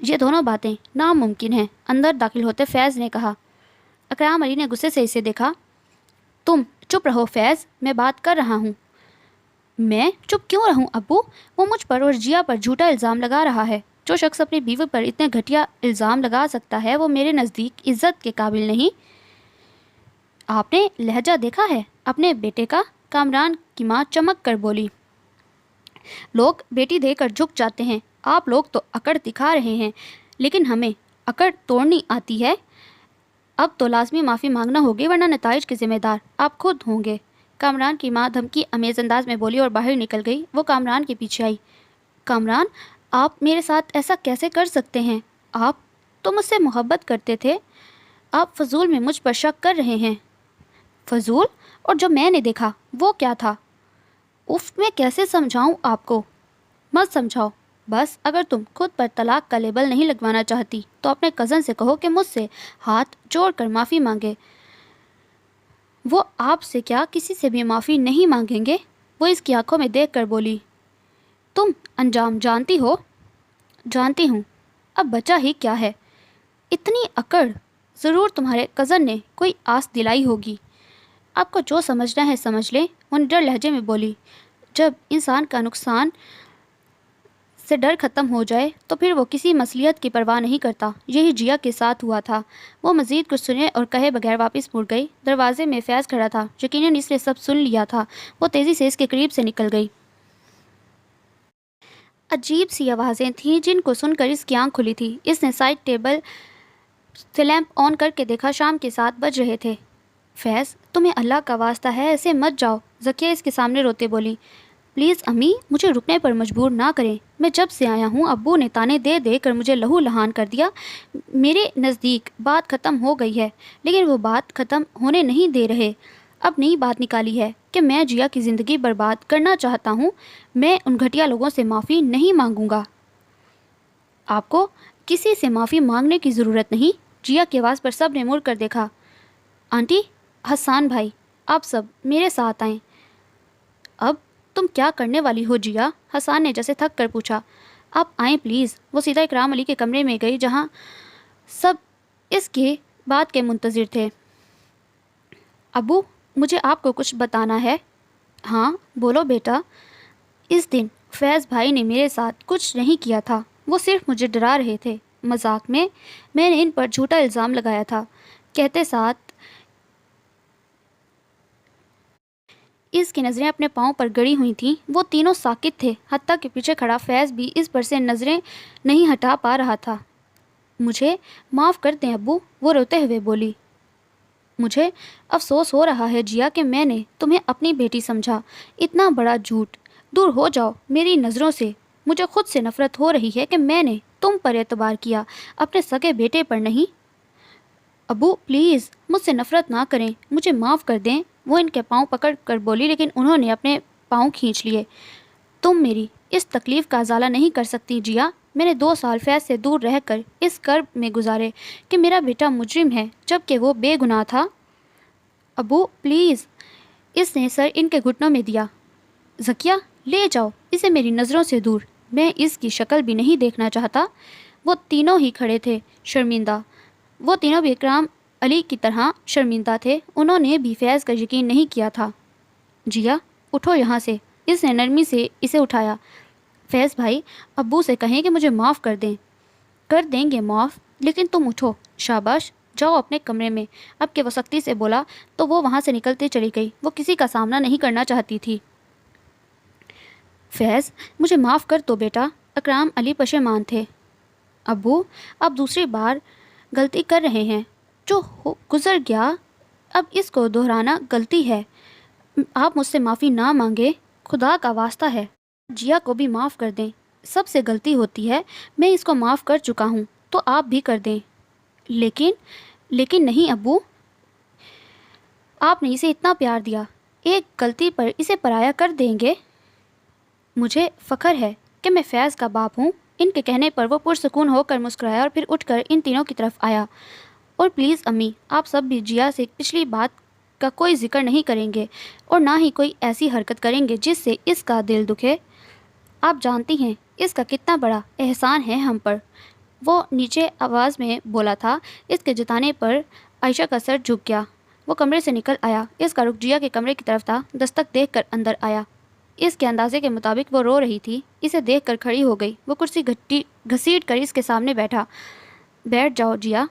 یہ دونوں باتیں ناممکن ہیں، اندر داخل ہوتے فیض نے کہا۔ اکرام علی نے غصے سے اسے دیکھا۔ تم چپ رہو فیض، میں بات کر رہا ہوں۔ میں چپ کیوں رہوں ابو؟ وہ مجھ پر اور جیا پر جھوٹا الزام لگا رہا ہے۔ جو شخص اپنی بیوی پر اتنے گھٹیا الزام لگا سکتا ہے وہ میرے نزدیک عزت کے قابل نہیں۔ آپ نے لہجہ دیکھا ہے اپنے بیٹے کا؟ کامران کی ماں چمک کر بولی۔ لوگ بیٹی دے کر جھک جاتے ہیں، آپ لوگ تو اکڑ دکھا رہے ہیں، لیکن ہمیں اکڑ توڑنی آتی ہے۔ اب تو لازمی معافی مانگنا ہوگی ورنہ نتائج کے ذمہ دار آپ خود ہوں گے۔ کامران کی ماں دھمکی امیز انداز میں بولی اور باہر نکل گئی۔ وہ کامران کے پیچھے آئی۔ کامران، آپ میرے ساتھ ایسا کیسے کر سکتے ہیں؟ آپ تو مجھ سے محبت کرتے تھے، آپ فضول میں مجھ پر شک کر رہے ہیں۔ فضول؟ اور جو میں نے دیکھا وہ کیا تھا؟ اف، میں کیسے سمجھاؤں آپ کو؟ مت سمجھاؤ، بس اگر تم خود پر طلاق کا لیبل نہیں لگوانا چاہتی تو اپنے کزن سے کہو کہ مجھ سے ہاتھ جوڑ کر معافی مانگے۔ وہ آپ سے کیا کسی سے بھی معافی نہیں مانگیں گے؟ وہ اس کی آنکھوں میں دیکھ کر بولی۔ تم انجام جانتی ہو؟ جانتی ہوں، اب بچا ہی کیا ہے؟ اتنی اکڑ، ضرور تمہارے کزن نے کوئی آس دلائی ہوگی۔ آپ کو جو سمجھنا ہے سمجھ لیں، وہ نڈر لہجے میں بولی۔ جب انسان کا نقصان سے ڈر ختم ہو جائے تو پھر وہ کسی مصلحت کی پرواہ نہیں کرتا۔ یہی جیا کے ساتھ ہوا تھا۔ وہ مزید کچھ سنے اور کہے بغیر واپس مڑ گئی۔ دروازے میں فیض کھڑا تھا، یقیناً اس نے سب سن لیا تھا۔ وہ تیزی سے اس کے قریب سے نکل گئی۔ عجیب سی آوازیں تھیں جن کو سن کر اس کی آنکھ کھلی تھی۔ اس نے سائڈ ٹیبل سے لیمپ آن کر کے دیکھا، شام کے 7 بج رہے تھے۔ فیض، تمہیں اللہ کا واسطہ ہے ایسے مت جاؤ، ذکیہ اس کے سامنے روتے بولی۔ پلیز امی، مجھے رکنے پر مجبور نہ کریں۔ میں جب سے آیا ہوں ابو نے تانے دے دے کر مجھے لہو لہان کر دیا۔ میرے نزدیک بات ختم ہو گئی ہے، لیکن وہ بات ختم ہونے نہیں دے رہے۔ اب نئی بات نکالی ہے کہ میں جیا کی زندگی برباد کرنا چاہتا ہوں۔ میں ان گھٹیا لوگوں سے معافی نہیں مانگوں گا۔ آپ کو کسی سے معافی مانگنے کی ضرورت نہیں۔ جیا کی آواز پر سب نے مڑ کر دیکھا۔ آنٹی، حسان بھائی، آپ سب میرے ساتھ آئیں۔ اب تم کیا کرنے والی ہو جیا؟ حسان نے جیسے تھک کر پوچھا۔ آپ آئیں پلیز۔ وہ سیدھا اکرام علی کے کمرے میں گئی جہاں سب اس کی بات کے منتظر تھے۔ ابو، مجھے آپ کو کچھ بتانا ہے۔ ہاں بولو بیٹا۔ اس دن فیض بھائی نے میرے ساتھ کچھ نہیں کیا تھا، وہ صرف مجھے ڈرا رہے تھے۔ مذاق میں میں نے ان پر جھوٹا الزام لگایا تھا، کہتے ساتھ اس کی نظریں اپنے پاؤں پر گڑی ہوئی تھیں۔ وہ تینوں ساکت تھے، حتیٰ کہ پیچھے کھڑا فیض بھی اس پر سے نظریں نہیں ہٹا پا رہا تھا۔ مجھے معاف کر دیں ابو، وہ روتے ہوئے بولی۔ مجھے افسوس ہو رہا ہے جیا کہ میں نے تمہیں اپنی بیٹی سمجھا۔ اتنا بڑا جھوٹ، دور ہو جاؤ میری نظروں سے۔ مجھے خود سے نفرت ہو رہی ہے کہ میں نے تم پر اعتبار کیا، اپنے سگے بیٹے پر نہیں۔ ابو پلیز مجھ سے نفرت نہ کریں، مجھے معاف کر دیں، وہ ان کے پاؤں پکڑ کر بولی، لیکن انہوں نے اپنے پاؤں کھینچ لیے۔ تم میری اس تکلیف کا ازالہ نہیں کر سکتی جیا۔ میں نے 2 سال فیض سے دور رہ کر اس کرب میں گزارے کہ میرا بیٹا مجرم ہے جبکہ وہ بے گناہ تھا۔ ابو پلیز، اس نے سر ان کے گھٹنوں میں دیا۔ ذکیہ، لے جاؤ اسے میری نظروں سے دور، میں اس کی شکل بھی نہیں دیکھنا چاہتا۔ وہ تینوں ہی کھڑے تھے، شرمندہ۔ وہ تینوں بھی اکرام علی کی طرح شرمندہ تھے، انہوں نے بھی فیض کا یقین نہیں کیا تھا۔ جیا اٹھو یہاں سے، اس نے نرمی سے اسے اٹھایا۔ فیض بھائی، ابو سے کہیں کہ مجھے معاف کر دیں۔ کر دیں گے معاف، لیکن تم اٹھو، شاباش، جاؤ اپنے کمرے میں۔ اب کہ وہ سختی سے بولا تو وہ وہاں سے نکلتے چلی گئی۔ وہ کسی کا سامنا نہیں کرنا چاہتی تھی۔ فیض، مجھے معاف کر دو بیٹا۔ اکرام علی پشیمان تھے۔ ابو، آپ دوسری بار غلطی کر رہے ہیں، جو گزر گیا اب اس کو دہرانا غلطی ہے۔ آپ مجھ سے معافی نہ مانگے، خدا کا واسطہ ہے۔ جیا کو بھی معاف کر دیں، سب سے غلطی ہوتی ہے، میں اس کو معاف کر چکا ہوں تو آپ بھی کر دیں۔ لیکن نہیں ابو، آپ نے اسے اتنا پیار دیا، ایک غلطی پر اسے پرایا کر دیں گے؟ مجھے فخر ہے کہ میں فیض کا باپ ہوں۔ ان کے کہنے پر وہ پرسکون ہو کر مسکرایا اور پھر اٹھ کر ان تینوں کی طرف آیا۔ اور پلیز امی، آپ سب بھی جیا سے پچھلی بات کا کوئی ذکر نہیں کریں گے اور نہ ہی کوئی ایسی حرکت کریں گے جس سے اس کا دل دکھے۔ آپ جانتی ہیں اس کا کتنا بڑا احسان ہے ہم پر۔ وہ نیچے آواز میں بولا تھا۔ اس کے جتانے پر عائشہ کا سر جھک گیا۔ وہ کمرے سے نکل آیا۔ اس کا رخ جیا کے کمرے کی طرف تھا۔ دستک دیکھ کر اندر آیا۔ اس کے اندازے کے مطابق وہ رو رہی تھی۔ اسے دیکھ کر کھڑی ہو گئی۔ وہ کرسی گھسیٹ کر اس کے سامنے بیٹھا۔ بیٹھ جاؤ جیا۔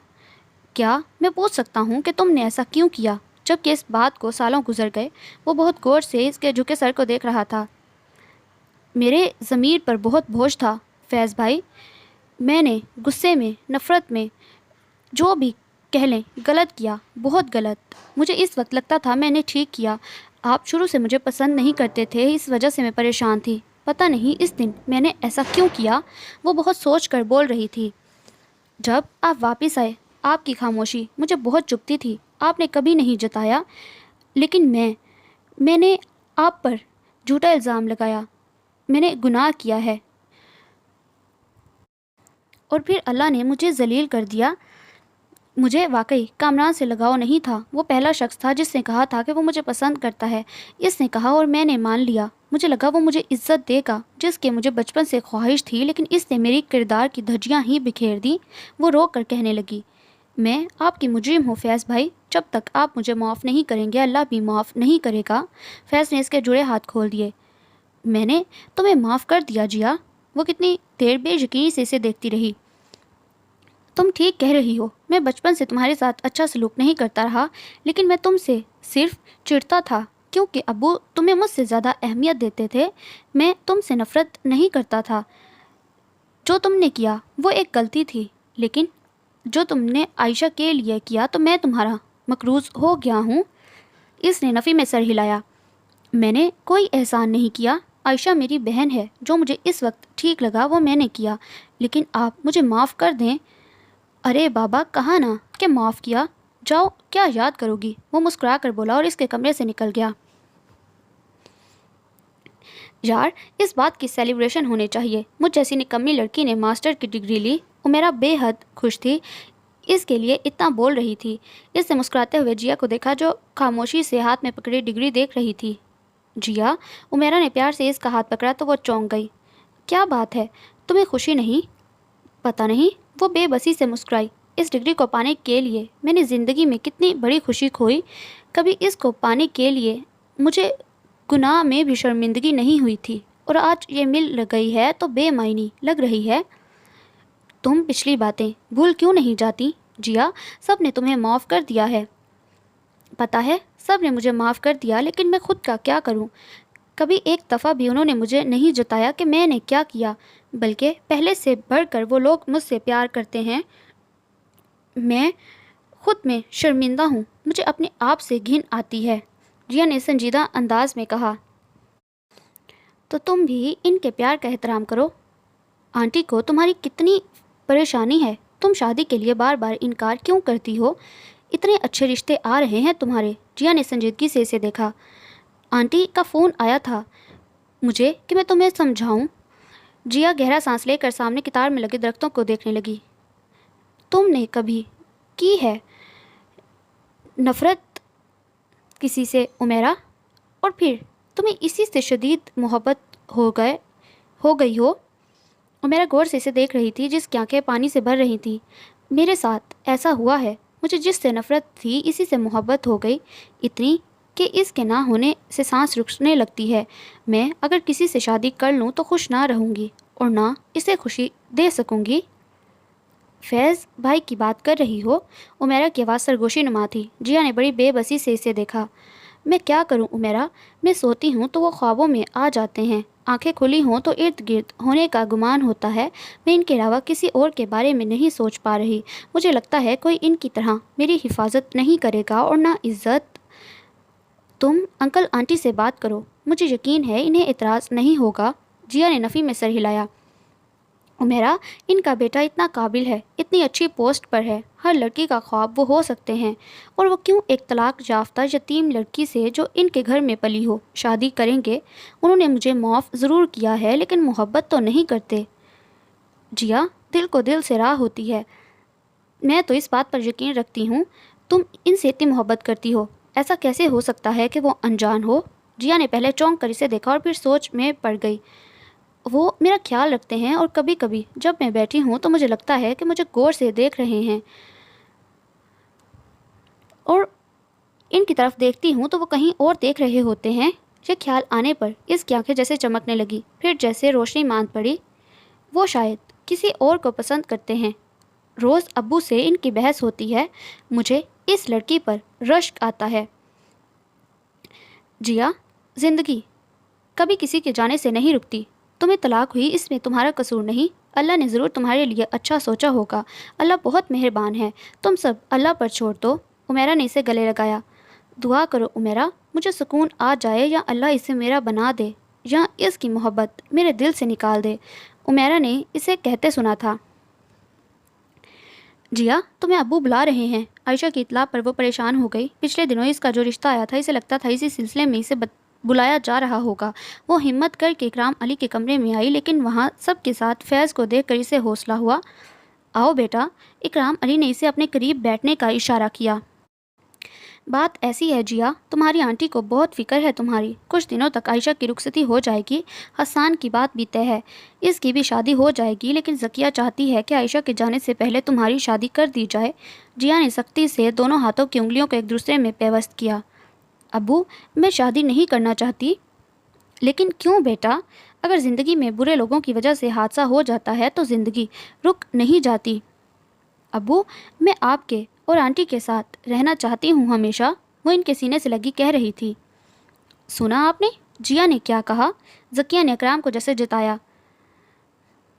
کیا میں پوچھ سکتا ہوں کہ تم نے ایسا کیوں کیا؟ جبکہ اس بات کو سالوں گزر گئے۔ وہ بہت غور سے اس کے جھکے سر کو دیکھ رہا تھا۔ میرے ضمیر پر بہت بوجھ تھا فیض بھائی۔ میں نے غصے میں، نفرت میں، جو بھی کہہ لیں، غلط کیا، بہت غلط۔ مجھے اس وقت لگتا تھا میں نے ٹھیک کیا۔ آپ شروع سے مجھے پسند نہیں کرتے تھے، اس وجہ سے میں پریشان تھی۔ پتہ نہیں اس دن میں نے ایسا کیوں کیا۔ وہ بہت سوچ کر بول رہی تھی۔ جب آپ واپس آئے، آپ کی خاموشی مجھے بہت چبھتی تھی۔ آپ نے کبھی نہیں جتایا، لیکن میں نے آپ پر جھوٹا الزام لگایا۔ میں نے گناہ کیا ہے، اور پھر اللہ نے مجھے ذلیل کر دیا۔ مجھے واقعی کامران سے لگاؤ نہیں تھا۔ وہ پہلا شخص تھا جس نے کہا تھا کہ وہ مجھے پسند کرتا ہے۔ اس نے کہا اور میں نے مان لیا۔ مجھے لگا وہ مجھے عزت دے گا، جس کی مجھے بچپن سے خواہش تھی، لیکن اس نے میری کردار کی دھجیاں ہی بکھیر دیں۔ وہ رو کر کہنے لگی، میں آپ کی مجرم ہوں فیض بھائی۔ جب تک آپ مجھے معاف نہیں کریں گے، اللہ بھی معاف نہیں کرے گا۔ فیض نے اس کے جڑے ہاتھ کھول دیے۔ میں نے تمہیں معاف کر دیا جیا۔ وہ کتنی دیر بے یقینی سے اسے دیکھتی رہی۔ تم ٹھیک کہہ رہی ہو، میں بچپن سے تمہارے ساتھ اچھا سلوک نہیں کرتا رہا، لیکن میں تم سے صرف چڑھتا تھا کیونکہ ابو تمہیں مجھ سے زیادہ اہمیت دیتے تھے۔ میں تم سے نفرت نہیں کرتا تھا۔ جو تم نے کیا وہ ایک غلطی تھی، لیکن جو تم نے عائشہ کے لیے کیا تو میں تمہارا مقروض ہو گیا ہوں۔ اس نے نفی میں سر ہلایا۔ میں نے کوئی احسان نہیں کیا۔ عائشہ میری بہن ہے۔ جو مجھے اس وقت ٹھیک لگا وہ میں نے کیا، لیکن آپ مجھے معاف کر دیں۔ ارے بابا، کہا نا کہ معاف کیا، جاؤ کیا یاد کرو گی؟ وہ مسکرا کر بولا اور اس کے کمرے سے نکل گیا۔ یار، اس بات کی سیلیبریشن ہونی چاہیے۔ مجھ جیسی نکمی لڑکی نے ماسٹر کی ڈگری لی۔ عمیرہ بے حد خوش تھی، اس کے لیے اتنا بول رہی تھی۔ اس نے مسکراتے ہوئے جیا کو دیکھا جو خاموشی سے ہاتھ میں پکڑی ڈگری دیکھ رہی تھی۔ جیا، عمیرہ نے پیار سے اس کا ہاتھ پکڑا تو وہ چونک گئی۔ کیا بات ہے، تمہیں خوشی نہیں؟ پتہ نہیں، وہ بے بسی سے مسکرائی۔ اس ڈگری کو پانے کے لیے میں نے زندگی میں کتنی بڑی خوشی کھوئی۔ کبھی اس کو پانے کے لیے مجھے گناہ میں بھی شرمندگی نہیں ہوئی تھی، اور آج یہ مل گئی ہے تو بے معنی لگ رہی ہے۔ تم پچھلی باتیں بھول کیوں نہیں جاتی جیا؟ سب نے تمہیں معاف کر دیا ہے۔ پتہ ہے، سب نے مجھے معاف کر دیا، لیکن میں خود کا کیا کروں؟ کبھی ایک دفعہ بھی انہوں نے مجھے نہیں جتایا کہ میں نے کیا کیا، بلکہ پہلے سے بڑھ کر وہ لوگ مجھ سے پیار کرتے ہیں۔ میں خود میں شرمندہ ہوں۔ مجھے اپنے آپ سے گھن آتی ہے، جیا نے سنجیدہ انداز میں کہا۔ تو تم بھی ان کے پیار کا احترام کرو۔ آنٹی کو تمہاری کتنی پریشانی ہے؟ تم شادی کے لیے بار بار انکار کیوں کرتی ہو؟ اتنے اچھے رشتے آ رہے ہیں تمہارے۔ جیا نے سنجیدگی سے اسے دیکھا۔ آنٹی کا فون آیا تھا مجھے کہ میں تمہیں سمجھاؤں۔ جیا گہرا سانس لے کر سامنے کتار میں لگے درختوں کو دیکھنے لگی۔ تم نے کبھی کی ہے نفرت کسی سے عمیرہ؟ اور پھر تمہیں اسی سے شدید محبت ہو گئی ہو؟ عمیرہ غور سے اسے دیکھ رہی تھی، جس کی آنکھیں پانی سے بھر رہی تھیں۔ میرے ساتھ ایسا ہوا ہے۔ مجھے جس سے نفرت تھی اسی سے محبت ہو گئی، اتنی کہ اس کے نہ ہونے سے سانس رکنے لگتی ہے۔ میں اگر کسی سے شادی کر لوں تو خوش نہ رہوں گی اور نہ اسے خوشی دے سکوں گی۔ فیض بھائی کی بات کر رہی ہو؟ عمیرہ کی آواز سرگوشی نما تھی۔ جیا نے بڑی بے بسی سے اسے دیکھا۔ میں کیا کروں عمیرہ؟ میں سوتی ہوں تو وہ خوابوں میں آ جاتے ہیں، آنکھیں کھلی ہوں تو ارد گرد ہونے کا گمان ہوتا ہے۔ میں ان کے علاوہ کسی اور کے بارے میں نہیں سوچ پا رہی۔ مجھے لگتا ہے کوئی ان کی طرح میری حفاظت نہیں کرے گا اور نہ عزت۔ تم انکل آنٹی سے بات کرو، مجھے یقین ہے انہیں اعتراض نہیں ہوگا۔ جیا نے نفی میں سر ہلایا۔ عمیرہ، ان کا بیٹا اتنا قابل ہے، اتنی اچھی پوسٹ پر ہے، ہر لڑکی کا خواب وہ ہو سکتے ہیں، اور وہ کیوں ایک طلاق یافتہ یتیم لڑکی سے جو ان کے گھر میں پلی ہو شادی کریں گے؟ انہوں نے مجھے معاف ضرور کیا ہے، لیکن محبت تو نہیں کرتے۔ جیا، دل کو دل سے راہ ہوتی ہے۔ میں تو اس بات پر یقین رکھتی ہوں تم ان سے اتنی محبت کرتی ہو۔ ایسا کیسے ہو سکتا ہے کہ وہ انجان ہو؟ جیا نے پہلے چونک کر اسے دیکھا اور پھر سوچ میں پڑ گئی۔ وہ میرا خیال رکھتے ہیں اور کبھی کبھی جب میں بیٹھی ہوں تو مجھے لگتا ہے کہ مجھے غور سے دیکھ رہے ہیں اور ان کی طرف دیکھتی ہوں تو وہ کہیں اور دیکھ رہے ہوتے ہیں۔ یہ خیال آنے پر اس کی آنکھیں جیسے چمکنے لگی، پھر جیسے روشنی ماند پڑی۔ وہ شاید کسی اور کو پسند کرتے ہیں۔ روز ابو سے ان کی بحث ہوتی ہے۔ مجھے اس لڑکی پر رشک آتا ہے۔ جیا، زندگی کبھی کسی کے جانے سے نہیں رکتی۔ تمہیں طلاق ہوئی اس میں تمہارا قصور نہیں۔ اللہ نے ضرور تمہارے لیے اچھا سوچا ہوگا۔ اللہ بہت مہربان ہے۔ تم سب اللہ پر چھوڑ دو۔ عمیرہ نے اسے گلے لگایا۔ دعا کرو عمیرہ، مجھے سکون آ جائے یا اللہ اسے میرا بنا دے یا اس کی محبت میرے دل سے نکال دے، عمیرہ نے اسے کہتے سنا تھا۔ جیا، تمہیں ابو بلا رہے ہیں۔ عائشہ کی اطلاع پر وہ پریشان ہو گئی۔ پچھلے دنوں اس کا جو رشتہ آیا تھا، اسے لگتا تھا اسی سلسلے میں اسے بلایا جا رہا ہوگا۔ وہ ہمت کر کے اکرام علی کے کمرے میں آئی، لیکن وہاں سب کے ساتھ فیض کو دیکھ کر اسے حوصلہ ہوا۔ آؤ بیٹا، اکرام علی نے اسے اپنے قریب بیٹھنے کا اشارہ کیا۔ بات ایسی ہے جیا، تمہاری آنٹی کو بہت فکر ہے تمہاری۔ کچھ دنوں تک عائشہ کی رخصتی ہو جائے گی۔ حسان کی بات بھی طے ہے، اس کی بھی شادی ہو جائے گی، لیکن ذکیہ چاہتی ہے کہ عائشہ کے جانے سے پہلے تمہاری شادی کر دی جائے۔ جیا نے سختی سے دونوں ہاتھوں کی انگلیوں کو ایک دوسرے میں پیوست کیا۔ ابو، میں شادی نہیں کرنا چاہتی۔ لیکن کیوں بیٹا؟ اگر زندگی میں برے لوگوں کی وجہ سے حادثہ ہو جاتا ہے تو زندگی رک نہیں جاتی۔ ابو، میں آپ کے اور آنٹی کے ساتھ رہنا چاہتی ہوں ہمیشہ، وہ ان کے سینے سے لگی کہہ رہی تھی۔ سنا آپ نے جیا نے کیا کہا؟ ذکیہ نے اکرام کو جیسے جتایا۔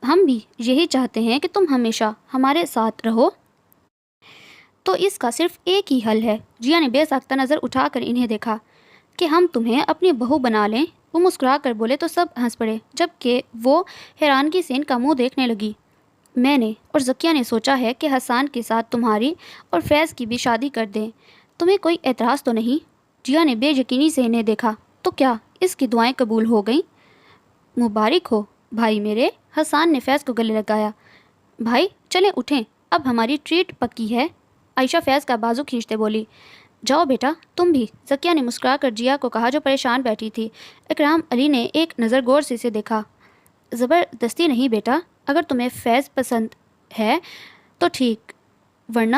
ہم بھی یہی چاہتے ہیں کہ تم ہمیشہ ہمارے ساتھ رہو۔ تو اس کا صرف ایک ہی حل ہے۔ جیا نے بے ساختہ نظر اٹھا کر انہیں دیکھا۔ کہ ہم تمہیں اپنی بہو بنا لیں۔ وہ مسکرا کر بولے تو سب ہنس پڑے، جبکہ وہ حیرانگی سے ان کا منہ دیکھنے لگی۔ میں نے اور ذکیہ نے سوچا ہے کہ حسان کے ساتھ تمہاری اور فیض کی بھی شادی کر دیں۔ تمہیں کوئی اعتراض تو نہیں؟ جیا نے بے یقینی سے انہیں دیکھا۔ تو کیا اس کی دعائیں قبول ہو گئیں؟ مبارک ہو بھائی میرے، حسان نے فیض کو گلے لگایا۔ بھائی چلیں اٹھیں، اب ہماری ٹریٹ پکی ہے، عائشہ فیض کا بازو کھینچتے بولی۔ جاؤ بیٹا تم بھی، ذکیہ نے مسکرا کر جیا کو کہا جو پریشان بیٹھی تھی۔ اکرام علی نے ایک نظر غور سے اسے دیکھا۔ زبردستی نہیں بیٹا، اگر تمہیں فیض پسند ہے تو ٹھیک، ورنہ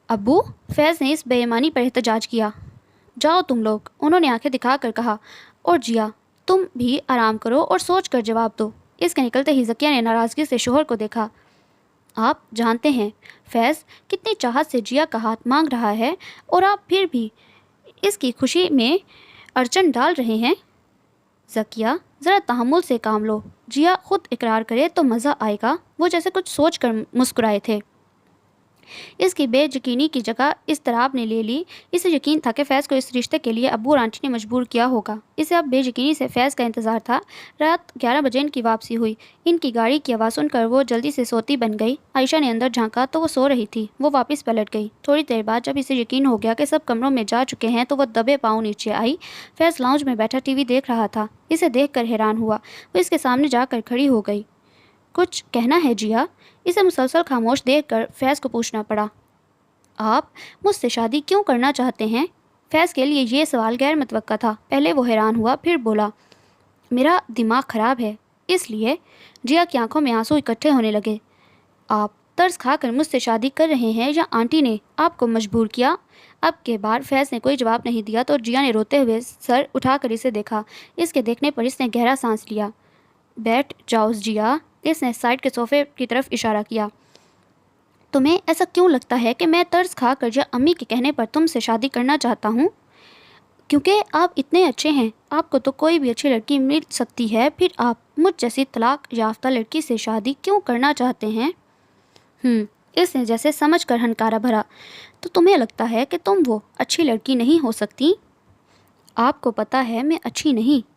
ابو، فیض نے اس بے ایمانی پر احتجاج کیا۔ جاؤ تم لوگ، انہوں نے آنکھیں دکھا کر کہا، اور جیا تم بھی آرام کرو اور سوچ کر جواب دو۔ اس کے نکلتے ہی ذکیہ نے ناراضگی سے شوہر کو دیکھا۔ آپ جانتے ہیں فیض کتنی چاہت سے جیا کا ہاتھ مانگ رہا ہے اور آپ پھر بھی اس کی خوشی میں اڑچن ڈال رہے ہیں۔ ذکیہ ذرا تحمل سے کام لو، جیا خود اقرار کرے تو مزہ آئے گا۔ وہ جیسے کچھ سوچ کر مسکرائے تھے۔ اس کی بے یقینی کی جگہ اضطراب نے لے لی۔ اسے یقین تھا کہ فیض کو اس رشتے کے لیے ابو اور آنٹی نے مجبور کیا ہوگا۔ اسے اب بے یقینی سے فیض کا انتظار تھا۔ رات 11 بجے ان کی واپسی ہوئی۔ ان کی گاڑی کی آواز سن کر وہ جلدی سے سوتی بن گئی۔ عائشہ نے اندر جھانکا تو وہ سو رہی تھی۔ وہ واپس پلٹ گئی۔ تھوڑی دیر بعد جب اسے یقین ہو گیا کہ سب کمروں میں جا چکے ہیں تو وہ دبے پاؤں نیچے آئی۔ فیض لاؤنج میں بیٹھا ٹی وی دیکھ رہا تھا۔ اسے دیکھ کر حیران ہوا۔ وہ اس کے سامنے جا کر کھڑی ہو گئی۔ کچھ کہنا ہے جیا؟ اسے مسلسل خاموش دیکھ کر فیض کو پوچھنا پڑا۔ آپ مجھ سے شادی کیوں کرنا چاہتے ہیں؟ فیض کے لیے یہ سوال غیر متوقع تھا۔ پہلے وہ حیران ہوا، پھر بولا، میرا دماغ خراب ہے اس لیے۔ جیا کی آنکھوں میں آنسو اکٹھے ہونے لگے۔ آپ ترس کھا کر مجھ سے شادی کر رہے ہیں یا آنٹی نے آپ کو مجبور کیا؟ اب کے بعد فیض نے کوئی جواب نہیں دیا تو جیا نے روتے ہوئے سر اٹھا کر اسے دیکھا۔ اس کے دیکھنے پر اس نے گہرا سانس لیا۔ بیٹھ جاؤ جیا، اس نے سائڈ کے صوفے کی طرف اشارہ کیا۔ تمہیں ایسا کیوں لگتا ہے کہ میں ترس کھا کر یا امی کے کہنے پر تم سے شادی کرنا چاہتا ہوں؟ کیونکہ آپ اتنے اچھے ہیں، آپ کو تو کوئی بھی اچھی لڑکی مل سکتی ہے، پھر آپ مجھ جیسی طلاق یافتہ لڑکی سے شادی کیوں کرنا چاہتے ہیں؟ اس نے جیسے سمجھ کر ہنکارا بھرا۔ تو تمہیں لگتا ہے کہ تم وہ اچھی لڑکی نہیں ہو سکتی؟ آپ کو پتہ ہے میں اچھی نہیں۔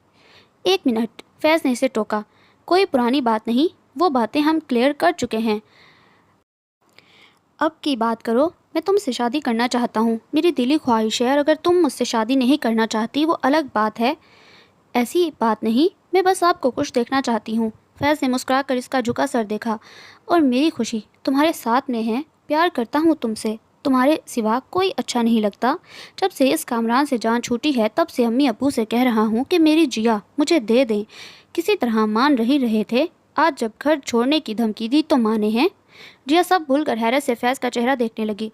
ایک منٹ، فیض نے اسے ٹوکا۔ کوئی پرانی بات نہیں، وہ باتیں ہم کلیئر کر چکے ہیں۔ اب کی بات کرو۔ میں تم سے شادی کرنا چاہتا ہوں، میری دلی خواہش ہے، اور اگر تم مجھ سے شادی نہیں کرنا چاہتی وہ الگ بات ہے۔ ایسی بات نہیں، میں بس آپ کو خوش دیکھنا چاہتی ہوں۔ فیض نے مسکرا کر اس کا جھکا سر دیکھا۔ اور میری خوشی تمہارے ساتھ میں ہے، پیار کرتا ہوں تم سے، تمہارے سوا کوئی اچھا نہیں لگتا۔ جب سے اس کامران سے جان چھوٹی ہے تب سے امی ابو سے کہہ رہا ہوں کہ میری جیا مجھے دے دیں، کسی طرح مان رہے تھے۔ آج جب گھر چھوڑنے کی دھمکی دی تو مانے ہیں؟ جیا سب بھول کر حیرت سے فیض کا چہرہ دیکھنے لگی۔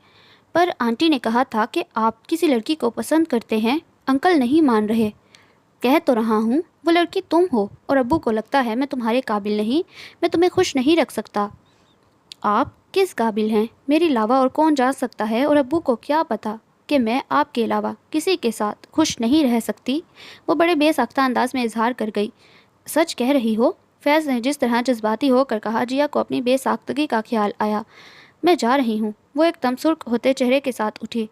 پر آنٹی نے کہا تھا کہ آپ کسی لڑکی کو پسند کرتے ہیں، انکل نہیں مان رہے۔ کہہ تو رہا ہوں وہ لڑکی تم ہو، اور ابو کو لگتا ہے میں تمہارے قابل نہیں، میں تمہیں خوش نہیں رکھ سکتا۔ آپ کس قابل ہیں میرے علاوہ اور کون جان سکتا ہے، اور ابو کو کیا پتا کہ میں آپ کے علاوہ کسی کے ساتھ خوش نہیں رہ سکتی؟ وہ بڑے بے ساختہ انداز میں اظہار کر گئی۔ سچ کہہ رہی ہو؟ فیض نے جس طرح جذباتی ہو کر کہا، جیا کو اپنی بے ساختگی کا خیال آیا۔ میں جا رہی ہوں، وہ ایک دم سرخ ہوتے چہرے کے ساتھ اٹھی۔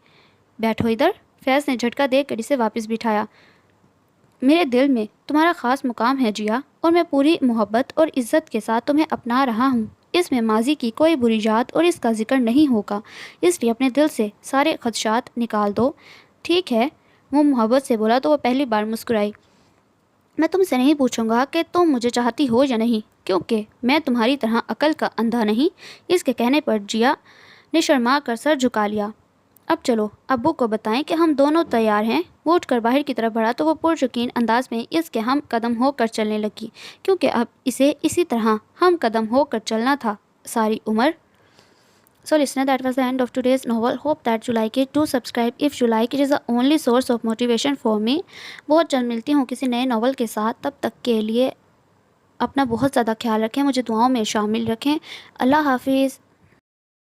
بیٹھو ادھر، فیض نے جھٹکا دے کر اسے واپس بٹھایا۔ میرے دل میں تمہارا خاص مقام ہے جیا، اور میں پوری محبت اور عزت کے ساتھ تمہیں اپنا رہا ہوں۔ اس میں ماضی کی کوئی بری یاد اور اس کا ذکر نہیں ہوگا، اس لیے اپنے دل سے سارے خدشات نکال دو، ٹھیک ہے؟ وہ محبت سے بولا تو وہ پہلی بار مسکرائی۔ میں تم سے نہیں پوچھوں گا کہ تم مجھے چاہتی ہو یا نہیں، کیونکہ میں تمہاری طرح عقل کا اندھا نہیں۔ اس کے کہنے پر جیا نے شرما کر سر جھکا لیا۔ اب چلو ابو کو بتائیں کہ ہم دونوں تیار ہیں۔ وہ اٹھ کر باہر کی طرف بڑھا تو وہ پرشکین انداز میں اس کے ہم قدم ہو کر چلنے لگی، کیونکہ اب اسے اسی طرح ہم قدم ہو کر چلنا تھا ساری عمر۔ So listener, that was the end of today's novel. Hope that you like it. Do subscribe if you like. It is the only source of motivation for me. بہت جلد ملتی ہوں کسی نئے ناول کے ساتھ، تب تک کے لیے اپنا بہت زیادہ خیال رکھیں، مجھے دعاؤں میں شامل رکھیں۔ اللہ حافظ۔